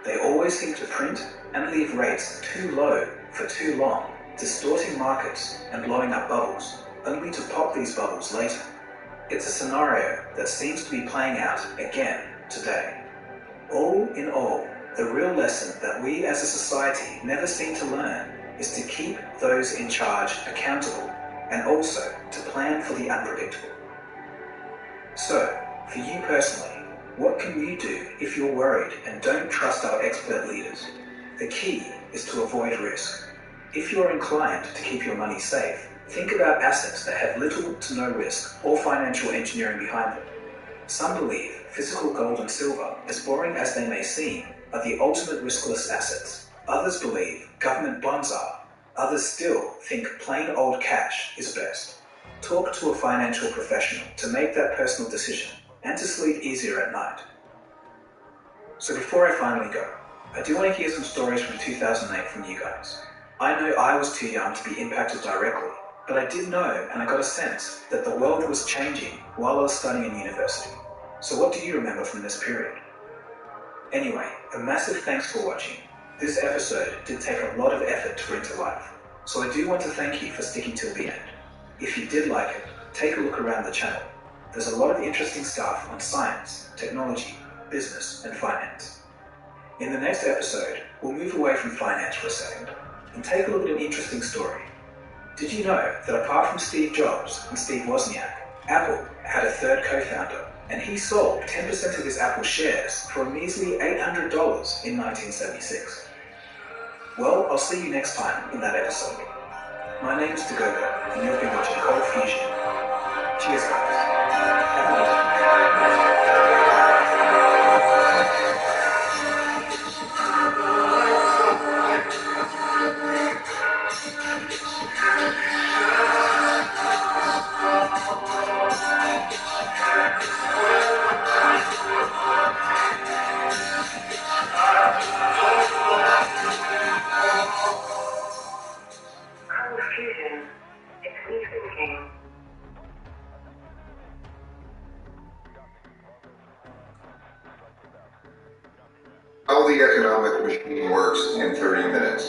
They always seem to print and leave rates too low for too long, distorting markets and blowing up bubbles, only to pop these bubbles later. It's a scenario that seems to be playing out again today. All in all, the real lesson that we as a society never seem to learn is to keep those in charge accountable and also to plan for the unpredictable. So, for you personally, what can you do if you're worried and don't trust our expert leaders? The key is to avoid risk. If you're inclined to keep your money safe, think about assets that have little to no risk or financial engineering behind them. Some believe physical gold and silver, as boring as they may seem, are the ultimate riskless assets. Others believe government bonds are. Others still think plain old cash is best. Talk to a financial professional to make that personal decision and to sleep easier at night. So before I finally go, I do want to hear some stories from 2008 from you guys. I know I was too young to be impacted directly, but I did know and I got a sense that the world was changing while I was studying in university. So what do you remember from this period? Anyway, a massive thanks for watching. This episode did take a lot of effort to bring to life, so I do want to thank you for sticking till the end. If you did like it, take a look around the channel. There's a lot of interesting stuff on science, technology, business, and finance. In the next episode, we'll move away from finance for a second and take a look at an interesting story. Did you know that apart from Steve Jobs and Steve Wozniak, Apple had a third co-founder, and he sold 10% of his Apple shares for a measly $800 in 1976? Well, I'll see you next time in that episode. My name is Dagogo, and you've been watching Cold Fusion. Cheers, guys. Have a good day. How the economic machine works in 30 minutes.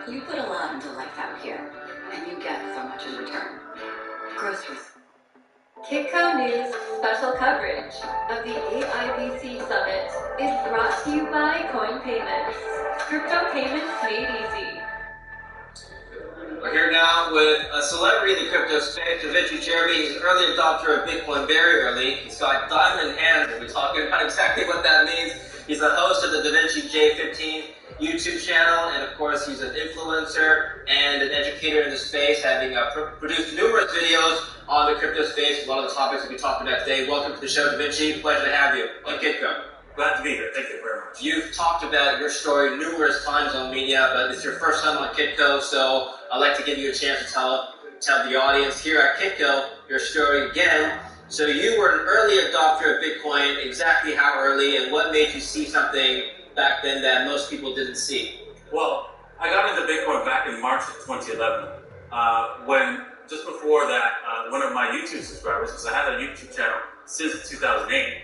You put a lot into life out here, and you get so much in return. Groceries. Kitco News special coverage of the AIBC Summit is brought to you by Coin Payments. Crypto payments made easy. We're here now with a celebrity in the crypto space, Da Vinci Jeremy. He's an early adopter of Bitcoin very early. He's got diamond hands, and we're talking about exactly what that means. He's the host of the Da Vinci J15 YouTube channel, and of course he's an influencer and an educator in the space, having produced numerous videos on the crypto space. A lot of the topics we'll be talking about today. Welcome to the show, Da Vinci. Pleasure to have you on Kitco. Glad to be here. Thank you very much. You've talked about your story numerous times on media, but it's your first time on Kitco, so I'd like to give you a chance to tell the audience here at Kitco your story again. So you were an early adopter of Bitcoin. Exactly how early, and what made you see something back then that most people didn't see? Well, I got into Bitcoin back in March of 2011, when just before that, one of my YouTube subscribers, because I had a YouTube channel since 2008,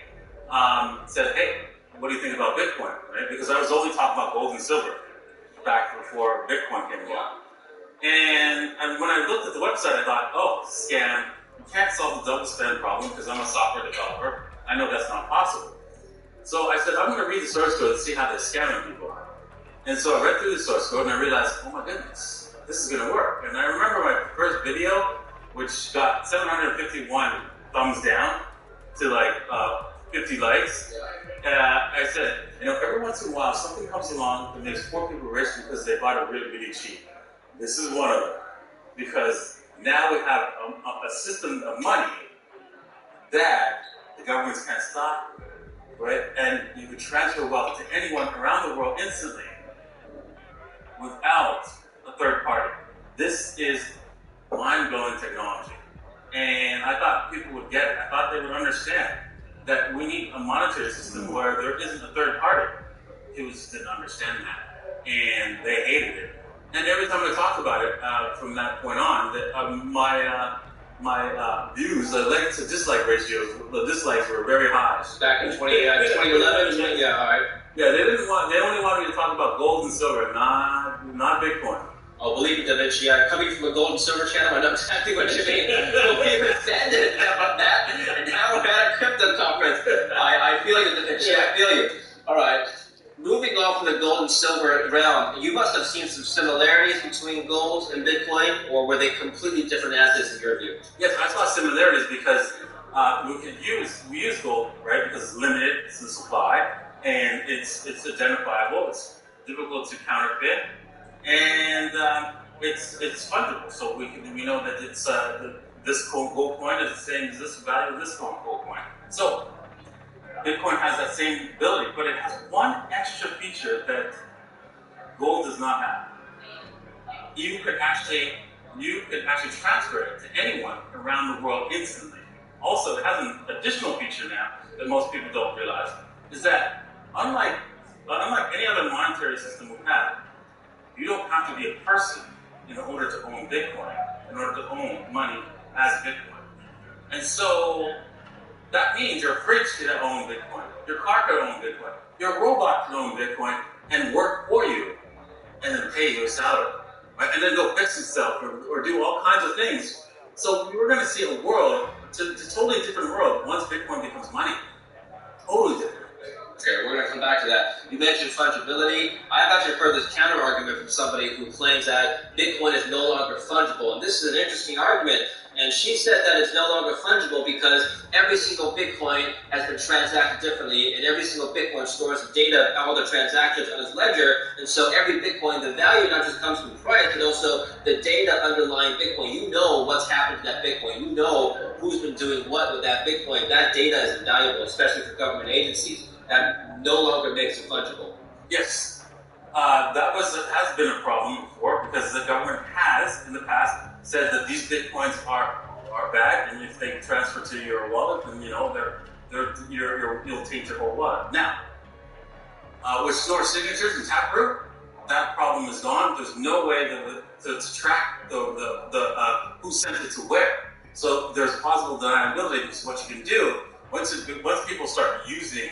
said, "Hey, what do you think about Bitcoin?" Right? Because I was only talking about gold and silver back before Bitcoin came along. And when I looked at the website, I thought, "Oh, scam! You can't solve the double spend problem because I'm a software developer. I know that's not possible." So I said, I'm going to read the source code and see how they're scamming people. And so I read through the source code and I realized, oh my goodness, this is going to work. And I remember my first video, which got 751 thumbs down to like 50 likes. I said, every once in a while something comes along that makes poor people rich because they bought it really, really cheap. This is one of them. Because now we have a system of money that the governments can't stop. Right? And you could transfer wealth to anyone around the world instantly without a third party. This is mind-blowing technology. And I thought people would get it. I thought they would understand that we need a monetary system where there isn't a third party. People just didn't understand that. And they hated it. And every time I talked about it, from that point on, my views, the like to dislike ratios, the dislikes were very high. Back in 2011, yeah, all right. Yeah, they only wanted me to talk about gold and silver, not Bitcoin. Oh, believe me, Da Vinci, coming from a gold and silver channel, I know exactly what you mean. We even offended about that, and now we're at a crypto conference. I feel you, Da Vinci, I feel you. All right. Moving on from the gold and silver realm, you must have seen some similarities between gold and Bitcoin, or were they completely different assets in your view? Yes, I saw similarities because we use gold, right? Because it's limited, it's in supply, and it's identifiable. It's difficult to counterfeit, and it's fungible. So we know that it's this gold coin is the same as this value of this gold coin. So Bitcoin has that same ability, but it has one extra feature that gold does not have. You could actually transfer it to anyone around the world instantly. Also, it has an additional feature now that most people don't realize, is that unlike But unlike any other monetary system we've had, you don't have to be a person in order to own Bitcoin, in order to own money as Bitcoin. And so that means your fridge can own Bitcoin, your car can own Bitcoin, your robot can own Bitcoin and work for you and then pay you a salary, right? And then go fix itself or do all kinds of things. So we're going to see a world, it's a totally different world once Bitcoin becomes money. Totally different. Okay, we're going to come back to that. You mentioned fungibility. I've actually heard this counter argument from somebody who claims that Bitcoin is no longer fungible. And this is an interesting argument. And she said that it's no longer fungible because every single Bitcoin has been transacted differently, and every single Bitcoin stores the data of all the transactions on its ledger. And so every Bitcoin, the value not just comes from price, but also the data underlying Bitcoin. You know what's happened to that Bitcoin. You know who's been doing what with that Bitcoin. That data is invaluable, especially for government agencies. That no longer makes it fungible. Yes, has been a problem before because the government has in the past said that these Bitcoins are bad, and if they transfer to your wallet, then you'll taint your whole wallet. Now, with store signatures and Taproot, that problem is gone. There's no way to track the who sent it to where. So there's possible deniability. Because what you can do once people start using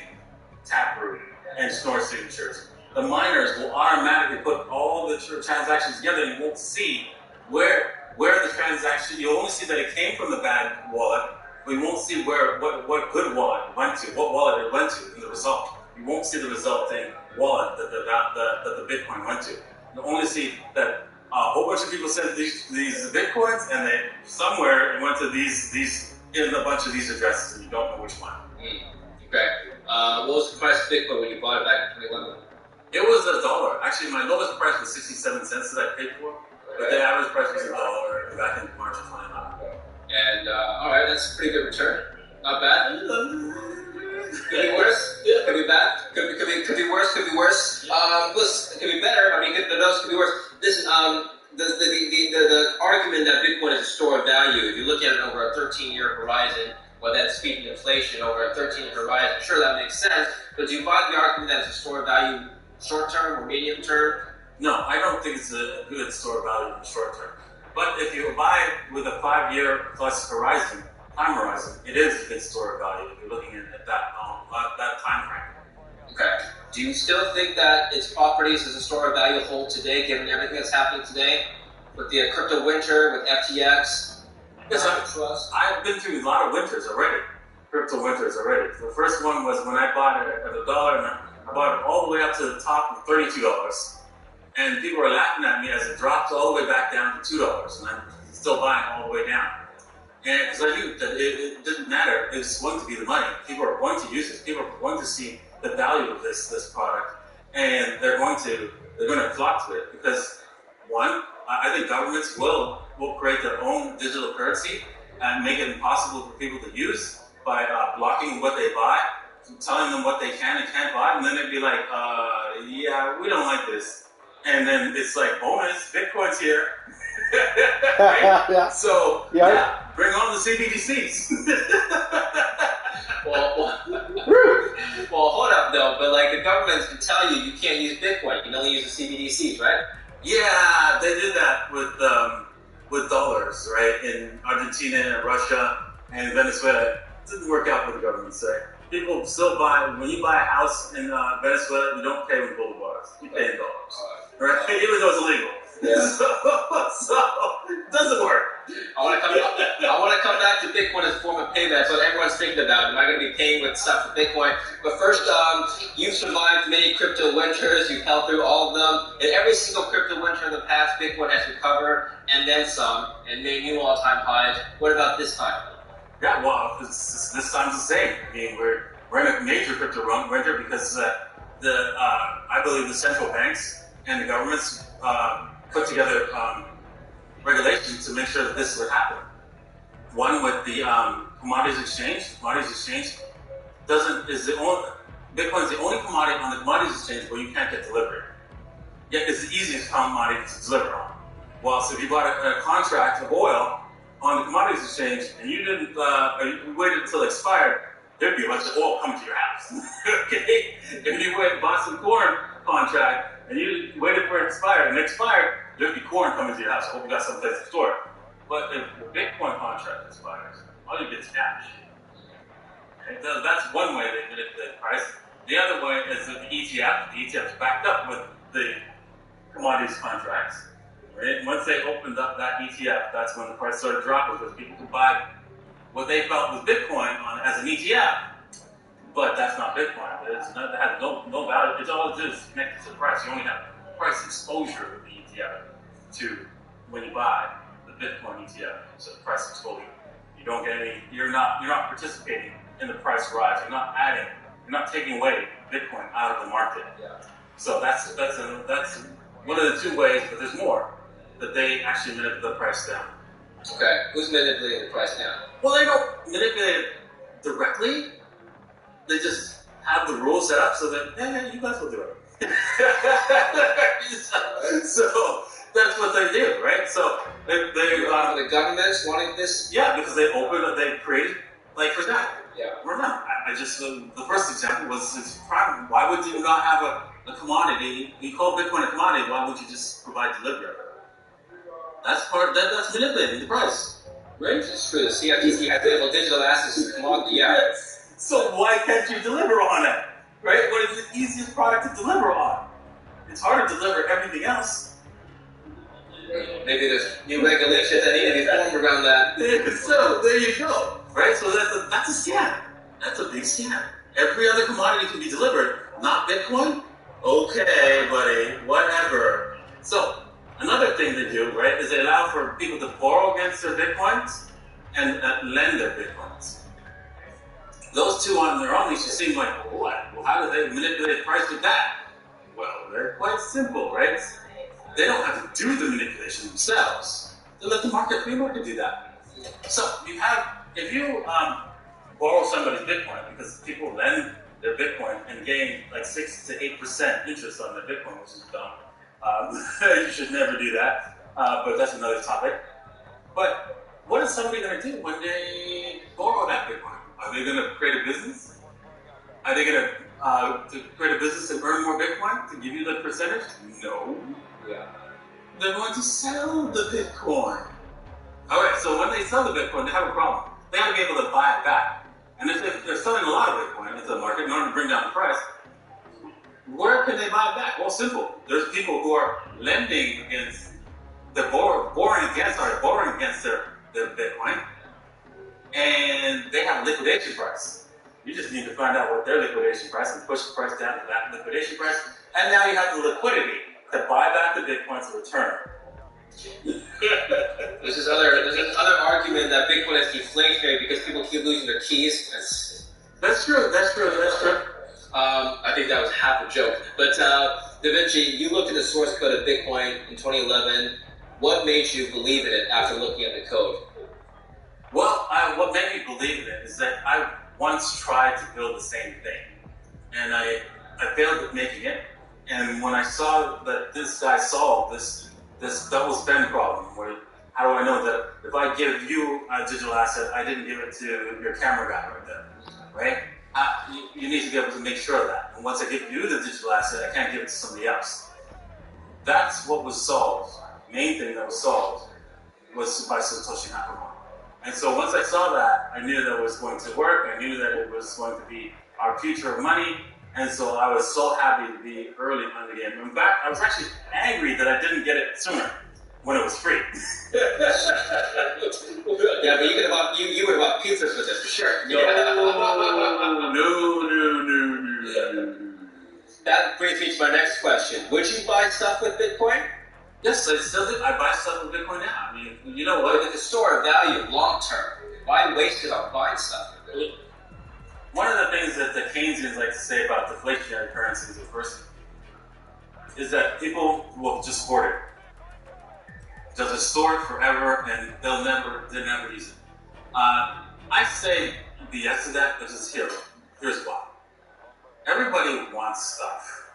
Taproot and store signatures, the miners will automatically put all the transactions together, and you won't see where the transaction. You'll only see that it came from the bad wallet, but you won't see what good wallet it went to, what wallet it went to in the result. You won't see the resulting wallet that the Bitcoin went to. You'll only see that a whole bunch of people sent these Bitcoins, and they somewhere it went to these in a bunch of these addresses, and you don't know which one. Okay. What was the price of Bitcoin when you bought it back in 2011? It was $1. Actually, my lowest price was 67 cents that I paid for, but the average price was $1 back in March of 2011. And all right, that's a pretty good return. Not bad. Could be worse. Could be bad. Could be worse. Could be worse. Listen, it could be better. I mean, those could be worse. Listen, the argument that Bitcoin is a store of value, if you look at it over a 13-year horizon, well, that's speaking inflation over a 13-year horizon, sure, that makes sense. But do you buy the argument that it's a store of value short-term or medium-term? No, I don't think it's a good store of value in the short term. But if you buy with a 5-year plus time horizon, it is a good store of value if you're looking at that time frame. Okay. Do you still think that its properties as a store of value hold today, given everything that's happening today? With the crypto winter, with FTX? Yes, I've been through a lot of winters already. Crypto winters already. The first one was when I bought it at $1, and I bought it all the way up to the top of $32. And people were laughing at me as it dropped all the way back down to $2, and I'm still buying all the way down. And because I knew that it didn't matter, it was going to be the money. People are going to use it. People are going to see the value of this product, and they're going to flock to it because one, I think governments will create their own digital currency and make it impossible for people to use by blocking what they buy, telling them what they can and can't buy, and then they'd be like, yeah, we don't like this. And then it's like, bonus, Bitcoin's here. Right? Yeah. So, yeah, bring on the CBDCs. Well, hold up, though. But, like, the governments can tell you can't use Bitcoin. You can only use the CBDCs, right? Yeah, they did that with dollars, right? In Argentina and Russia and Venezuela. It didn't work out with the government say. People still buy, when you buy a house in Venezuela, you don't pay with bolivars. You pay in dollars. Right? Even though it's illegal. Yeah. So it doesn't work. I want to come back to Bitcoin as a form of payment. That's what everyone's thinking about. Am I going to be paying with stuff with Bitcoin? But first, you've survived many crypto winters. You've held through all of them. In every single crypto winter in the past, Bitcoin has recovered and then some and made new all-time highs. What about this time? Yeah, well, this time's the same. I mean, we're in a major crypto winter because I believe the central banks and the governments put together regulations to make sure that this would happen. One with the commodities exchange. Commodities exchange is the only Bitcoin is the only commodity on the commodities exchange where you can't get delivery. Yet it's the easiest commodity to deliver on. Well, so if you bought a contract of oil on the commodities exchange and you didn't, you waited until it expired, there'd be a bunch of oil coming to your house. Okay? If you went and bought some corn contract and you waited for it to expire and it expired, there'd be corn coming to your house. I hope you got someplace to store it. But if the Bitcoin contract expires, all you get is cash. Okay? That's one way they manipulate the price. The other way is with the ETF. The ETF is backed up with the commodities contracts. Right? Once they opened up that ETF, that's when the price started dropping because people could buy what they felt was Bitcoin as an ETF, but that's not Bitcoin. It has no value. It's all it is connected to the price. You only have price exposure with the ETF to when you buy the Bitcoin ETF. So the price exposure. You don't get any. You're not participating in the price rise. You're not adding. You're not taking away Bitcoin out of the market. Yeah. So that's one of the two ways, but there's more that they actually manipulate the price down. Okay, who's manipulating the price down? Well, they don't manipulate it directly. They just have the rules set up so that, you guys will do it. So that's what they do, right? So they the government's wanting this? Yeah, because they created, like for example, I just, the first example was it's private. Why would you not have a commodity? You call Bitcoin a commodity, why would you just provide delivery? That's manipulating the price. Right? It's true. The CFTC has labeled digital assets as a commodity. Yeah. Yes. So why can't you deliver on it? Right? What is the easiest product to deliver on? It's hard to deliver everything else. Maybe there's new regulations that need to be formed around that. So there you go. Right? So that's a scam. That's a big scam. Every other commodity can be delivered, not Bitcoin? Okay, buddy, whatever. So another thing they do, right, is they allow for people to borrow against their Bitcoins and lend their Bitcoins. Those two on their own, you should seem like, what? Well, how do they manipulate the price with that? Well, they're quite simple, right? They don't have to do the manipulation themselves. They let the free market do that. So if you borrow somebody's Bitcoin, because people lend their Bitcoin and gain like 6 to 8% interest on their Bitcoin, which is dumb. You should never do that, but that's another topic. But what is somebody going to do when they borrow that Bitcoin? Are they going to create a business? Are they going to create a business and earn more Bitcoin to give you the percentage? No. Yeah. They're going to sell the Bitcoin. All right, so when they sell the Bitcoin, they have a problem. They got to be able to buy it back. And if they're selling a lot of Bitcoin into the market in order to bring down the price, where can they buy it back? Well, simple. There's people who are lending against, borrowing against their Bitcoin, and they have a liquidation price. You just need to find out what their liquidation price and push the price down to that liquidation price, and now you have the liquidity to buy back the Bitcoin to return. There's this other argument that Bitcoin is deflationary because people keep losing their keys. That's true. I think that was half a joke. But Da Vinci, you looked at the source code of Bitcoin in 2011. What made you believe in it after looking at the code? Well, what made me believe in it is that I once tried to build the same thing, and I failed at making it. And when I saw that this guy solved this double spend problem, where how do I know that if I give you a digital asset, I didn't give it to your camera guy right there, right? You need to be able to make sure of that. And once I give you the digital asset, I can't give it to somebody else. That's what was solved. The main thing that was solved was by Satoshi Nakamoto. And so once I saw that, I knew that it was going to work. I knew that it was going to be our future of money. And so I was so happy to be early on the game. In fact, I was actually angry that I didn't get it sooner when it was free. Yeah, but you would have bought pizzas with it for sure. No. That brings me to my next question. Would you buy stuff with Bitcoin? Yes, I still do. I buy stuff with Bitcoin now. I mean, you know what? With the store of value long term. Why waste it on buying stuff? One of the things that the Keynesians like to say about deflationary currencies, of course, is that people will just hoard it. They'll just store it forever, and they'll never use it. I say BS to that because here's why. Everybody wants stuff,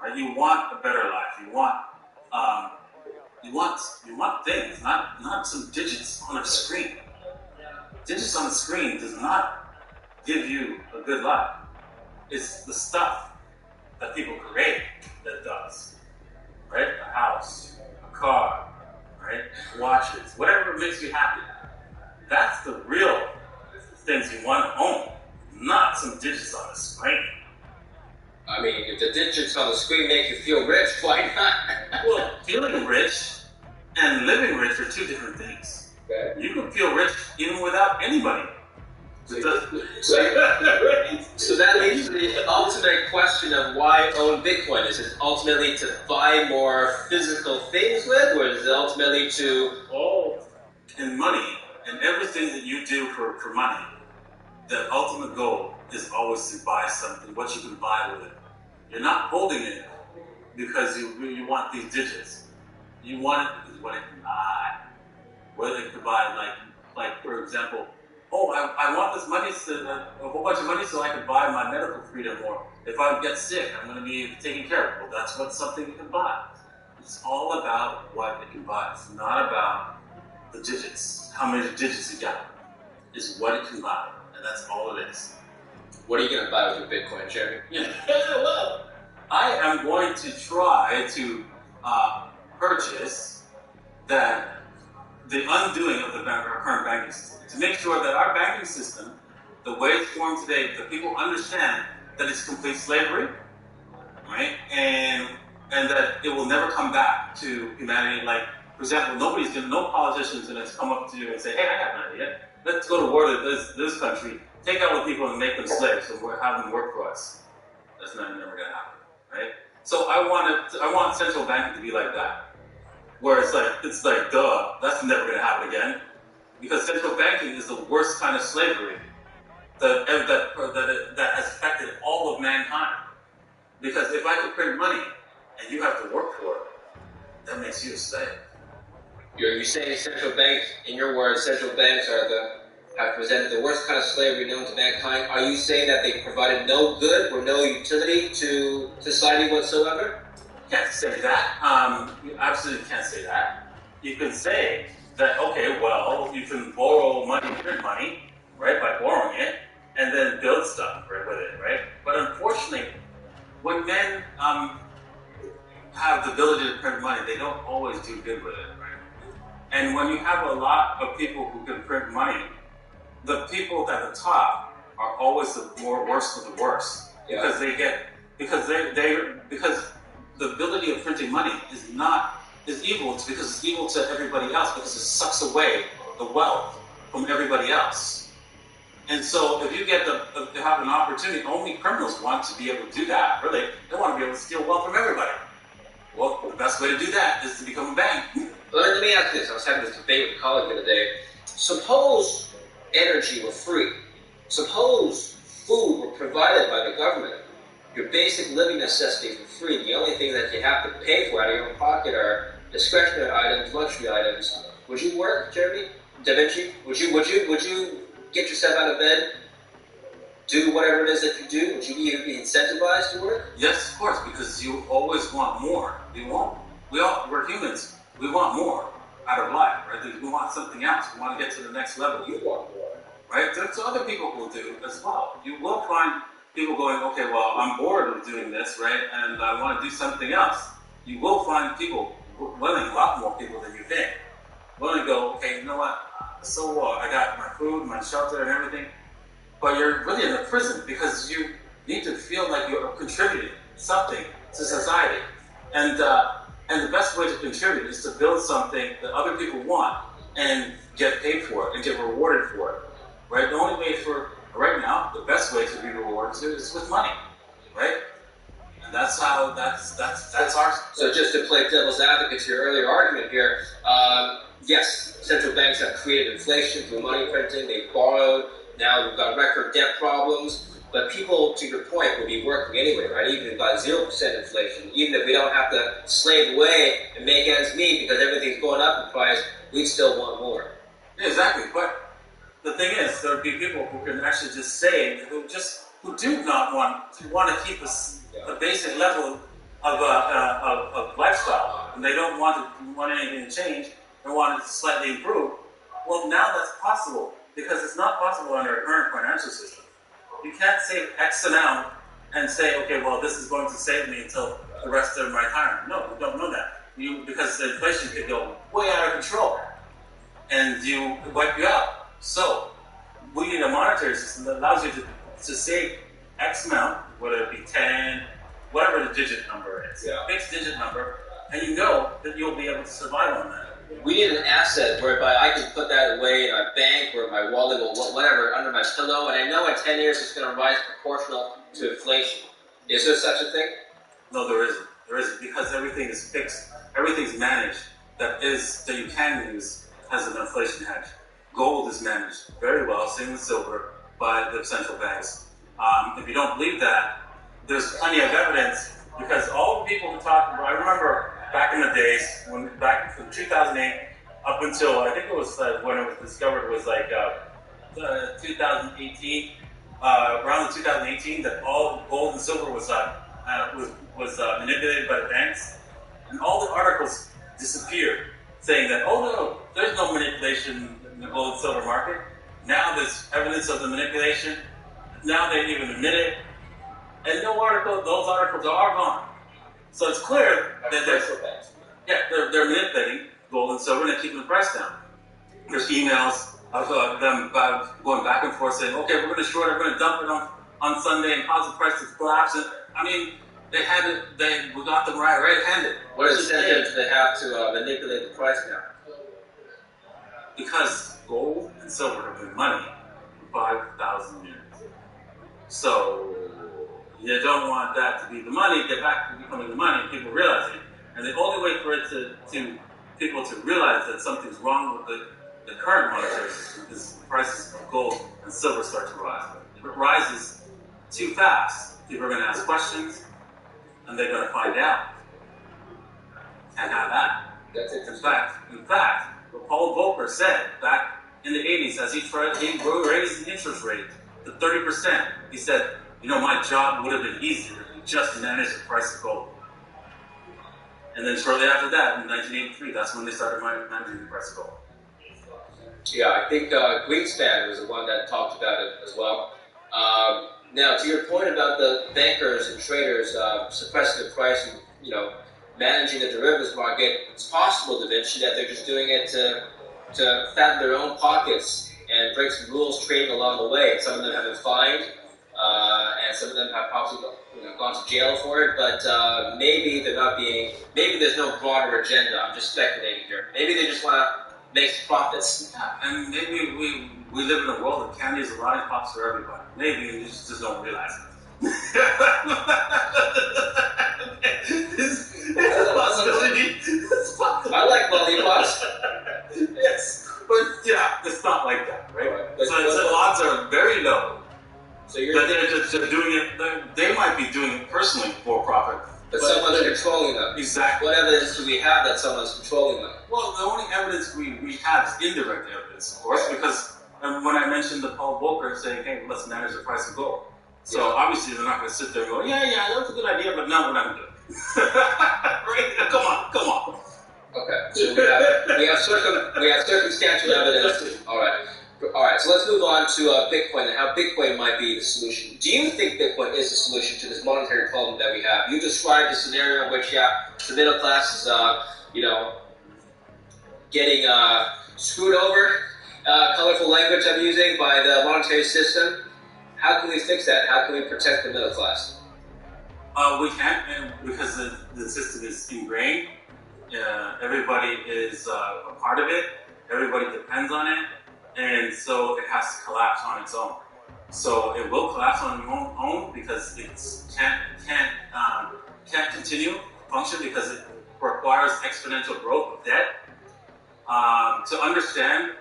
right? You want a better life. You want things, not some digits on a screen. Digits on a screen does give you a good life. It's the stuff that people create that does, right? A house, a car, right? Watches, whatever makes you happy. That's the real things you want to own, not some digits on a screen. I mean, if the digits on the screen make you feel rich, why not? Well, feeling rich and living rich are two different things. Okay. You can feel rich even without anybody. So that leads to the ultimate question of why own Bitcoin. Is it ultimately to buy more physical things with, or is it ultimately to... In money, and everything that you do for money, the ultimate goal is always to buy something, what you can buy with it. You're not holding it because you want these digits. You want it because what it can buy. What it can buy, like for example, I want this money, a whole bunch of money so I can buy my medical freedom, or if I get sick, I'm going to be taken care of. Well, that's what something you can buy. It's all about what it can buy. It's not about the digits, how many digits you got. It's what it can buy, and that's all it is. What are you going to buy with your Bitcoin, Jeremy? Well, I am going to try to purchase the undoing of our current banking system, to make sure that our banking system, the way it's formed today, that people understand that it's complete slavery, right? And that it will never come back to humanity. Like, for example, no politician's going to come up to you and say, hey, I have an idea. Let's go to war with this country, take out the people and make them slaves, and have them work for us. That's never going to happen, right? So I want central banking to be like that, where it's like, duh, that's never going to happen again, because central banking is the worst kind of slavery that has affected all of mankind. Because if I could print money and you have to work for it, that makes you a slave. You're saying central banks, in your words, central banks have presented the worst kind of slavery known to mankind. Are you saying that they provided no good or no utility to society whatsoever? Can't say that. You absolutely can't say that. You can say that, okay, well, you can borrow money, print money, right, by borrowing it, and then build stuff, right, with it, right? But unfortunately, when men have the ability to print money, they don't always do good with it, right? And when you have a lot of people who can print money, the people at the top are always the worst of the worst, because because the ability of printing money is evil, because it's evil to everybody else, because it sucks away the wealth from everybody else. And so if you have an opportunity, only criminals want to be able to do that, really. They want to be able to steal wealth from everybody. Well, the best way to do that is to become a bank. Let me ask this. I was having this debate with a colleague the other day. Suppose energy were free. Suppose food were provided by the government. Your basic living necessities were free. The only thing that you have to pay for out of your own pocket are discretionary items, luxury items. Would you work, Jeremy? Da Vinci? Would you get yourself out of bed, do whatever it is that you do? Would you be incentivized to work? Yes, of course, because you always want more. We're humans. We want more out of life, right? We want something else. We want to get to the next level. You want more, right? There's other people who do as well. You will find people going, okay, well, I'm bored of doing this, right? And I want to do something else. You will find people willing, a lot more people than you think, willing to go, okay, you know what? So what? I got my food, my shelter, and everything. But you're really in a prison because you need to feel like you're contributing something to society. And the best way to contribute is to build something that other people want and get paid for it and get rewarded for it, right? The only way right now, the best way to be rewarded is with money, right? And that's our. So just to play devil's advocate to your earlier argument here, yes, central banks have created inflation through money printing. They've borrowed. Now we've got record debt problems. But people, to your point, will be working anyway, right? Even if by 0% inflation, even if we don't have to slave away and make ends meet because everything's going up in price, we still want more. Yeah, exactly. But the thing is, there will be people who can actually just save, who do not want to keep a basic level of lifestyle, and they don't want anything to change and want it to slightly improve. Well, now that's possible because it's not possible under our current financial system. You can't save X amount and say, okay, well, this is going to save me until the rest of my retirement. No, you don't know that. Because the inflation could go way out of control and wipe you out. So we need a monetary system that allows you to save X amount, whether it be 10, whatever the digit number is, fixed digit number, and you know that you'll be able to survive on that. We need an asset whereby I can put that away in my bank or my wallet or whatever under my pillow, and I know in 10 years it's going to rise proportional to inflation. Is there such a thing? No, there isn't. There isn't, because everything is fixed. Everything's managed that you can use as an inflation hedge. Gold is managed very well, same with silver, by the central banks. If you don't believe that, there's plenty of evidence, because all the people who talk, I remember back in the days, back from 2008 up until, I think it was when it was discovered, it was like 2018, around 2018, that all gold and silver was manipulated by the banks, and all the articles disappeared, saying that, oh no, there's no manipulation in the gold and silver market. Now there's evidence of the manipulation. Now they even admit it. And those articles are gone. So it's clear that they're manipulating gold and silver and they're keeping the price down. There's emails of them going back and forth saying, okay, we're going to short it, we're going to dump it on Sunday and cause the price to collapse. And, I mean, we got them right-handed. What incentive do they have to manipulate the price now? Because gold and silver have been money for 5,000 years. So you don't want that to be the money, get back to becoming the money, people realize it. And the only way for it to people to realize that something's wrong with the current monetary system is the prices of gold and silver start to rise. If it rises too fast, people are going to ask questions, and they're going to find out. Can't have that. That's it. In fact, what Paul Volcker said back in the 80s, as he raised the interest rate to 30%, he said, my job would have been easier if we just managed the price of gold. And then shortly after that, in 1983, that's when they started managing the price of gold. Yeah, I think Greenspan was the one that talked about it as well. Now, to your point about the bankers and traders suppressing the price and, managing the derivatives market, it's possible, Da Vinci, that they're just doing it to fatten their own pockets and break some rules trading along the way. Some of them have been fined, and some of them have possibly gone to jail for it, but maybe there's no broader agenda. I'm just speculating here. Maybe they just want to make profits. Yeah, and maybe we live in a world of candies and lollipops for everybody. Maybe you just don't realize it. It's a possibility. I like lollipops. Yes, but it's not like that, right? So the odds are very low. So they're just doing it. They might be doing it personally for profit, but someone's controlling them. Exactly. What evidence do we have that someone's controlling them? Well, the only evidence we have is indirect evidence, of course, because when I mentioned the Paul Volcker saying, "Hey, let's manage the price of gold," so obviously they're not going to sit there and go, "Yeah, that was a good idea, but no, we're not going to do it." Right? Come on. Okay, so we have circumstantial evidence. All right. So let's move on to Bitcoin and how Bitcoin might be the solution. Do you think Bitcoin is the solution to this monetary problem that we have? You described a scenario in which, the middle class is, getting screwed over. Colorful language I'm using by the monetary system. How can we fix that? How can we protect the middle class? We can't, because the system is ingrained. Everybody is a part of it. Everybody depends on it. And so it has to collapse on its own. So it will collapse on its own because it can't continue to function because it requires exponential growth of debt. To understand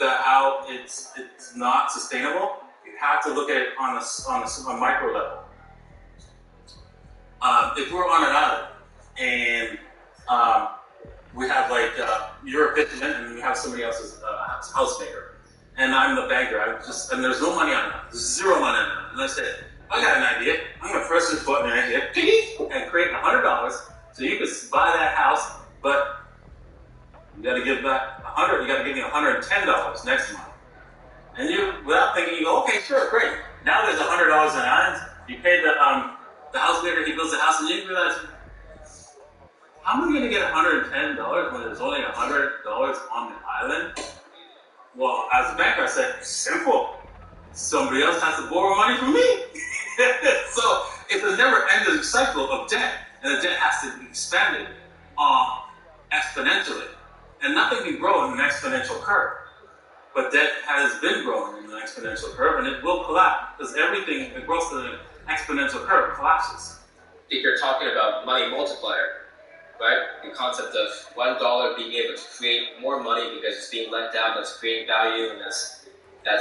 how it's not sustainable, you have to look at it on a micro level. If we're on an island and we have you're a fisherman and we have somebody else's housemaker, and I'm the banker. And there's no money on it. There's zero money on it. And I said, I got an idea. I'm gonna press this button right here, and create $100 so you can buy that house, but you got to give back $100. You got to give me $110 next month. And you, without thinking, you go, okay, sure, great. Now there's $100 an island. You pay the house builder, he builds the house, and you realize, how am I going to get $110 when there's only $100 on the island? Well, as a banker, I said, simple. Somebody else has to borrow money from me. So it's a never-ending cycle of debt, and the debt has to be expanded exponentially. And nothing can grow in an exponential curve. But debt has been growing in an exponential curve, and it will collapse, because everything that grows in an exponential curve collapses. I think you're talking about money multiplier, right? The concept of $1 being able to create more money because it's being lent out, that's creating value, and that's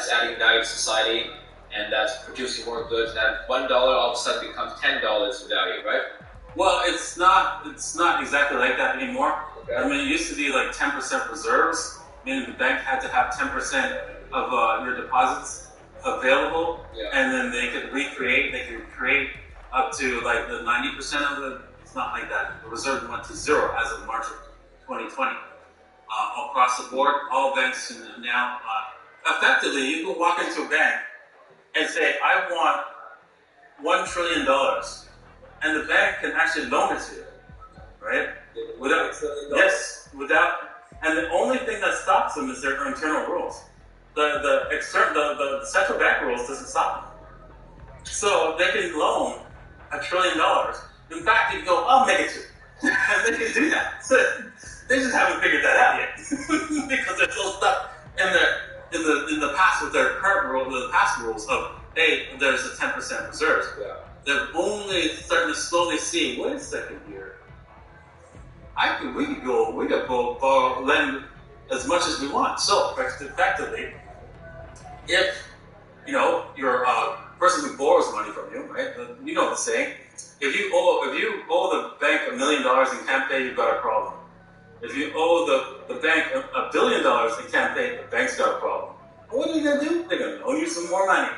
adding value to society, and that's producing more goods. And that $1 all of a sudden becomes $10 in value, right? Well, it's not exactly like that anymore. Okay. I mean, it used to be like 10% reserves, meaning the bank had to have 10% of your deposits available, and then they could create up to like the 90% of the. It's not like that. The reserve went to zero as of March of 2020. Across the board, all banks can now, effectively, you can walk into a bank and say, I want $1 trillion. And the bank can actually loan it to you, right? Without, and the only thing that stops them is their internal rules. The central bank rules doesn't stop them. So they can loan $1 trillion. In fact, you can go, I'll make it to. And they can do that. So they just haven't figured that out yet. Because they're still stuck in the past with their current rule, the past rules of, hey, there's a 10% reserves. They're only starting to slowly see, wait a second here. We could go lend as much as we want. So effectively, if you're a person who borrows money from you, right? You know the saying. If you owe the bank $1 million and can't pay, you've got a problem. If you owe the bank $1 billion and can't pay, the bank's got a problem. What are they gonna do? They're gonna loan you some more money.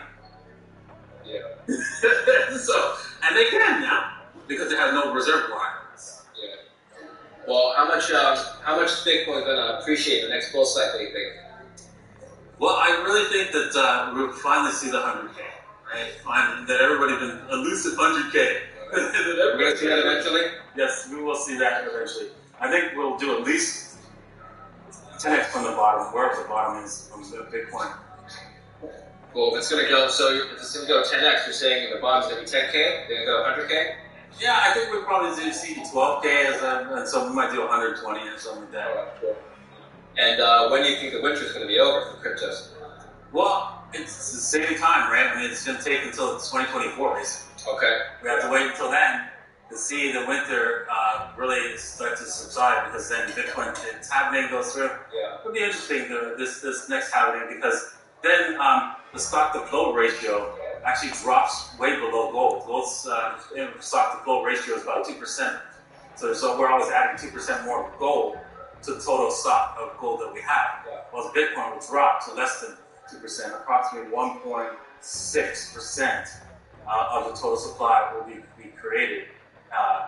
Yeah. And they can now because they have no reserve requirements. Yeah. Well, how much Bitcoin gonna appreciate in the next bull cycle? You think? Well, I really think that we'll finally see the 100K. Right? Finally, that everybody been elusive 100K. We're gonna see that eventually. Yes, we will see that eventually. I think we'll do at least 10x from the bottom, wherever the bottom is from Bitcoin. Well, if it's gonna go 10x, you're saying the bottom's gonna be 10K, they're gonna go 100K? Yeah, I think we'll probably see 12K, and so we might do 120 or something like that. All right, cool. And when do you think the winter's gonna be over for cryptos? Well, it's the same time, right? I mean, it's gonna take until 2024, basically. Okay. We have to wait until then to see the winter really start to subside, because then Bitcoin, its halving goes through. Yeah. It'll be interesting, this next halving, because then the stock-to-flow ratio actually drops way below gold. Gold's stock-to-flow ratio is about 2%. So we're always adding 2% more gold to the total stock of gold that we have. Yeah. While Bitcoin will drop to less than 2%, approximately 1.6% of the total supply will be created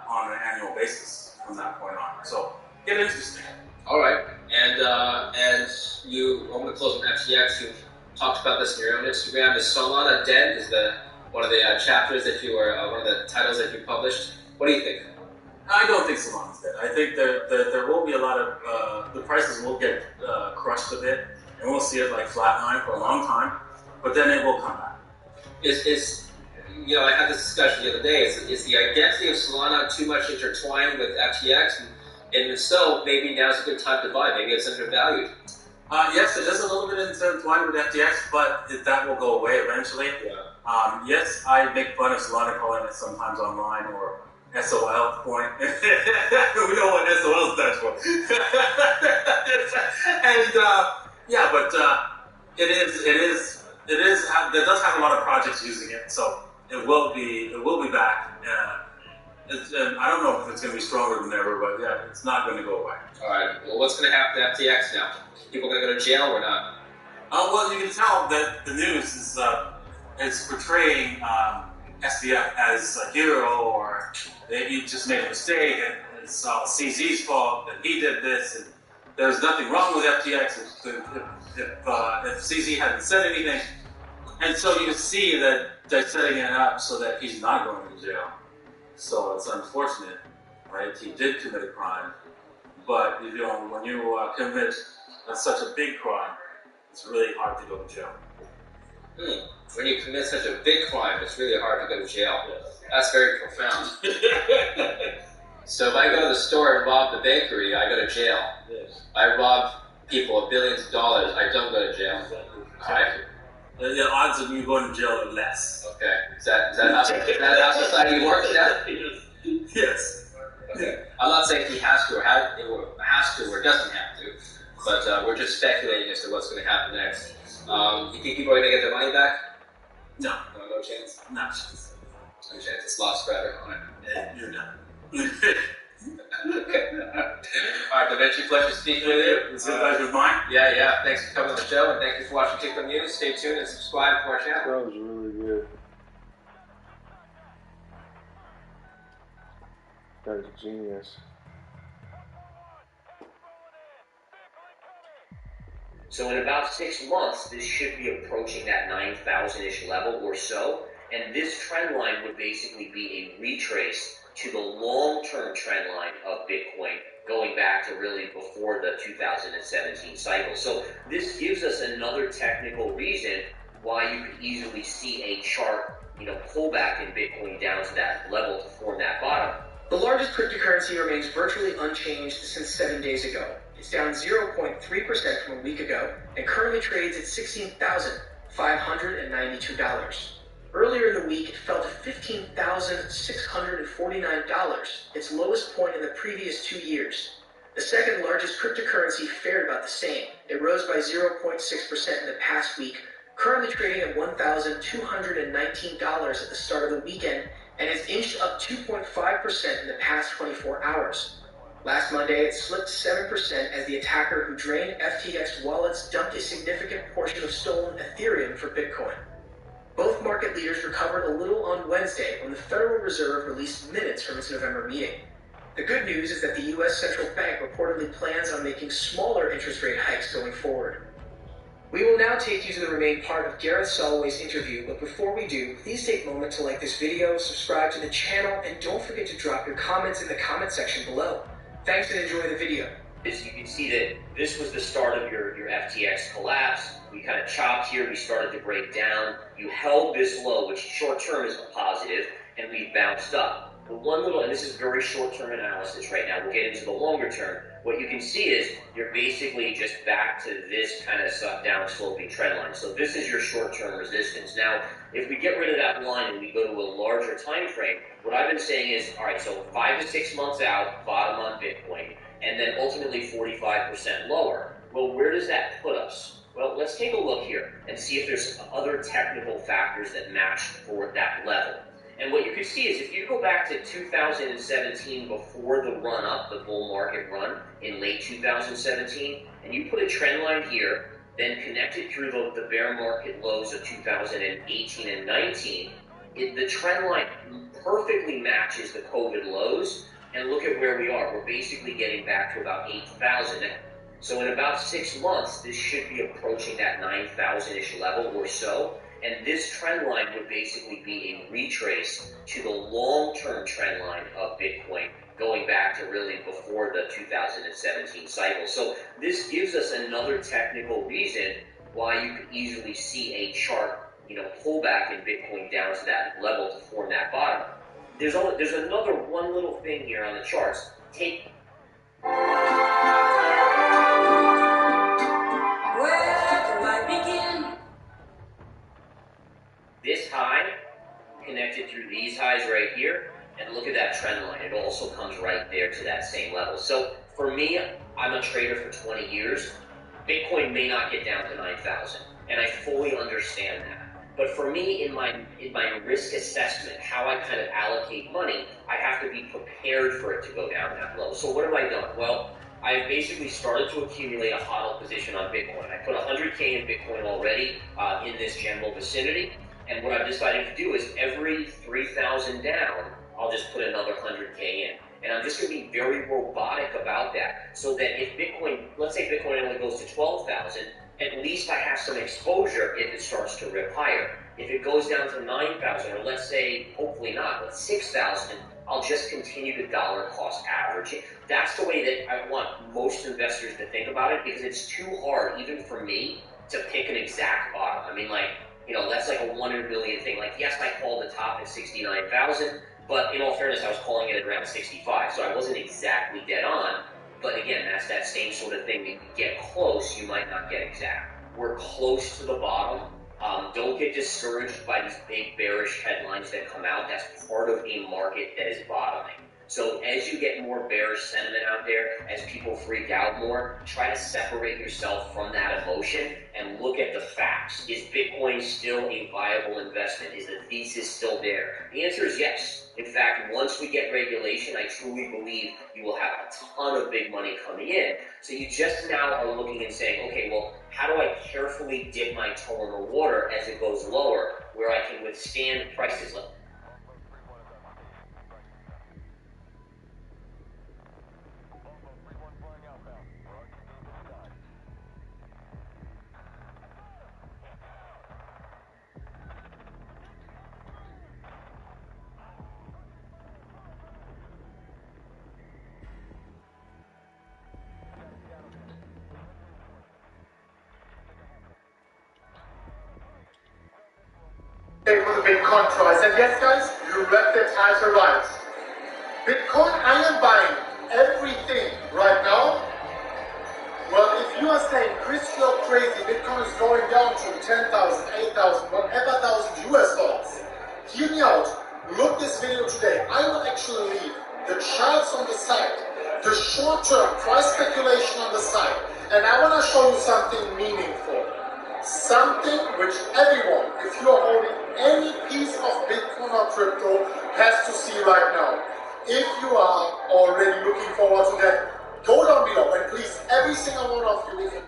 on an annual basis from that point on. So, get interesting. All right, and you, I'm going to close on FTX. You talked about this in your own Instagram. Is Solana dead? Is one of the chapters that you were, one of the titles that you published? What do you think? I don't think Solana's dead. I think that there will be a lot of, the prices will get crushed a bit, and we'll see it like flatline for a long time, but then it will come back. I had this discussion the other day. Is the identity of Solana too much intertwined with FTX? And if so, maybe now's a good time to buy. Maybe it's undervalued. Yes, it is a little bit intertwined with FTX, but that will go away eventually. Yeah. Yes, I make fun of Solana, calling it sometimes online or SOL point. We know what SOL stands for. And it does have a lot of projects using it, so it will be back. I don't know if it's going to be stronger than ever, but yeah, it's not going to go away. All right. Well, what's going to happen to FTX now? People going to go to jail or not? Well, you can tell that the news is portraying SBF as a hero, or he just made a mistake and it's CZ's fault that he did this, and there's nothing wrong with FTX if CZ hadn't said anything. And so you can see that they're setting it up so that he's not going to jail. So it's unfortunate, right? He did commit a crime, but when you commit such a big crime, it's really hard to go to jail. When you commit such a big crime, it's really hard to go to jail. Yes. That's very profound. So if I go to the store and rob the bakery, I go to jail. Yes. I rob people of billions of dollars, I don't go to jail. Exactly. The odds of you going to jail are less. Okay. Is that how society works now? Yes. Okay. I'm not saying he has to or doesn't have to, but we're just speculating as to what's going to happen next. You think people are going to get their money back? No. No chance? No chance. No chance. It's lost forever on it. Yeah, you're done. Okay. Alright, Davinci, pleasure speaking with you. It's a pleasure of mine. Yeah. Thanks for coming on the show, and thank you for watching TikTok News. Stay tuned and subscribe to our channel. That was really good. That is genius. So in about 6 months, this should be approaching that 9,000-ish level or so. And this trend line would basically be a retrace to the long-term trend line of Bitcoin going back to really before the 2017 cycle. So this gives us another technical reason why you could easily see a sharp, pullback in Bitcoin down to that level to form that bottom. The largest cryptocurrency remains virtually unchanged since 7 days ago. It's down 0.3% from a week ago and currently trades at $16,592. Earlier in the week, it fell to $15,649, its lowest point in the previous 2 years. The second largest cryptocurrency fared about the same. It rose by 0.6% in the past week, currently trading at $1,219 at the start of the weekend, and has inched up 2.5% in the past 24 hours. Last Monday, it slipped 7% as the attacker who drained FTX wallets dumped a significant portion of stolen Ethereum for Bitcoin. Both market leaders recovered a little on Wednesday when the Federal Reserve released minutes from its November meeting. The good news is that the U.S. Central Bank reportedly plans on making smaller interest rate hikes going forward. We will now take you to the remaining part of Gareth Soloway's interview, but before we do, please take a moment to like this video, subscribe to the channel, and don't forget to drop your comments in the comment section below. Thanks and enjoy the video. As you can see that this was the start of your FTX collapse. We kind of chopped here, we started to break down. You held this low, which short term is a positive, and we bounced up. The one little, and this is very short-term analysis right now, we'll get into the longer term. What you can see is you're basically just back to this kind of down-sloping trend line. So this is your short-term resistance. Now, if we get rid of that line and we go to a larger time frame, what I've been saying is, all right, so 5 to 6 months out, bottom on Bitcoin, and then ultimately 45% lower. Well, where does that put us? Well, let's take a look here and see if there's other technical factors that match for that level. And what you can see is if you go back to 2017 before the run-up, the bull market run in late 2017, and you put a trend line here, then connect it through the bear market lows of 2018 and 19, the trend line perfectly matches the COVID lows. And look at where we are. We're basically getting back to about 8,000. So in about 6 months, this should be approaching that 9,000-ish level or so. And this trend line would basically be a retrace to the long-term trend line of Bitcoin going back to really before the 2017 cycle. So this gives us another technical reason why you could easily see a sharp, pullback in Bitcoin down to that level to form that bottom. There's another one little thing here on the charts. Where do I begin? This high connected through these highs right here, and look at that trend line. It also comes right there to that same level. So for me, I'm a trader for 20 years. Bitcoin may not get down to 9,000, and I fully understand that. But for me, in my risk assessment, how I kind of allocate money, I have to be prepared for it to go down that low. So what have I done? Well, I basically started to accumulate a HODL position on Bitcoin. I put 100K in Bitcoin already in this general vicinity. And what I've decided to do is every 3,000 down, I'll just put another 100K in. And I'm just going to be very robotic about that. So that if Bitcoin, let's say Bitcoin only goes to 12,000, at least I have some exposure if it starts to rip higher. If it goes down to 9,000, or let's say, hopefully not, but 6,000, I'll just continue to dollar cost average it. That's the way that I want most investors to think about it, because it's too hard, even for me, to pick an exact bottom. I mean, like, you know, that's like a 1 in a billion thing. Like, yes, I called the top at 69,000, but in all fairness, I was calling it at around 65, so I wasn't exactly dead on. But again, that's that same sort of thing. You get close, you might not get exact. We're close to the bottom. Don't get discouraged by these big bearish headlines that come out. That's part of a market that is bottoming. So as you get more bearish sentiment out there, as people freak out more, try to separate yourself from that emotion and look at the facts. Is Bitcoin still a viable investment? Is the thesis still there? The answer is yes. In fact, once we get regulation, I truly believe you will have a ton of big money coming in. So you just now are looking and saying, okay, well, how do I carefully dip my toe in the water as it goes lower, where I can withstand prices like for the Bitcoin price. And yes, guys, you read the title right. Bitcoin, I am buying everything right now. Well, if you are saying, Chris, you're crazy, Bitcoin is going down to 10,000, 8,000, whatever thousand US dollars. Hear me out. Look this video today. I will actually leave the charts on the side, the short-term price speculation on the side, and I want to show you something meaningful. Something which everyone, if you are holding any piece of Bitcoin or crypto, has to see right now. If you are already looking forward to that, go down below and please, every single one of you,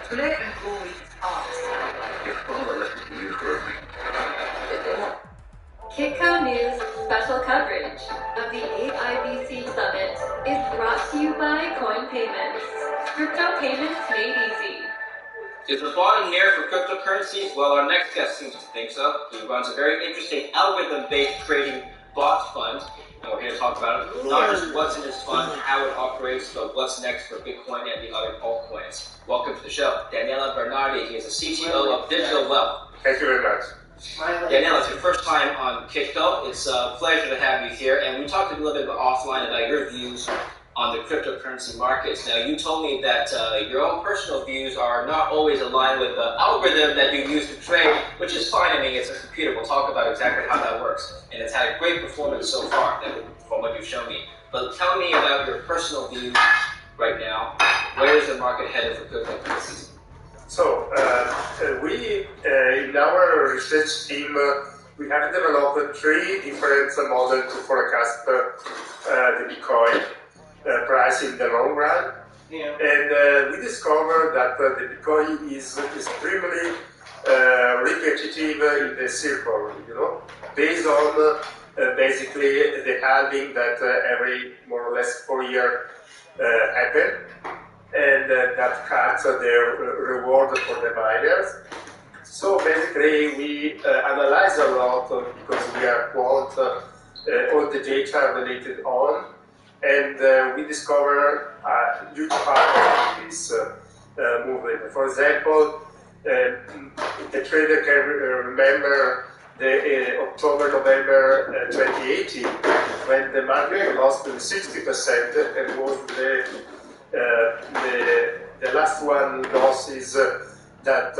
today I'm going to ask your followers to use Kitco News special coverage of the AIBC Summit is brought to you by Coin Payments. Crypto payments made easy. Is the bottom near for cryptocurrencies? Well, our next guest seems to think so. He runs a very interesting algorithm-based trading bot fund, and we're here to talk about it. Not just what's in his fund, how it operates, but what's next for Bitcoin and the other altcoins. Welcome to the show, Daniela Bernardi. He is the CTO of Digital Wealth. Thank you very much. Daniela, it's your first time on Kitco. It's a pleasure to have you here, and we talked a little bit offline about your views on the cryptocurrency markets. Now, you told me that your own personal views are not always aligned with the algorithm that you use to trade, which is fine. I mean, it's a computer. We'll talk about exactly how that works. And it's had a great performance so far from what you've shown me. But tell me about your personal views right now. Where is the market headed for cryptocurrencies? So, we, in our research team, we have developed 3 different models to forecast the Bitcoin price in the long run. Yeah. And we discovered that the Bitcoin is extremely repetitive in the circle, you know, based on basically the halving that every more or less 4 years happen. And that cuts the reward for the miners. So basically we analyze a lot because we are quant, all the data related on, and we discover a huge part of this movement. For example, the trader can remember the October-November 2018 when the market lost 60% and was the last one losses that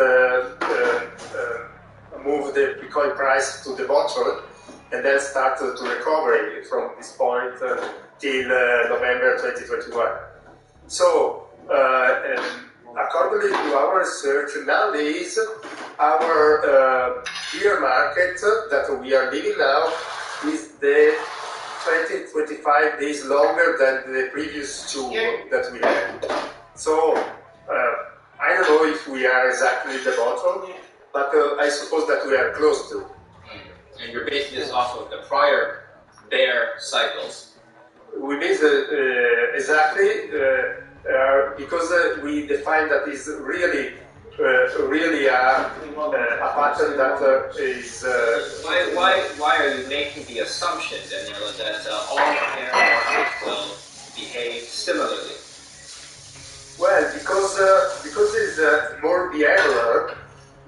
moved the Bitcoin price to the bottom and then started to recover from this point till November 2021. So, according to our research, nowadays our bear market that we are living now is the 20-25 days longer than the previous 2 that we had. So, I don't know if we are exactly at the bottom, but I suppose that we are close to. And you're basing this off of the prior bear cycles? We mean exactly because we define that is really a pattern that is. Why are you making the assumption, Daniela, that all bear markets will behave similarly? Well, because it's more behavioral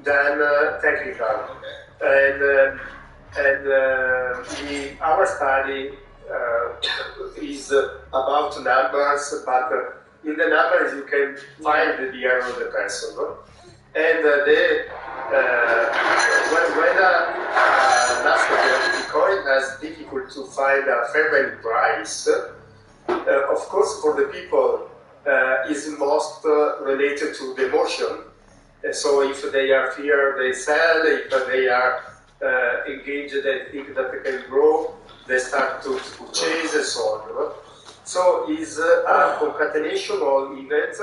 than technical, and our study is about numbers, but in the numbers you can find the behavior of the person, no? And when an aspect of Bitcoin has difficult to find a fair value price, of course for the people is most related to the emotion. So if they are fear, they sell. If they are engaged, they think that they can grow, they start to purchase and so on. So it's a concatenation of events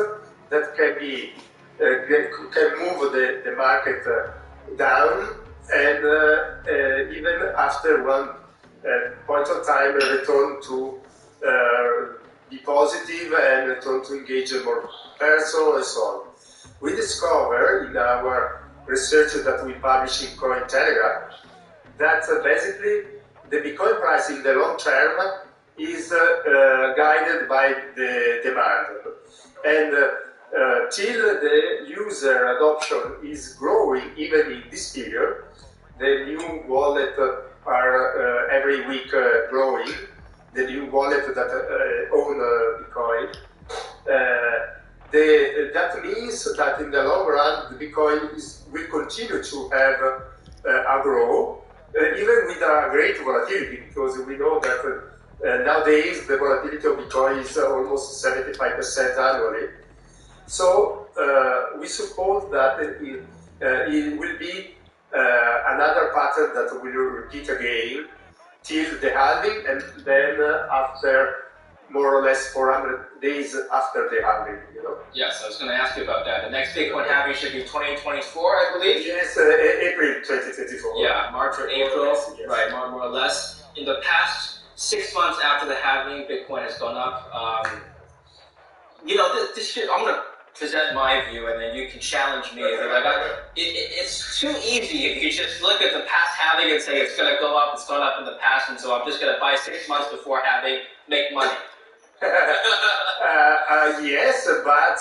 that can be can move the market down, and even after one point of time return to be positive and return to engage more person and so on. We discover in our research that we publish in Cointelegraph that basically the Bitcoin price in the long term is guided by the demand. And till the user adoption is growing, even in this period, the new wallet are every week growing, the new wallet that own Bitcoin. That means that in the long run, the Bitcoin will continue to have a growth, even with a great volatility, because we know that nowadays the volatility of Bitcoin is almost 75% annually. So we suppose that it will be another pattern that will repeat again till the halving, and then after more or less 400 days after the halving, Yes, I was going to ask you about that. The next Bitcoin halving should be 2024, I believe? Yes, April 2024. Yeah, March or April, yes. right, more or less. In the past 6 months after the halving, Bitcoin has gone up. This shit, I'm going to present my view, and then you can challenge me. It's too easy if you just look at the past halving and say it's going to go up, it's gone up in the past, and so I'm just going to buy 6 months before halving, make money. Yes, but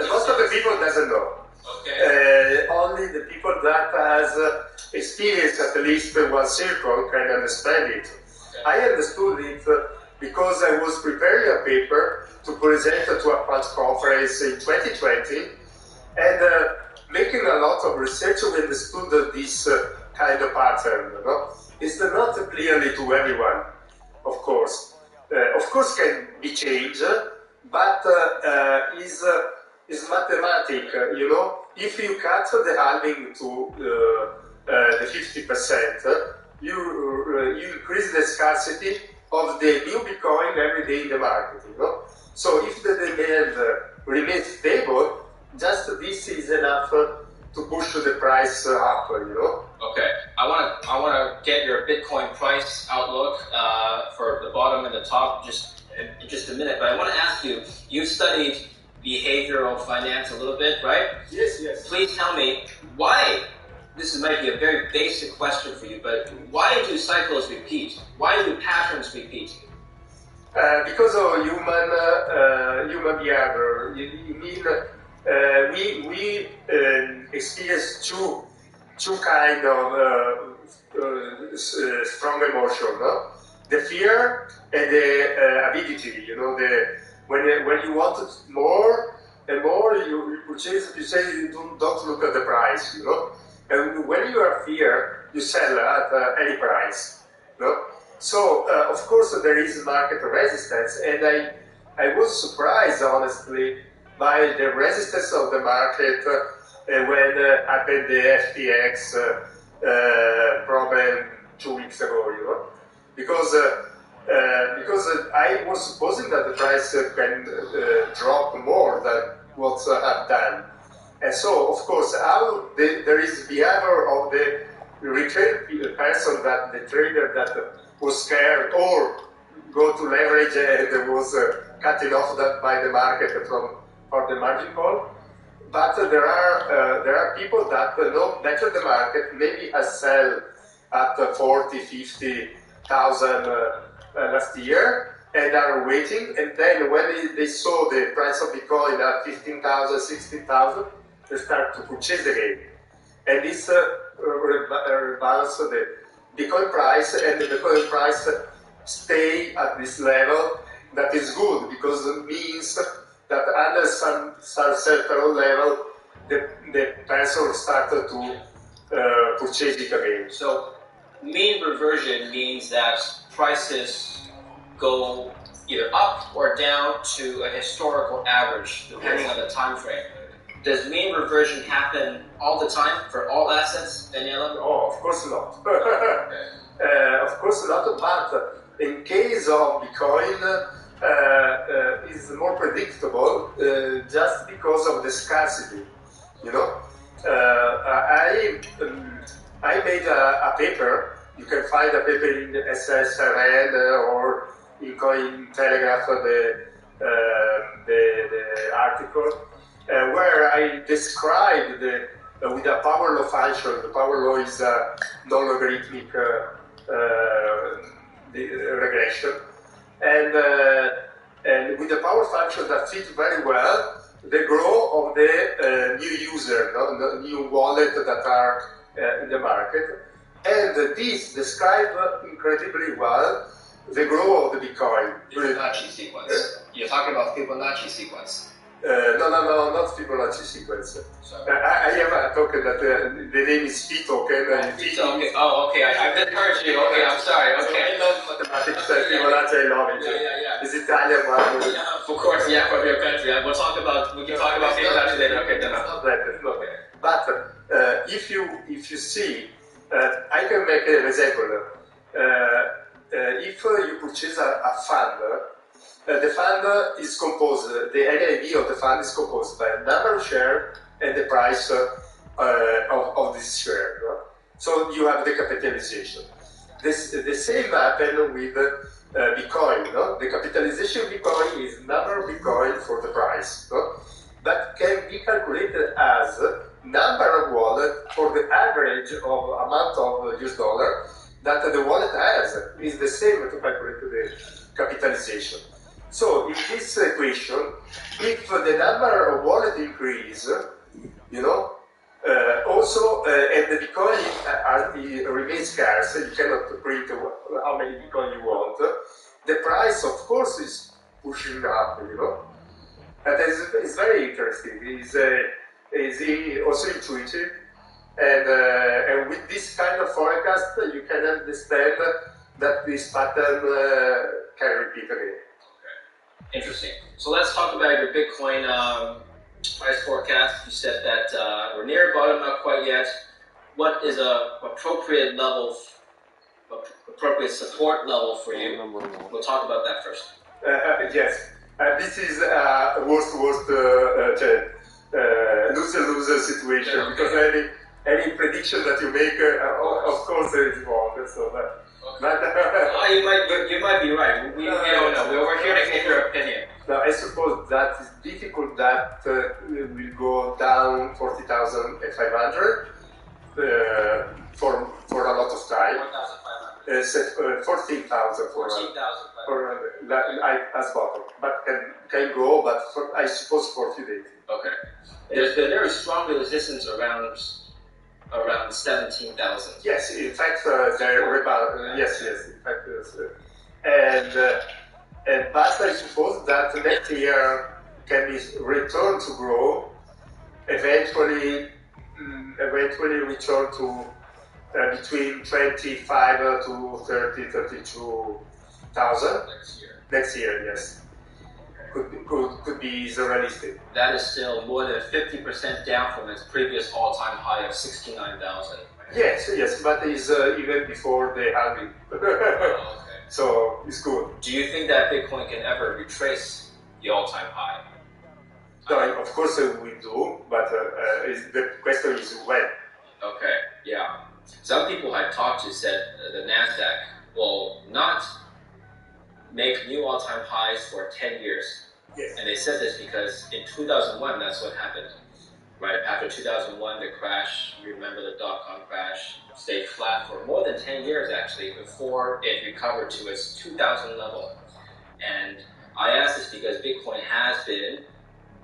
most of the people doesn't know. Okay. Only the people that has experienced at least one circle can understand it. Okay. I understood it because I was preparing a paper to present to a quant conference in 2020, and making a lot of research, we understood this kind of pattern. It's not clearly to everyone, of course. Of course, can be changed, but is mathematic. If you cut the halving to the 50%, you increase the scarcity of the new Bitcoin every day in the market. So if the demand remains stable, just this is enough to push the price up. Okay, I want to get your Bitcoin price outlook for the bottom and the top in just a minute. But I want to ask you. You studied behavioral finance a little bit, right? Yes. Please tell me why. This might be a very basic question for you, but why do cycles repeat? Why do patterns repeat? Because of human behavior. We experience two kind of strong emotion, no? The fear and the avidity. When you want more and more, you purchase. You say you don't look at the price, And when you are fear, you sell at any price, So of course there is market resistance, and I was surprised honestly by the resistance of the market when happened the FTX problem 2 weeks ago, because I was supposing that the price can drop more than what have done, and so of course there is behavior of the retail person, that the trader that was scared or go to leverage and was cutting off by the market for the margin call. But there are people that know better the market, maybe sell at 40, 50,000 last year, and are waiting. And then when they saw the price of Bitcoin at 15,000, 16,000, they start to purchase again. And this rebalance the Bitcoin price, and the Bitcoin price stay at this level. That is good because it means that under some certain level, the person started to purchase it again. So, mean reversion means that prices go either up or down to a historical average, depending on the time frame. Does mean reversion happen all the time for all assets, Daniela? Oh, of course not. Of course not, but in case of Bitcoin, is more predictable just because of the scarcity. You know, I made a paper. You can find a paper in the SSRN or in Coin Telegraph, the article, where I described with a power law function. The power law is a non-logarithmic regression, and with the power function that fit very well the growth of the new user, the new wallet that are in the market, and this describes incredibly well the growth of the Bitcoin. Fibonacci sequence. You're talking about Fibonacci sequence. No, not Fibonacci sequence. I have a token that the name is Phi token. Okay. Oh, okay. I misheard you. Okay, I'm sorry. Okay. I love mathematics. Fibonacci, I love it. Yeah. It's Italian one. Yeah, of course. Yeah, from your country. We can talk about Fibonacci later. Okay, then. Not that. No. But if you see, I can make an example. If you purchase a fund. The fund is composed, the NAV of the fund is composed by number of shares and the price of this share. No? So you have the capitalization. The same happens with Bitcoin. No? The capitalization of Bitcoin is number of Bitcoin for the price. No? That can be calculated as number of wallet for the average of amount of US dollar that the wallet has. Is the same to calculate the capitalization. So in this equation, if the number of wallet increase, also and the Bitcoin remains scarce, you cannot print how many Bitcoin you want. The price, of course, is pushing up. And it's very interesting. It's also intuitive, and with this kind of forecast, you can understand that this pattern can repeat again. Interesting. So let's talk about your Bitcoin price forecast. You said that we're near bottom, not quite yet. What is a appropriate level, appropriate support level for you? We'll talk about that first. Yes. This is worst loser situation, okay. Because any prediction that you make, of course, is wrong. So that. You might be right. We don't know. We're here to get your opinion. Now, I suppose that it's difficult that will go down 40,500 for a lot of time. 14,500. 14,000 as bottom, but can go, but I suppose for a few days. Okay. There's been very strong resistance around 17,000. Yes, in fact, they're rebound. Yes. In fact, but I suppose that next year can be return to grow. Eventually return to between 25 to 30, 32,000 next year. Yes, could be realistic. That is still more than 50% down from its previous all-time high of 69,000. Yes, but it's even before the halving. Okay. So it's good. Do you think that Bitcoin can ever retrace the all-time high? No, of course we do, but the question is when. Okay, yeah. Some people I talked to said the NASDAQ will not make new all-time highs for 10 years. Yes. And they said this because in 2001, that's what happened. Right after 2001, the crash, you remember the dot-com crash, stayed flat for more than 10 years actually before it recovered to its 2000 level. And I ask this because Bitcoin has been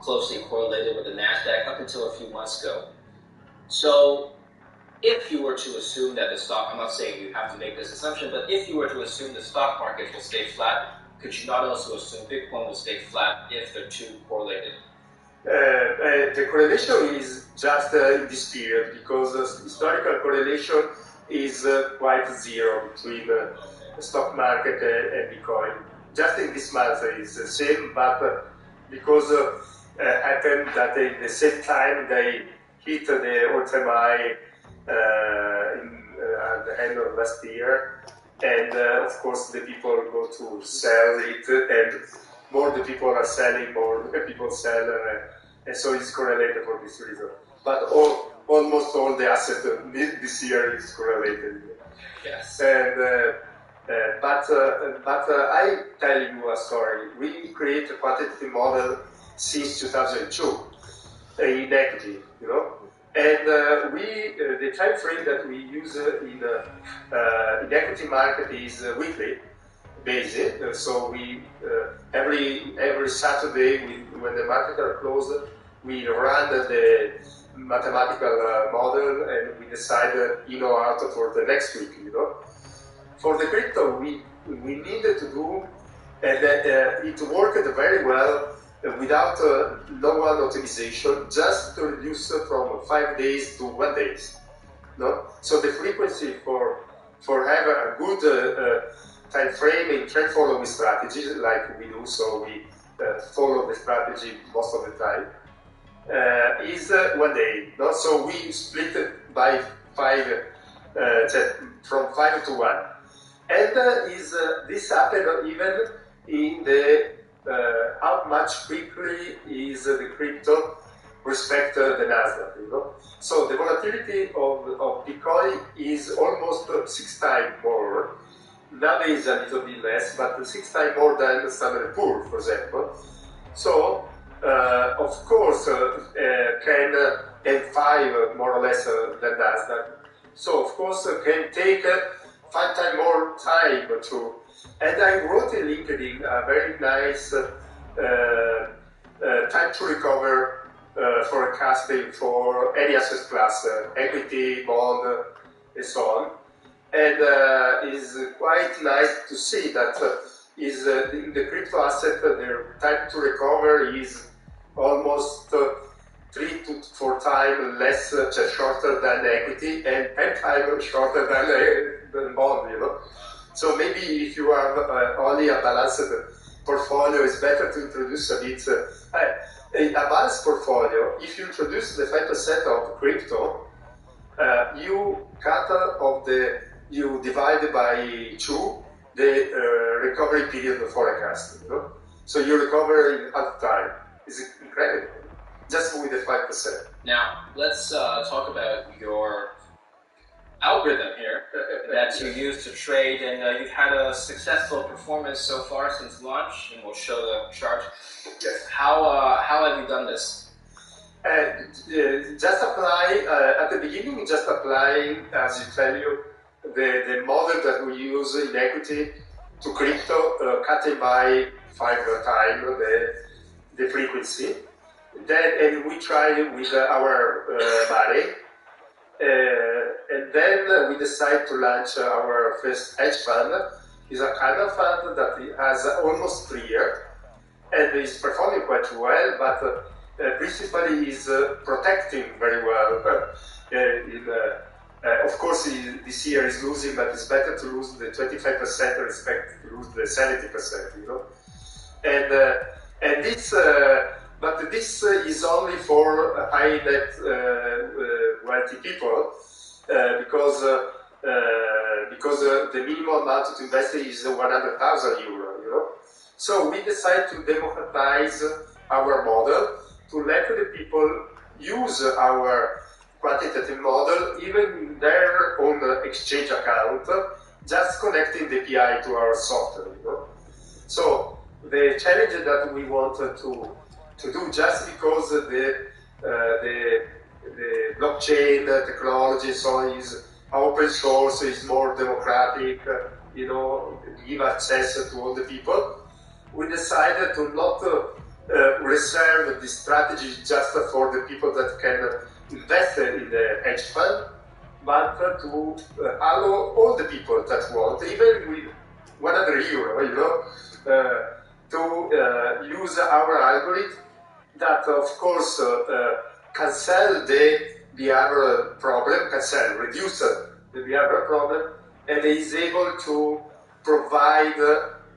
closely correlated with the NASDAQ up until a few months ago. So if you were to assume that the stock, I'm not saying you have to make this assumption, but if you were to assume the stock market will stay flat, could you not also assume Bitcoin will stay flat if they're too correlated? The correlation is just in this period, because historical correlation is quite zero between the stock market and Bitcoin. Just in this month is the same, but because happened that in the same time they hit the all-time high at the end of last year, and of course the people go to sell it, and more the people are selling, more the people sell, and so it's correlated for this reason. But almost all the assets this year is correlated. Yes. And but I tell you a story. We create a quantitative model since 2002 in equity, you know. And the time frame that we use in equity market is weekly basis. So we every Saturday when the market are closed, we run the mathematical model and we decide in or out for the next week. You know, for the crypto we needed to do, and it worked very well. Without no one optimization, just to reduce from 5 days to 1 day. No? So the frequency for have a good time frame in trend following strategies like we do, so we follow the strategy most of the time, is 1 day. No? So we split it by 5, from 5 to 1. And this happened even in the how much quickly is the crypto respect the NASDAQ, you know? So the volatility of Bitcoin is almost 6 times more. Nowadays a little bit less, but 6 times more than Standard & Poor's, for example. So, of course, and 5 more or less than NASDAQ. So, of course, can take 5 times more time to. And I wrote in LinkedIn a very nice time to recover forecasting for any asset class, equity, bond, and so on. And it's quite nice to see that in the crypto asset, the time to recover is almost 3 to 4 times less, shorter than equity, and 10 times shorter than bond, you know. So maybe if you have only a balanced portfolio, it's better to introduce a bit. A balanced portfolio, if you introduce the 5% of crypto, you divide by 2 the recovery period of forecast. You know? So you recover in half time. It's incredible, just with the 5%. Now, let's talk about your algorithm here that you use to trade, and you've had a successful performance so far since launch, and we'll show the chart. Yes. How have you done this? Just apply at the beginning. Just applying, as you tell you, the model that we use in equity to crypto, cutting by 5 times the frequency. And we try with our money. And then we decide to launch our first hedge fund. It's a kind of fund that has almost 3 years and is performing quite well, but principally is protecting very well. Of course, this year is losing, but it's better to lose the 25% than expect to lose the 70%, you know. And this. But this is only for high net wealthy people because the minimum amount to invest is 100,000 euro. You know, so we decide to democratize our model to let the people use our quantitative model even in their own exchange account just connecting the API to our software, you know. So the challenge that we wanted to do, just because the blockchain technology so is open source, is more democratic, you know, give access to all the people, we decided to not reserve the strategy just for the people that can invest in the hedge fund, but to allow all the people that want, even with 100 euro, you know, to use our algorithm that, of course, cancel the behavioral problem, reduce the behavioral problem, and is able to provide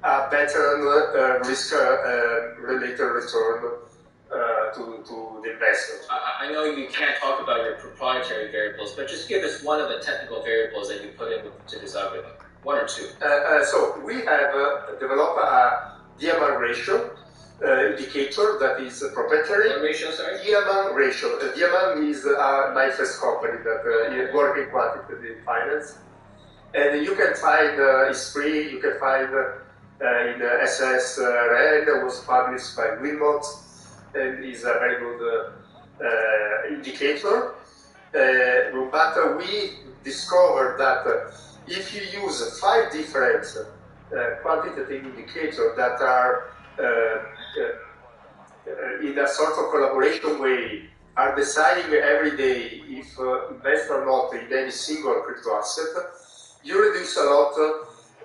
a better risk-related return to the investor. I know you can't talk about your proprietary variables, but just give us one of the technical variables that you put into this algorithm. One or two. So we have developed a Diamond ratio indicator that is proprietary. What ratio, sorry? Diamond ratio. Diamond is my first company that works in quantitative finance. And you can find, it's free, you can find in SS Red, was published by Wilmot, and is a very good indicator. But we discovered that if you use 5 different quantitative indicators that are in a sort of collaboration way, are deciding every day if invest or not in any single crypto asset, you reduce a lot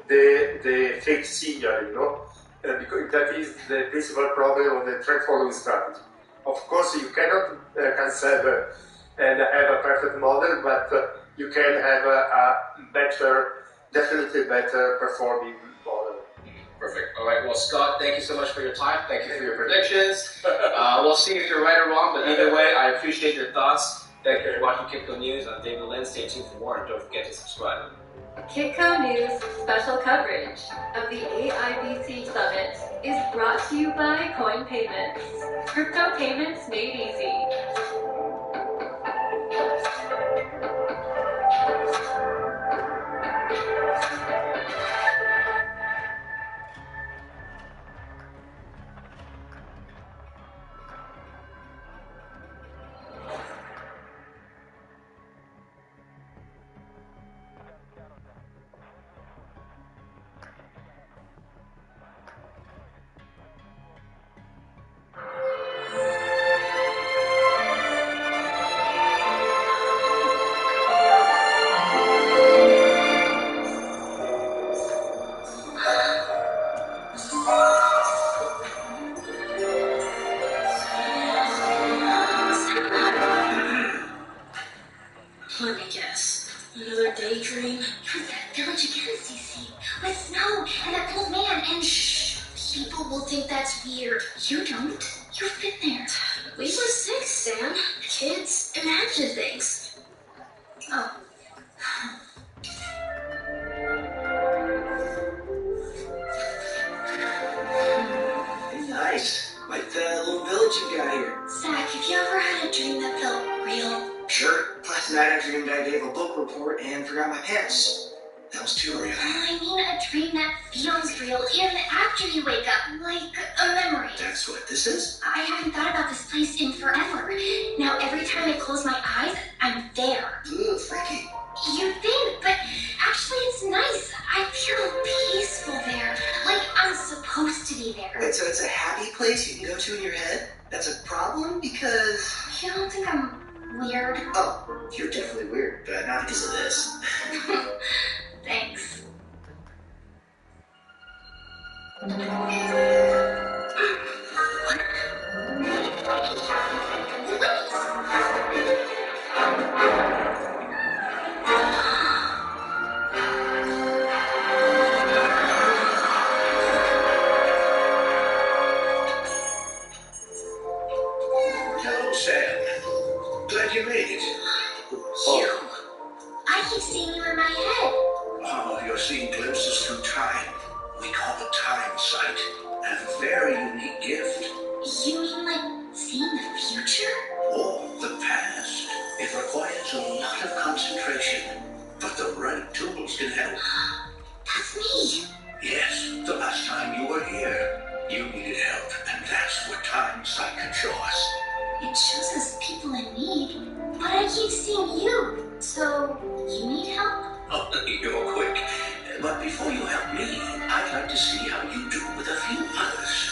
the fake signal, you know, because that is the principal problem of the trend following strategy. Of course, you cannot cancel and have a perfect model, but you can have a better, definitely better performing model. Perfect. All right. Well, Scott, thank you so much for your time. Thank you for your predictions. We'll see if you're right or wrong, but either way, I appreciate your thoughts. Thank you for watching Kitco News. I'm David Lynn. Stay tuned for more, and don't forget to subscribe. Kitco News special coverage of the AIBC Summit is brought to you by Coin Payments. Crypto payments made easy. Let me guess. Another daydream? You're that village again, Cece. With snow and that old man and shh. People will think that's weird. You don't. You've been there. We were 6, Sam. Kids imagine things. Oh. Nice. Like the little village you got here. Zach, have you ever had a dream that felt real? Sure. Last night I dreamed I gave a book report and forgot my pants. That was too real. I mean a dream that feels real even after you wake up, like a memory. That's what this is? I haven't thought about this place in forever. Now every time I close my eyes, I'm there. Ugh, freaky. You think, but actually it's nice. I feel peaceful there, like I'm supposed to be there. Wait, so it's a happy place you can go to in your head? That's a problem because... You don't think I'm weird? Oh, you're definitely weird, but not because of this. Thanks. Hello, Sam. Glad you made it. You? I keep seeing you in my head. Oh, you're seeing glimpses through time. We call it time sight. A very unique gift. You mean like seeing the future? Or the past. It requires a lot of concentration, but the right tools can help. That's me. Yes, the last time you were here, you needed help, and that's what time sight can show us. It shows us people in need, but I keep seeing you. So, you need help? Oh, you're quick. But before you help me, I'd like to see how you do with a few others.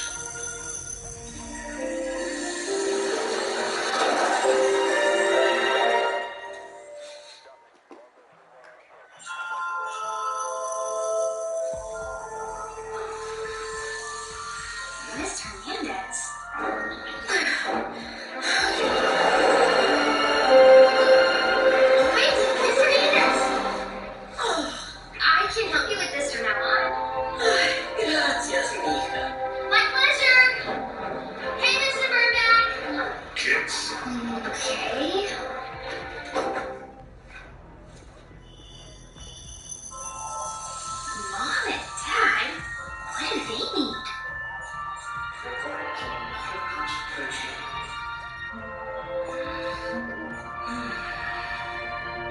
Mr. Hernandez. Wait, Mr. Hernandez! Oh, I can help you with this from now on. Gracias, mija. My pleasure! Hey, Mr. Burnback! Kids. Okay. Mom and Dad? What do they need?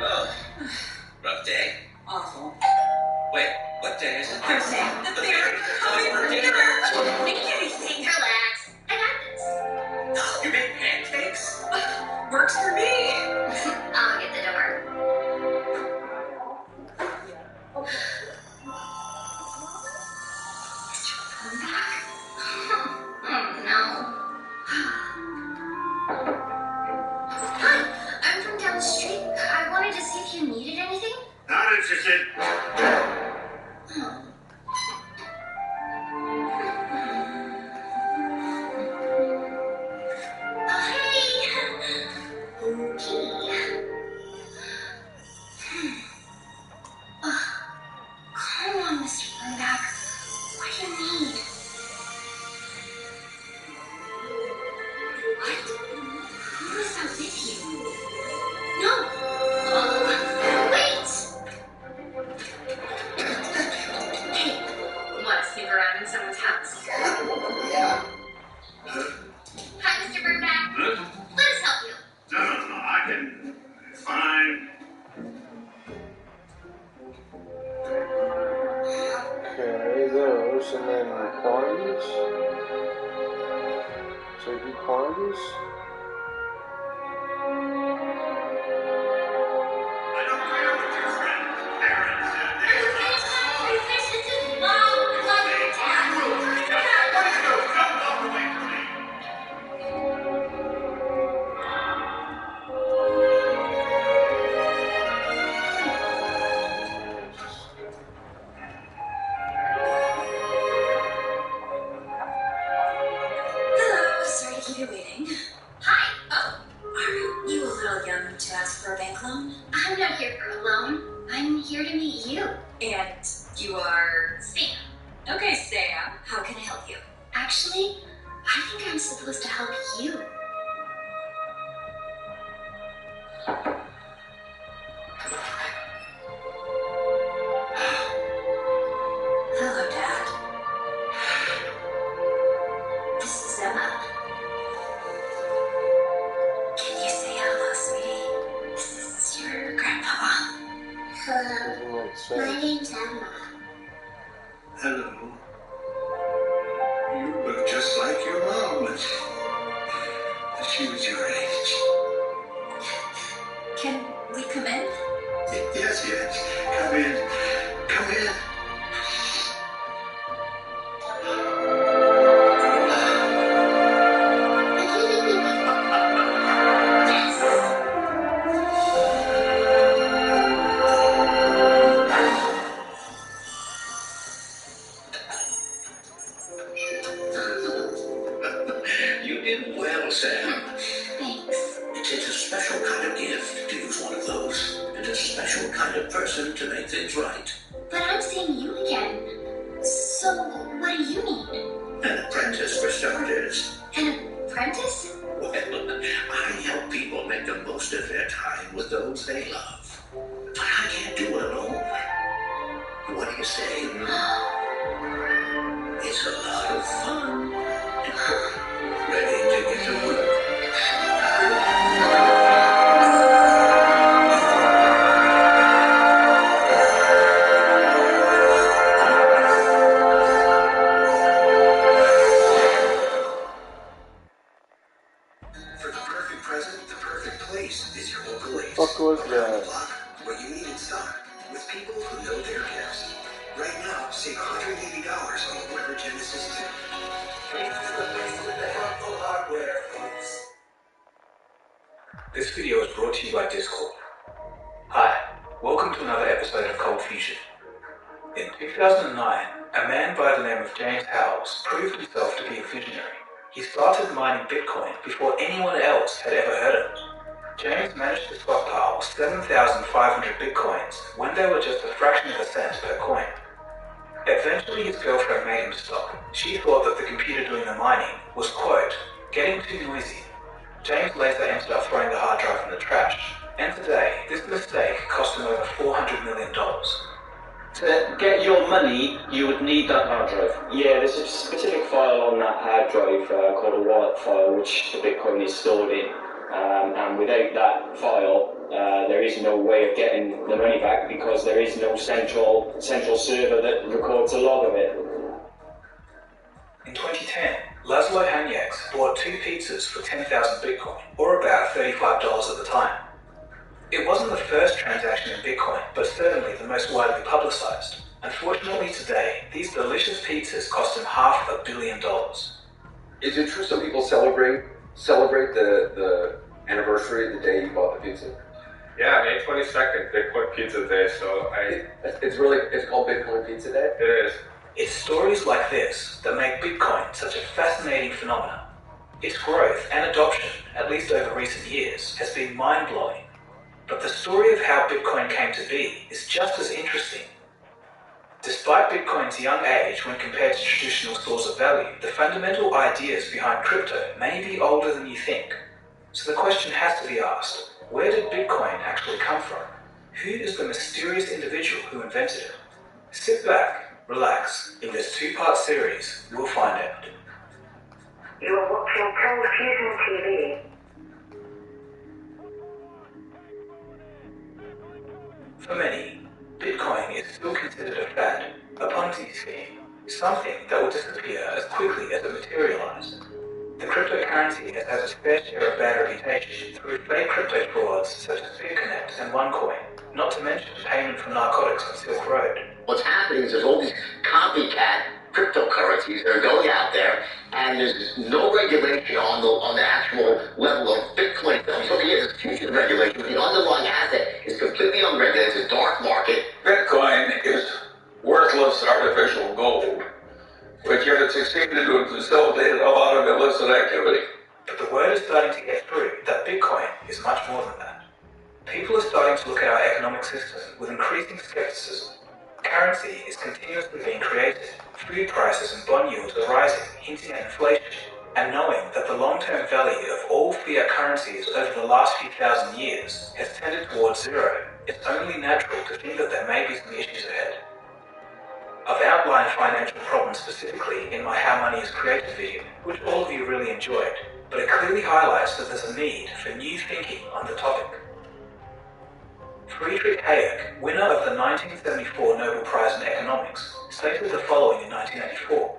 Oh, rough day. Awful. Wait, what day is it? Thursday. They're coming for dinner. Make anything. Relax. I got this. You made pancakes? Works for me. I'll get the door. Mr. Burnback? Oh, no. Hi, I'm from down the street. I wanted to see if you needed anything. Not interested. Hey! Okay. Come on, Mr. Burnback. What do you need? What? Who is that with you? No! Wait! Hey, want to sneak around in someone's house? Yeah. Hi, Mr. Burnback. Let us help you. No, I can. Fine. Okay, those, and then quantities. So you do quantities? I don't care what your friend parents This is Mom, like Dad. What are you doing? Don't walk away from me. Hello. Sorry to keep you waiting. Hi. Oh, are you a little young to ask for a bank loan? I'm not here for a loan. I'm here to meet you. And you are... Sam. Okay, Sam. How can I help you? Actually, I think I'm supposed to help you. Hello, Dad. This is Emma. Can you say hello, sweetie? This is your grandpapa. Hello. My name's Emma. Hello. You look just like your mom when she was your age. Can we come in? Yes. Come in. Come in. You did well, Sam. Thanks. It takes a special kind of gift to use one of those, and a special kind of person to make things right. But I'm seeing you again. So, what do you need? An apprentice, for starters. An apprentice? Well, I help people make the most of their time with those they love. But I can't do it alone. What do you say? It's a lot of fun. Ready to get to work? Chase is your local ace. Fuck was Around that? the block, where you need it stock, with people who know their gifts. Right now, save $180 on the Weber Genesis 2. This video is brought to you by Discord. Hi, welcome to another episode of Cold Fusion. In 2009, a man by the name of James Howells proved himself to be a visionary. He started mining Bitcoin before anyone else had ever heard of it. James managed to stockpile 7,500 Bitcoins when they were just a fraction of a cent per coin. Eventually his girlfriend made him stop. She thought that the computer doing the mining was, quote, getting too noisy. James later ended up throwing the hard drive in the trash, and today this mistake cost him over $400 million. To get your money, you would need that hard drive. Yeah, there's a specific file on that hard drive called a wallet file, which the Bitcoin is stored in. And without that file, there is no way of getting the money back because there is no central server that records a log of it. In 2010, Laszlo Hanyecz bought 2 pizzas for 10,000 Bitcoin, or about $35 at the time. It wasn't the first transaction in Bitcoin, but certainly the most widely publicized. Unfortunately today, these delicious pizzas cost him $500 million. Is it true some people celebrate the anniversary, the day you bought the pizza? Yeah, May 22nd, Bitcoin Pizza Day, so It's called Bitcoin Pizza Day? It is. It's stories like this that make Bitcoin such a fascinating phenomenon. Its growth and adoption, at least over recent years, has been mind-blowing. But the story of how Bitcoin came to be is just as interesting. Despite Bitcoin's young age when compared to traditional stores of value, the fundamental ideas behind crypto may be older than you think. So the question has to be asked, where did Bitcoin actually come from? Who is the mysterious individual who invented it? Sit back, relax. In this 2-part series, you'll find out. You are watching Cold Fusion TV. For many, Bitcoin is still considered a fad, a Ponzi scheme, something that will disappear as quickly as it materialized. The cryptocurrency has had its fair share of bad reputation through fake crypto frauds such as BitConnect and OneCoin, not to mention payment for narcotics on Silk Road. What's happening is there's all these copycat cryptocurrencies that are going out there, and there's no regulation on the actual level of Bitcoin. So there's future regulation, but the underlying asset is completely unregulated. It's a dark market. Bitcoin is worthless artificial gold, which if it succeeded to facilitate a lot of illicit activity. But the word is starting to get through that Bitcoin is much more than that. People are starting to look at our economic system with increasing skepticism. Currency is continuously being created. Food prices and bond yields are rising, hinting at inflation. And knowing that the long-term value of all fiat currencies over the last few thousand years has tended towards zero, it's only natural to think that there may be some issues ahead. I've outlined financial problems specifically in my How Money is Created video, which all of you really enjoyed, but it clearly highlights that there's a need for new thinking on the topic. Friedrich Hayek, winner of the 1974 Nobel Prize in Economics, stated the following in 1984.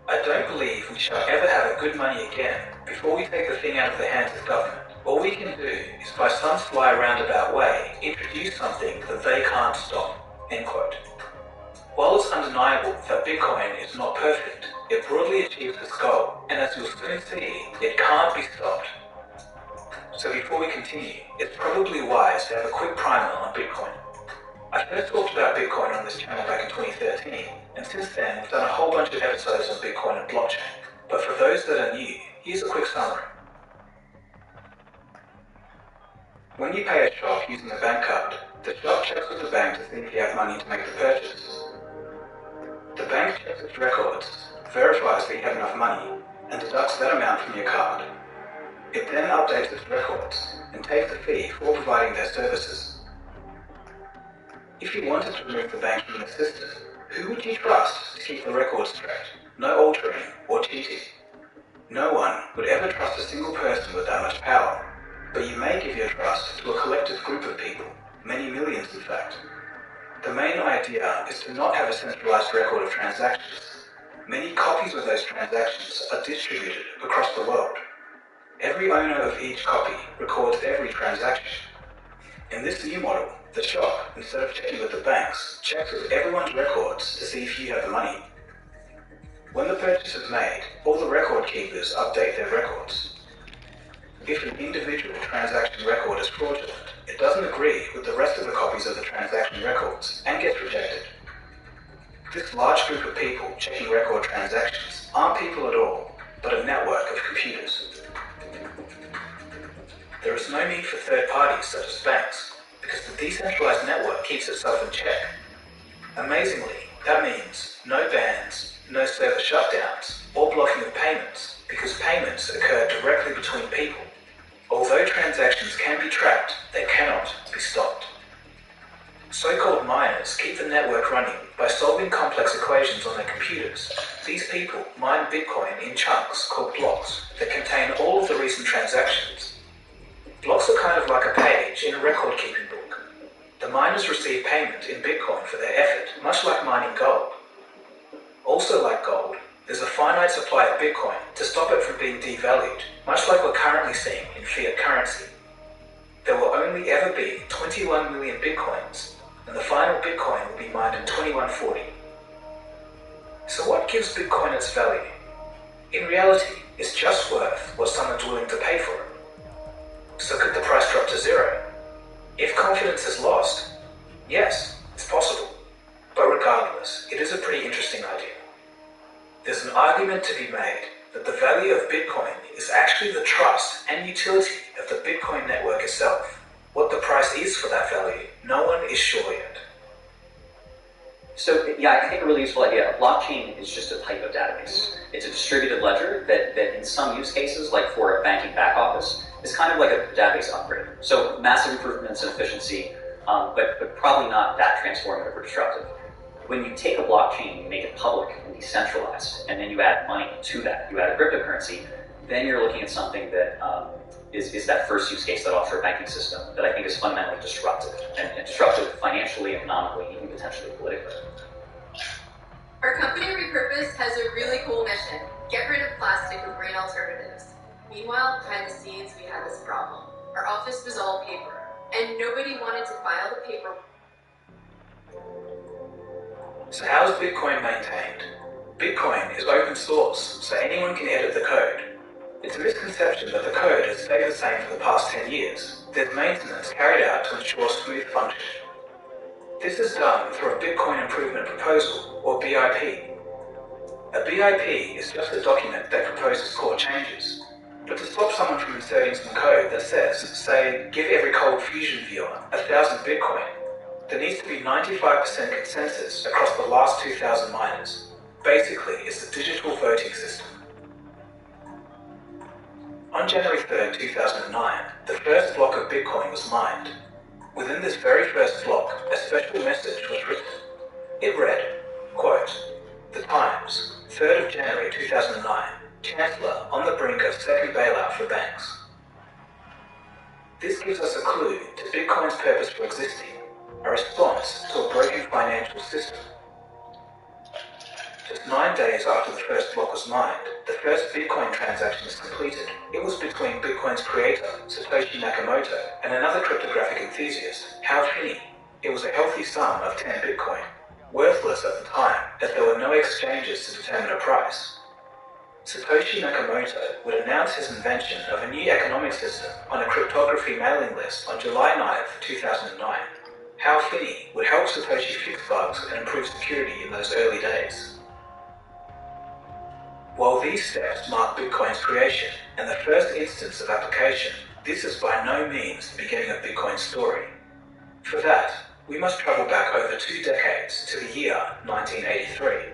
I don't believe we shall ever have a good money again before we take the thing out of the hands of government. All we can do is by some sly roundabout way introduce something that they can't stop. End quote. While it's undeniable that Bitcoin is not perfect, it broadly achieves its goal, and as you'll soon see, it can't be stopped. So before we continue, it's probably wise to have a quick primer on Bitcoin. I first talked about Bitcoin on this channel back in 2013, and since then we've done a whole bunch of episodes on Bitcoin and blockchain. But for those that are new, here's a quick summary. When you pay a shop using a bank card, the shop checks with the bank to see if you have money to make the purchase. The bank checks its records, verifies that you have enough money, and deducts that amount from your card. It then updates its records and takes a fee for providing their services. If you wanted to remove the bank from the system, who would you trust to keep the records straight? No altering or cheating. No one would ever trust a single person with that much power, but you may give your trust to a collective group of people, many millions in fact. The main idea is to not have a centralized record of transactions. Many copies of those transactions are distributed across the world. Every owner of each copy records every transaction. In this new model, the shop, instead of checking with the banks, checks with everyone's records to see if you have the money. When the purchase is made, all the record keepers update their records. If an individual transaction record is fraudulent, it doesn't agree with the rest of the copies of the transaction records and gets rejected. This large group of people checking record transactions aren't people at all, but a network of computers. There is no need for third parties such as banks, because the decentralized network keeps itself in check. Amazingly, that means no bans, no server shutdowns, or blocking of payments, because payments occur directly between people. Although transactions can be tracked, they cannot be stopped. So-called miners keep the network running by solving complex equations on their computers. These people mine Bitcoin in chunks called blocks that contain all of the recent transactions. Blocks are kind of like a page in a record-keeping book. The miners receive payment in Bitcoin for their effort, much like mining gold. Also like gold, there's a finite supply of Bitcoin to stop it from being devalued, much like we're currently seeing in fiat currency. There will only ever be 21 million Bitcoins, and the final Bitcoin will be mined in 2140. So what gives Bitcoin its value? In reality, it's just worth what someone's willing to pay for it. So could the price drop to zero? If confidence is lost, yes, it's possible. But regardless, it is a pretty interesting idea. There's an argument to be made that the value of Bitcoin is actually the trust and utility of the Bitcoin network itself. What the price is for that value, no one is sure yet. So yeah, I think a really useful idea. A blockchain is just a type of database. It's a distributed ledger that in some use cases, like for a banking back office, is kind of like a database upgrade. So massive improvements in efficiency, but probably not that transformative or disruptive. When you take a blockchain, you make it public and decentralized, and then you add money to that, you add a cryptocurrency, then you're looking at something that is that first use case, that offshore banking system, that I think is fundamentally disruptive, and disruptive financially, economically, even potentially politically. Our company Repurpose has a really cool mission: get rid of plastic with green alternatives. Meanwhile, behind the scenes, we had this problem. Our office was all paper, and nobody wanted to file the paper. So how is Bitcoin maintained? Bitcoin is open source, so anyone can edit the code. It's a misconception that the code has stayed the same for the past 10 years. There's maintenance carried out to ensure smooth function. This is done through a Bitcoin Improvement Proposal, or BIP. A BIP is just a document that proposes core changes. But to stop someone from inserting some code that says, say, give every Cold Fusion viewer 1,000 Bitcoin, there needs to be 95% consensus across the last 2,000 miners. Basically, it's a digital voting system. On January 3rd, 2009, the first block of Bitcoin was mined. Within this very first block, a special message was written. It read, quote, "The Times, 3rd of January 2009, Chancellor on the brink of second bailout for banks." This gives us a clue to Bitcoin's purpose for existing, a response to a broken financial system. Just 9 days after the first block was mined, the first Bitcoin transaction was completed. It was between Bitcoin's creator, Satoshi Nakamoto, and another cryptographic enthusiast, Hal Finney. It was a healthy sum of 10 Bitcoin, worthless at the time as there were no exchanges to determine a price. Satoshi Nakamoto would announce his invention of a new economic system on a cryptography mailing list on July 9th, 2009. Hal Finney would help Satoshi fix bugs and improve security in those early days. While these steps mark Bitcoin's creation and the first instance of application, this is by no means the beginning of Bitcoin's story. For that, we must travel back over 2 decades to the year 1983.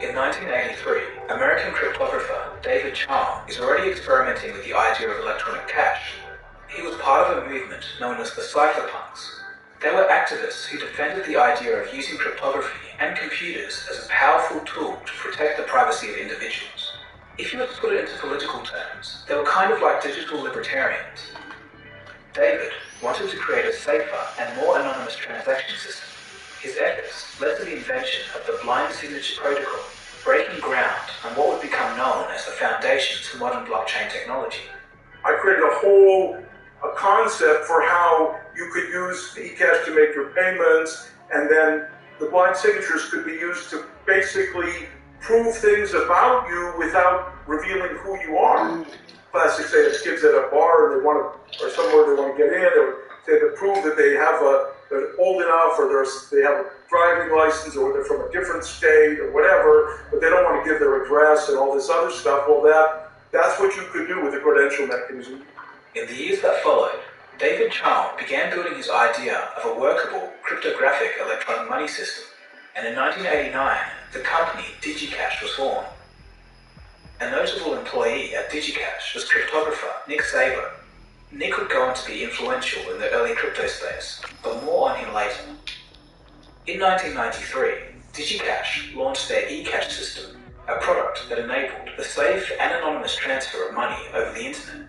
In 1983, American cryptographer David Chaum is already experimenting with the idea of electronic cash. He was part of a movement known as the cypherpunks. They were activists who defended the idea of using cryptography and computers as a powerful tool to protect the privacy of individuals. If you were to put it into political terms, they were kind of like digital libertarians. David wanted to create a safer and more anonymous transaction system. His efforts led to the invention of the blind signature protocol, breaking ground on what would become the foundations for modern blockchain technology. I created a concept for how you could use eCash to make your payments, and then the blind signatures could be used to basically prove things about you without revealing who you are. Classic, say, it's kids at a bar and they want to, or somewhere they want to get in, they have to prove that they have they're old enough, or they have a driving license, or they're from a different state, or whatever, but they don't want to give their address and all this other stuff. Well, that's what you could do with the credential mechanism. In the years that followed, David Chaum began building his idea of a workable cryptographic electronic money system, and in 1989, the company DigiCash was formed. A notable employee at DigiCash was cryptographer Nick Szabo. Nick would go on to be influential in the early crypto space, but more on him later. In 1993, DigiCash launched their eCash system, a product that enabled the safe and anonymous transfer of money over the internet.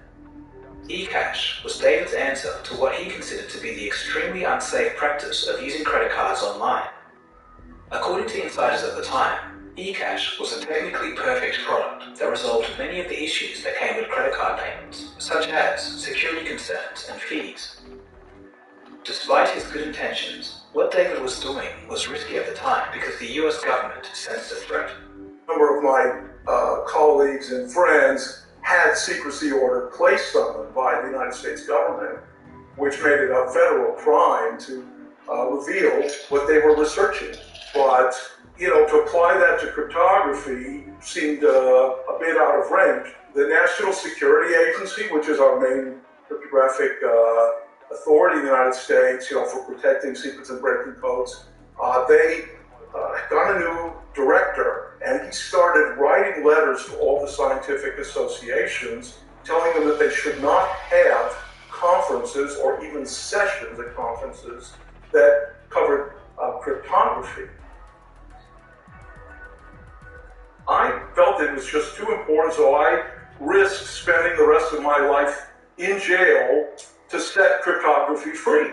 eCash was David's answer to what he considered to be the extremely unsafe practice of using credit cards online. According to insiders at the time, eCash was a technically perfect product that resolved many of the issues that came with credit card payments, such as security concerns and fees. Despite his good intentions, what David was doing was risky at the time because the US government sensed a threat. A number of my colleagues and friends had secrecy order placed on them by the United States government, which made it a federal crime to reveal what they were researching. But to apply that to cryptography seemed a bit out of range. The National Security Agency, which is our main cryptographic authority in the United States, for protecting secrets and breaking codes, they got a new director, and he started writing letters to all the scientific associations, telling them that they should not have conferences or even sessions at conferences that covered cryptography. I felt it was just too important, so I risked spending the rest of my life in jail to set cryptography free.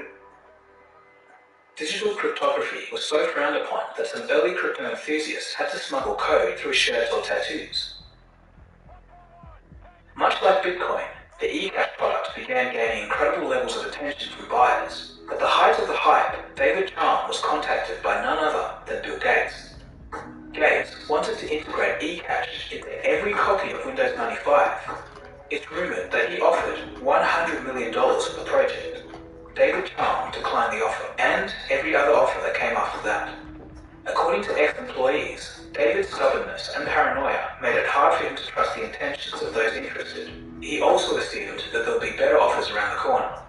Digital cryptography was so frowned upon that some early crypto enthusiasts had to smuggle code through shirts or tattoos. Much like Bitcoin, the eCash product began gaining incredible levels of attention from buyers. At the height of the hype, David Chaum was contacted by none other than Bill Gates. Gates wanted to integrate eCash into every copy of Windows 95. It's rumored that he offered $100 million for the project. David Chaum declined the offer, and every other offer that came after that. According to ex-employees, David's stubbornness and paranoia made it hard for him to trust the intentions of those interested. He also assumed that there would be better offers around the corner.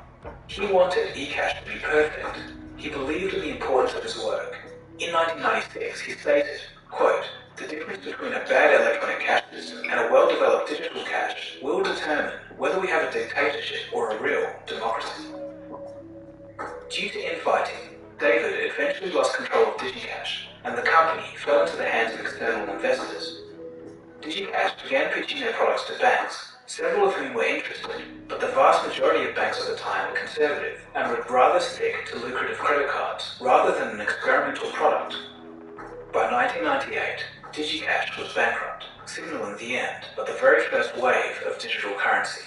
He wanted eCash to be perfect. He believed in the importance of his work. In 1996, he stated, quote, "The difference between a bad electronic cash system and a well-developed digital cash will determine whether we have a dictatorship or a real democracy." Due to infighting, David eventually lost control of DigiCash, and the company fell into the hands of external investors. DigiCash began pitching their products to banks, several of whom were interested, but the vast majority of banks at the time were conservative and would rather stick to lucrative credit cards rather than an experimental product. By 1998, DigiCash was bankrupt, signaling the end of the very first wave of digital currency.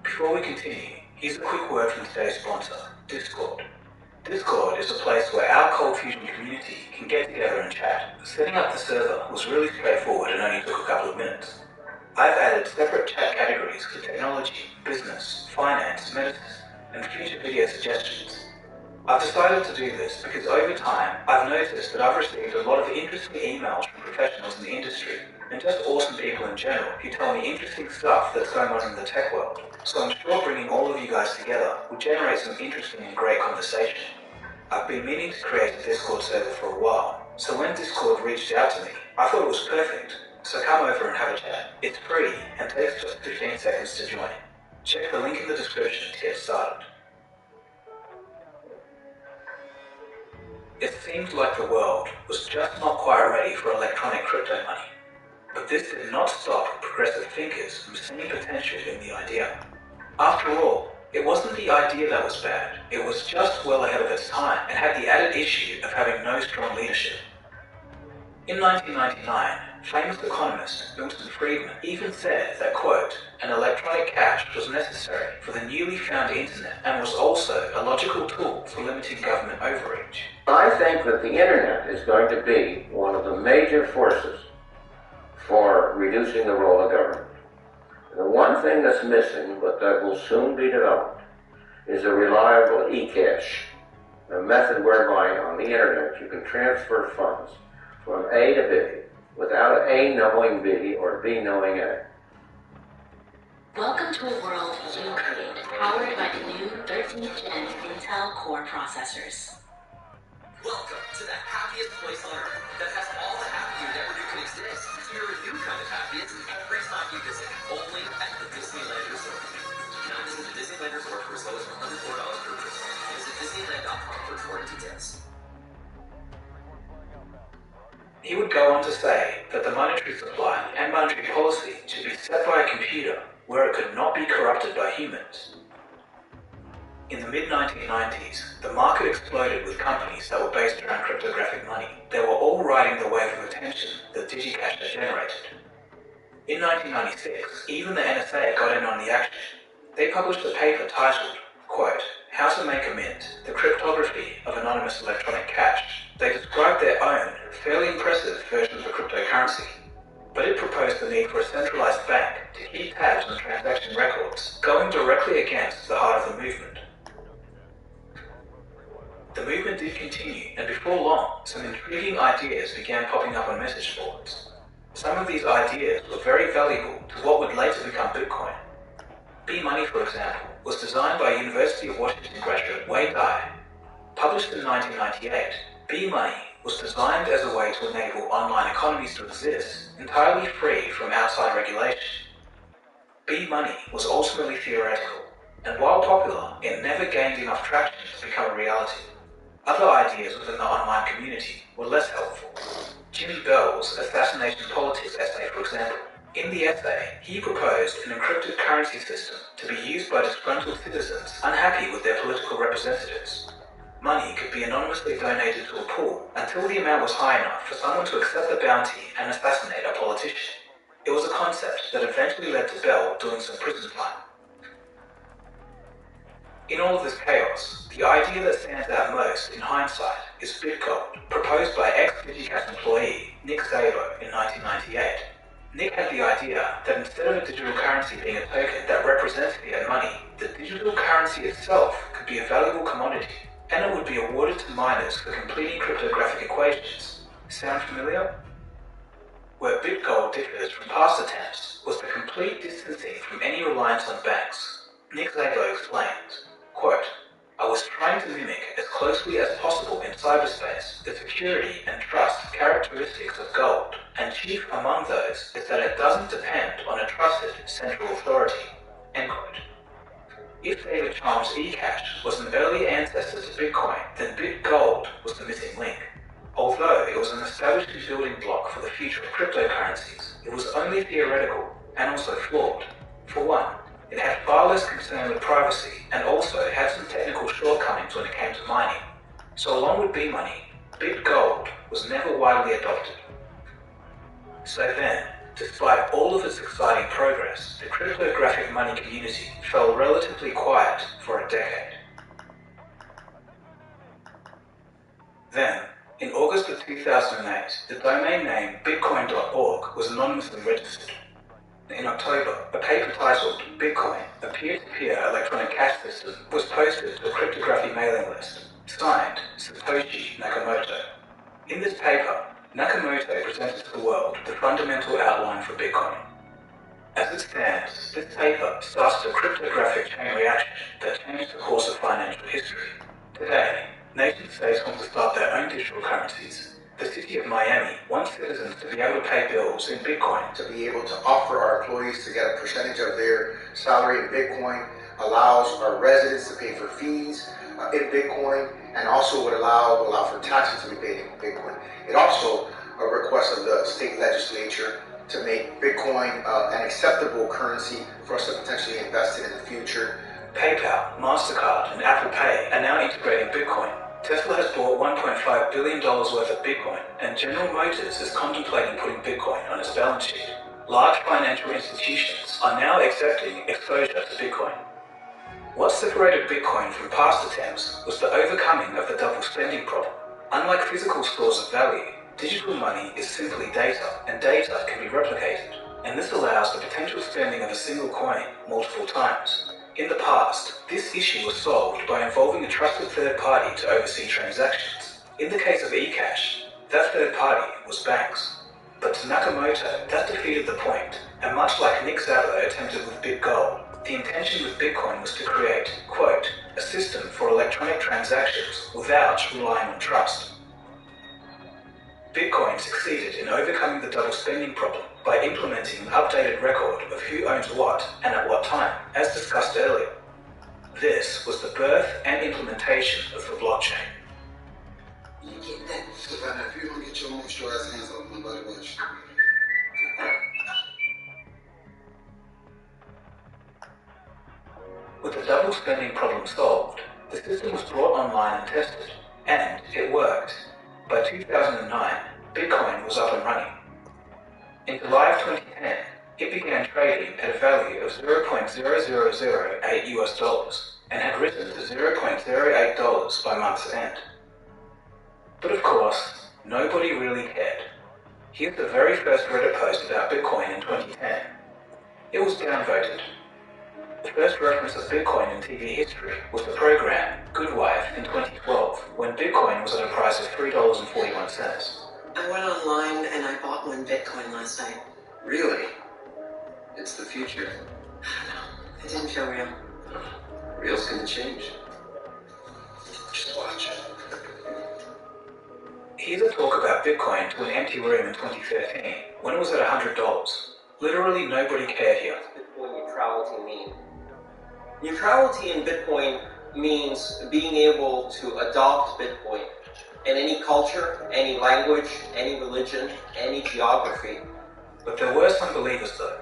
Before we continue, here's a quick word from today's sponsor, Discord. Discord is a place where our Cold Fusion community can get together and chat. Setting up the server was really straightforward and only took a couple of minutes. I've added separate chat categories for technology, business, finance, medicine, and future video suggestions. I've decided to do this because over time, I've noticed that I've received a lot of interesting emails from professionals in the industry, and just awesome people in general who tell me interesting stuff that's going on in the tech world. So I'm sure bringing all of you guys together will generate some interesting and great conversation. I've been meaning to create a Discord server for a while, so when Discord reached out to me, I thought it was perfect. So come over and have a chat. It's free and takes just 15 seconds to join. Check the link in the description to get started. It seemed like the world was just not quite ready for electronic crypto money. But this did not stop progressive thinkers from seeing potential in the idea. After all, it wasn't the idea that was bad, it was just well ahead of its time and had the added issue of having no strong leadership. In 1999, famous economist Milton Friedman even said that, quote, an electronic cash was necessary for the newly found internet and was also a logical tool for limiting government overreach. I think that the internet is going to be one of the major forces for reducing the role of government. The one thing that's missing, but that will soon be developed, is a reliable e-cash, a method whereby on the internet you can transfer funds from A to B without A knowing B or B knowing A. Welcome to a world you create, powered by the new 13th Gen Intel Core processors. Welcome to the happiest place on earth that has all the happy you never knew could exist. You're a new kind of happiest every time you visit, only at the Disneyland Resort. Now visit the Disneyland Resort for as low as $104 per person. Visit Disneyland.com for important details. He would go on to say that the monetary supply and monetary policy should be set by a computer where it could not be corrupted by humans. In the mid-1990s, the market exploded with companies that were based around cryptographic money. They were all riding the wave of attention that DigiCash had generated. In 1996, even the NSA got in on the action. They published a paper titled, quote, How to Make a Mint, the Cryptography of Anonymous Electronic Cash. They described their own, fairly impressive version of a cryptocurrency, but it proposed the need for a centralized bank to keep tabs on transaction records, going directly against the heart of the movement. The movement did continue, and before long, some intriguing ideas began popping up on message boards. Some of these ideas were very valuable to what would later become Bitcoin. B-Money, for example, was designed by University of Washington graduate Wei Dai. Published in 1998, B-Money was designed as a way to enable online economies to exist, entirely free from outside regulation. B-Money was ultimately theoretical, and while popular, it never gained enough traction to become a reality. Other ideas within the online community were less helpful. Jimmy Bell's Assassination Politics essay, for example. In the essay, he proposed an encrypted currency system to be used by disgruntled citizens unhappy with their political representatives. Money could be anonymously donated to a pool until the amount was high enough for someone to accept the bounty and assassinate a politician. It was a concept that eventually led to Bell doing some prison time. In all of this chaos, the idea that stands out most in hindsight is BitGold, proposed by ex-DigiCash employee Nick Szabo in 1998. Nick had the idea that instead of a digital currency being a token that represents fiat money, the digital currency itself could be a valuable commodity, and it would be awarded to miners for completing cryptographic equations. Sound familiar? Where BitGold differs from past attempts was the complete distancing from any reliance on banks. Nick Szabo explains, quote, I was trying to mimic as closely as possible in cyberspace the security and trust characteristics of gold, and chief among those is that it doesn't depend on a trusted central authority. End quote. If David Chaum's eCash was an early ancestor to Bitcoin, then BitGold was the missing link. Although it was an established building block for the future of cryptocurrencies, it was only theoretical and also flawed. For one, it had far less concern with privacy and also had some technical shortcomings when it came to mining. So along with B-Money, BitGold was never widely adopted. So then, despite all of its exciting progress, the cryptographic money community fell relatively quiet for a decade. Then, in August of 2008, the domain name bitcoin.org was anonymously registered. In October, a paper titled Bitcoin, a peer-to-peer electronic cash system, was posted to a cryptography mailing list, signed Satoshi Nakamoto. In this paper, Nakamoto presented to the world the fundamental outline for Bitcoin. As it stands, this paper started a cryptographic chain reaction that changed the course of financial history. Today, nation-states want to start their own digital currencies. The city of Miami wants citizens to be able to pay bills in Bitcoin. To be able to offer our employees to get a percentage of their salary in Bitcoin allows our residents to pay for fees in Bitcoin, and also would allow for taxes to be paid in Bitcoin. It also a request of the state legislature to make Bitcoin an acceptable currency for us to potentially invest in the future. PayPal, MasterCard, and Apple Pay are now integrating Bitcoin. Tesla has bought $1.5 billion worth of Bitcoin, and General Motors is contemplating putting Bitcoin on its balance sheet. Large financial institutions are now accepting exposure to Bitcoin. What separated Bitcoin from past attempts was the overcoming of the double spending problem. Unlike physical stores of value, digital money is simply data, and data can be replicated. And this allows the potential spending of a single coin multiple times. In the past, this issue was solved by involving a trusted third party to oversee transactions. In the case of eCash, that third party was banks. But to Nakamoto, that defeated the point, and much like Nick Szabo attempted with BitGold, the intention with Bitcoin was to create, quote, a system for electronic transactions without relying on trust. Bitcoin succeeded in overcoming the double spending problem by implementing an updated record of who owns what and at what time, as discussed earlier. This was the birth and implementation of the blockchain. You get that? Savannah, if you don't get your monster ass hands off nobody watch. With the double spending problem solved, the system was brought online and tested, and it worked. By 2009, Bitcoin was up and running. In July of 2010, it began trading at a value of $0.0008 US and had risen to $0.08 by month's end. But of course, nobody really cared. Here's the very first Reddit post about Bitcoin in 2010. It was downvoted. The first reference of Bitcoin in TV history was the program Good Wife in 2012, when Bitcoin was at a price of $3.41. I went online and I bought 1 Bitcoin last night. Really? It's the future. It didn't feel real. Real's gonna change. Just watch it. Here's a talk about Bitcoin to an empty room in 2013, when it was at $100. Literally nobody cared here. Bitcoin neutrality mean? Neutrality in Bitcoin means being able to adopt Bitcoin in any culture, any language, any religion, any geography. But there were some believers though.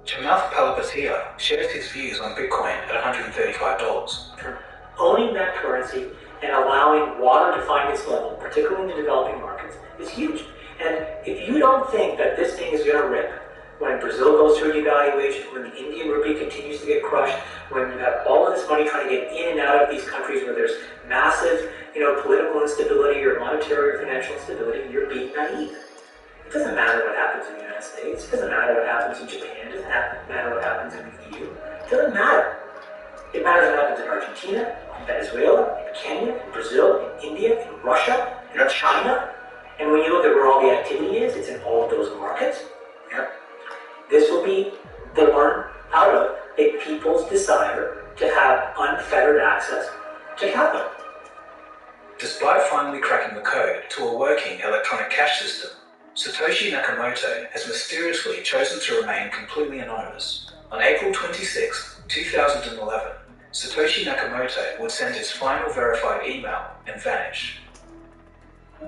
Chamath Palihapitiya shares his views on Bitcoin at $135. Owning that currency and allowing water to find its level, particularly in the developing markets, is huge. And if you don't think that this thing is going to rip, when Brazil goes through a devaluation, when the Indian rupee continues to get crushed, when you have all of this money trying to get in and out of these countries where there's massive, political instability or monetary or financial instability, you're being naive. It doesn't matter what happens in the United States. It doesn't matter what happens in Japan. It doesn't matter what happens in the EU. It doesn't matter. It matters what happens in Argentina, in Venezuela, in Kenya, in Brazil, in India, in Russia, in China. And when you look at where all the activity is, it's in all of those markets. Yeah. This will be born out of a people's desire to have unfettered access to capital. Despite finally cracking the code to a working electronic cash system, Satoshi Nakamoto has mysteriously chosen to remain completely anonymous. On April 26, 2011, Satoshi Nakamoto would send his final verified email and vanish.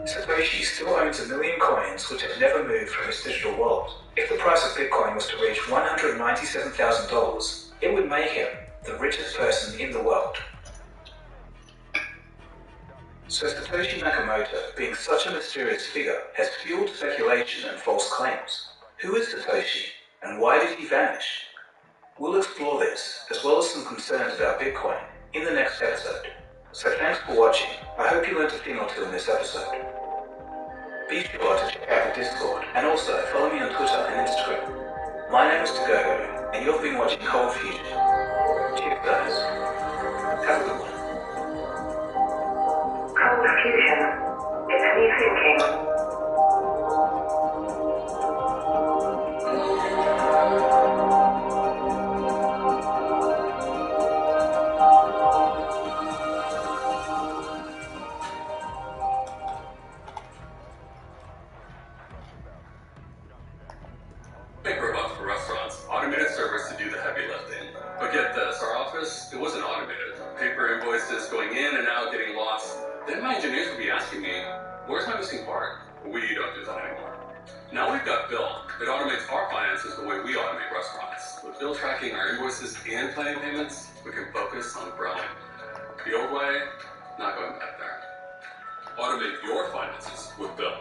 Satoshi still owns 1 million coins which have never moved from his digital wallet. If the price of Bitcoin was to reach $197,000, it would make him the richest person in the world. So Satoshi Nakamoto, being such a mysterious figure, has fueled speculation and false claims. Who is Satoshi, and why did he vanish? We'll explore this, as well as some concerns about Bitcoin, in the next episode. So thanks for watching. I hope you learned a thing or two in this episode. Be sure to check out the Discord, and also follow me on Twitter and Instagram. My name is Tagogo, and you've been watching Cold Fusion. Cheers guys. Have a good one. Cold Fusion. It's new thinking. Big robots for restaurants, automated servers to do the heavy lifting. But get this, our office, it wasn't automated. Paper invoices going in and out, getting lost. Then my engineers would be asking me, where's my missing part? We don't do that anymore. Now we've got Bill. It automates our finances the way we automate restaurants. With Bill tracking our invoices and planning payments, we can focus on growing. The old way, not going back there. Automate your finances with Bill.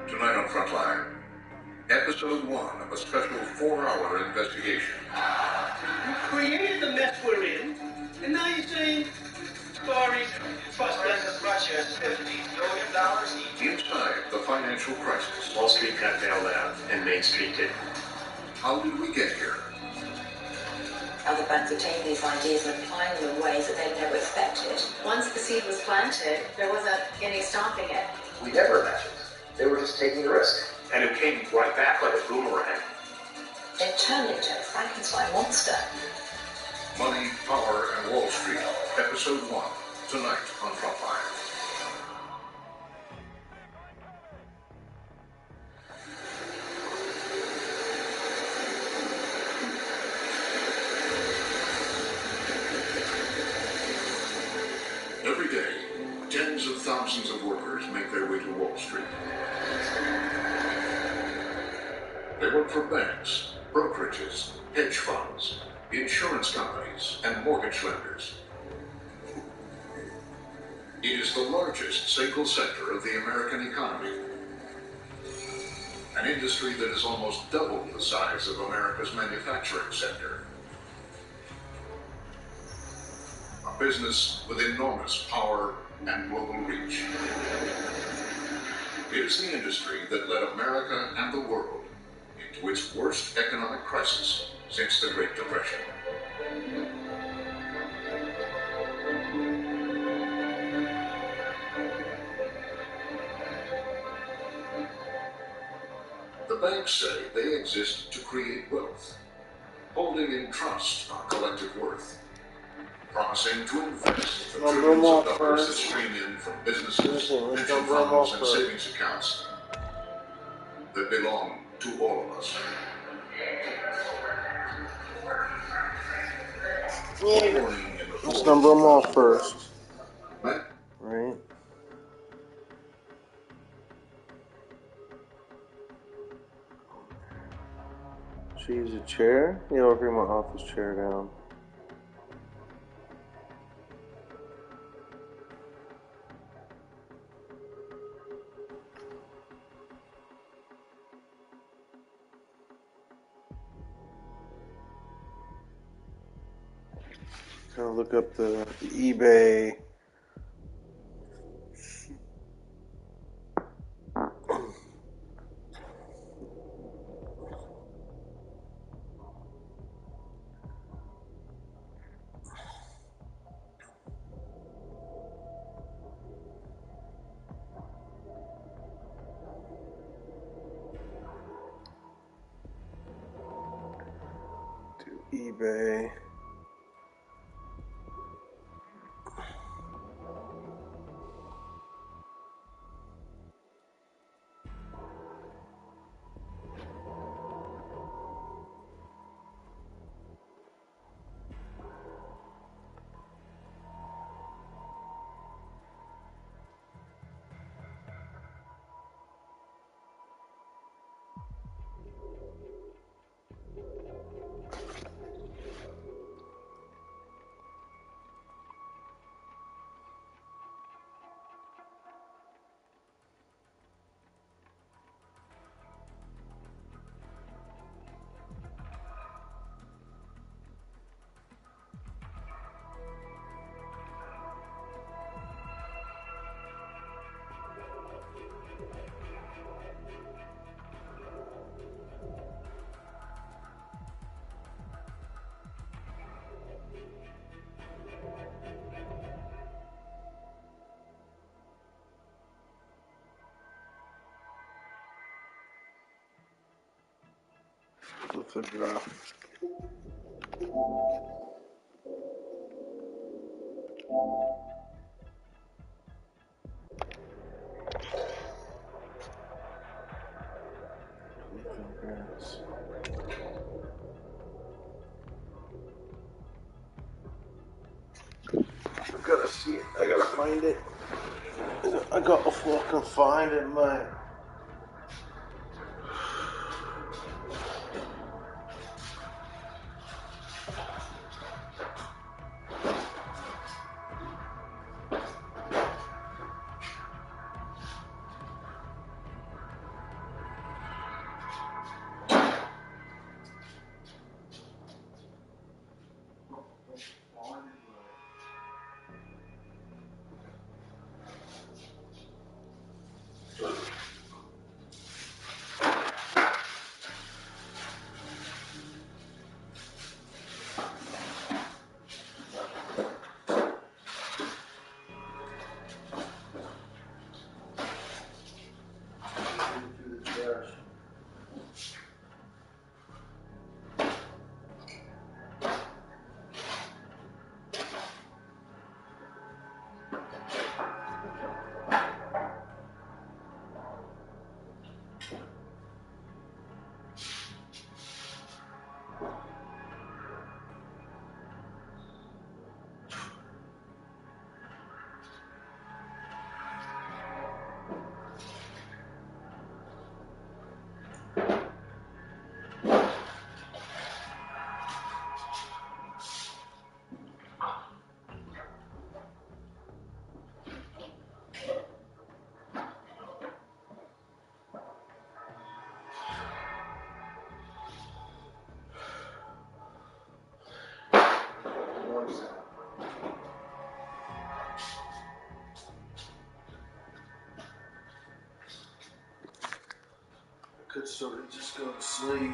Tonight on Frontline, episode 1 of a special 4-hour investigation. You created the mess we're in, and now you're saying, sorry, trust us. Russia is $50 billion each. Inside the financial crisis. Wall Street got bailed out, and Main Street did. How did we get here? Other banks are taking these ideas and applying them in ways that they'd never expected. Once the seed was planted, there wasn't any stopping it. We never imagined. They were just taking the risk. And it came right back like a boomerang. It turned into a Frankenstein monster. Money, Power, and Wall Street, episode 1, tonight on Frontline. Every day, tens of thousands of workers make their way to Wall Street. They work for banks, brokerages, hedge funds, insurance companies, and mortgage lenders. It is the largest single sector of the American economy. An industry that is almost double the size of America's manufacturing sector. A business with enormous power and global reach. It is the industry that led America and the world into its worst economic crisis since the Great Depression. The banks say they exist to create wealth, holding in trust our collective worth, promising to invest the trillions of dollars that stream in from businesses, pension funds, and savings accounts that belong to all of us. Let's number them off first. Right. Should I use a chair? Yeah, I'll bring my office chair down. Kind of look up the eBay. eBay. Let's flip it off. I gotta see it. I gotta find it. I gotta fucking find it, mate. Could sort of just go to sleep.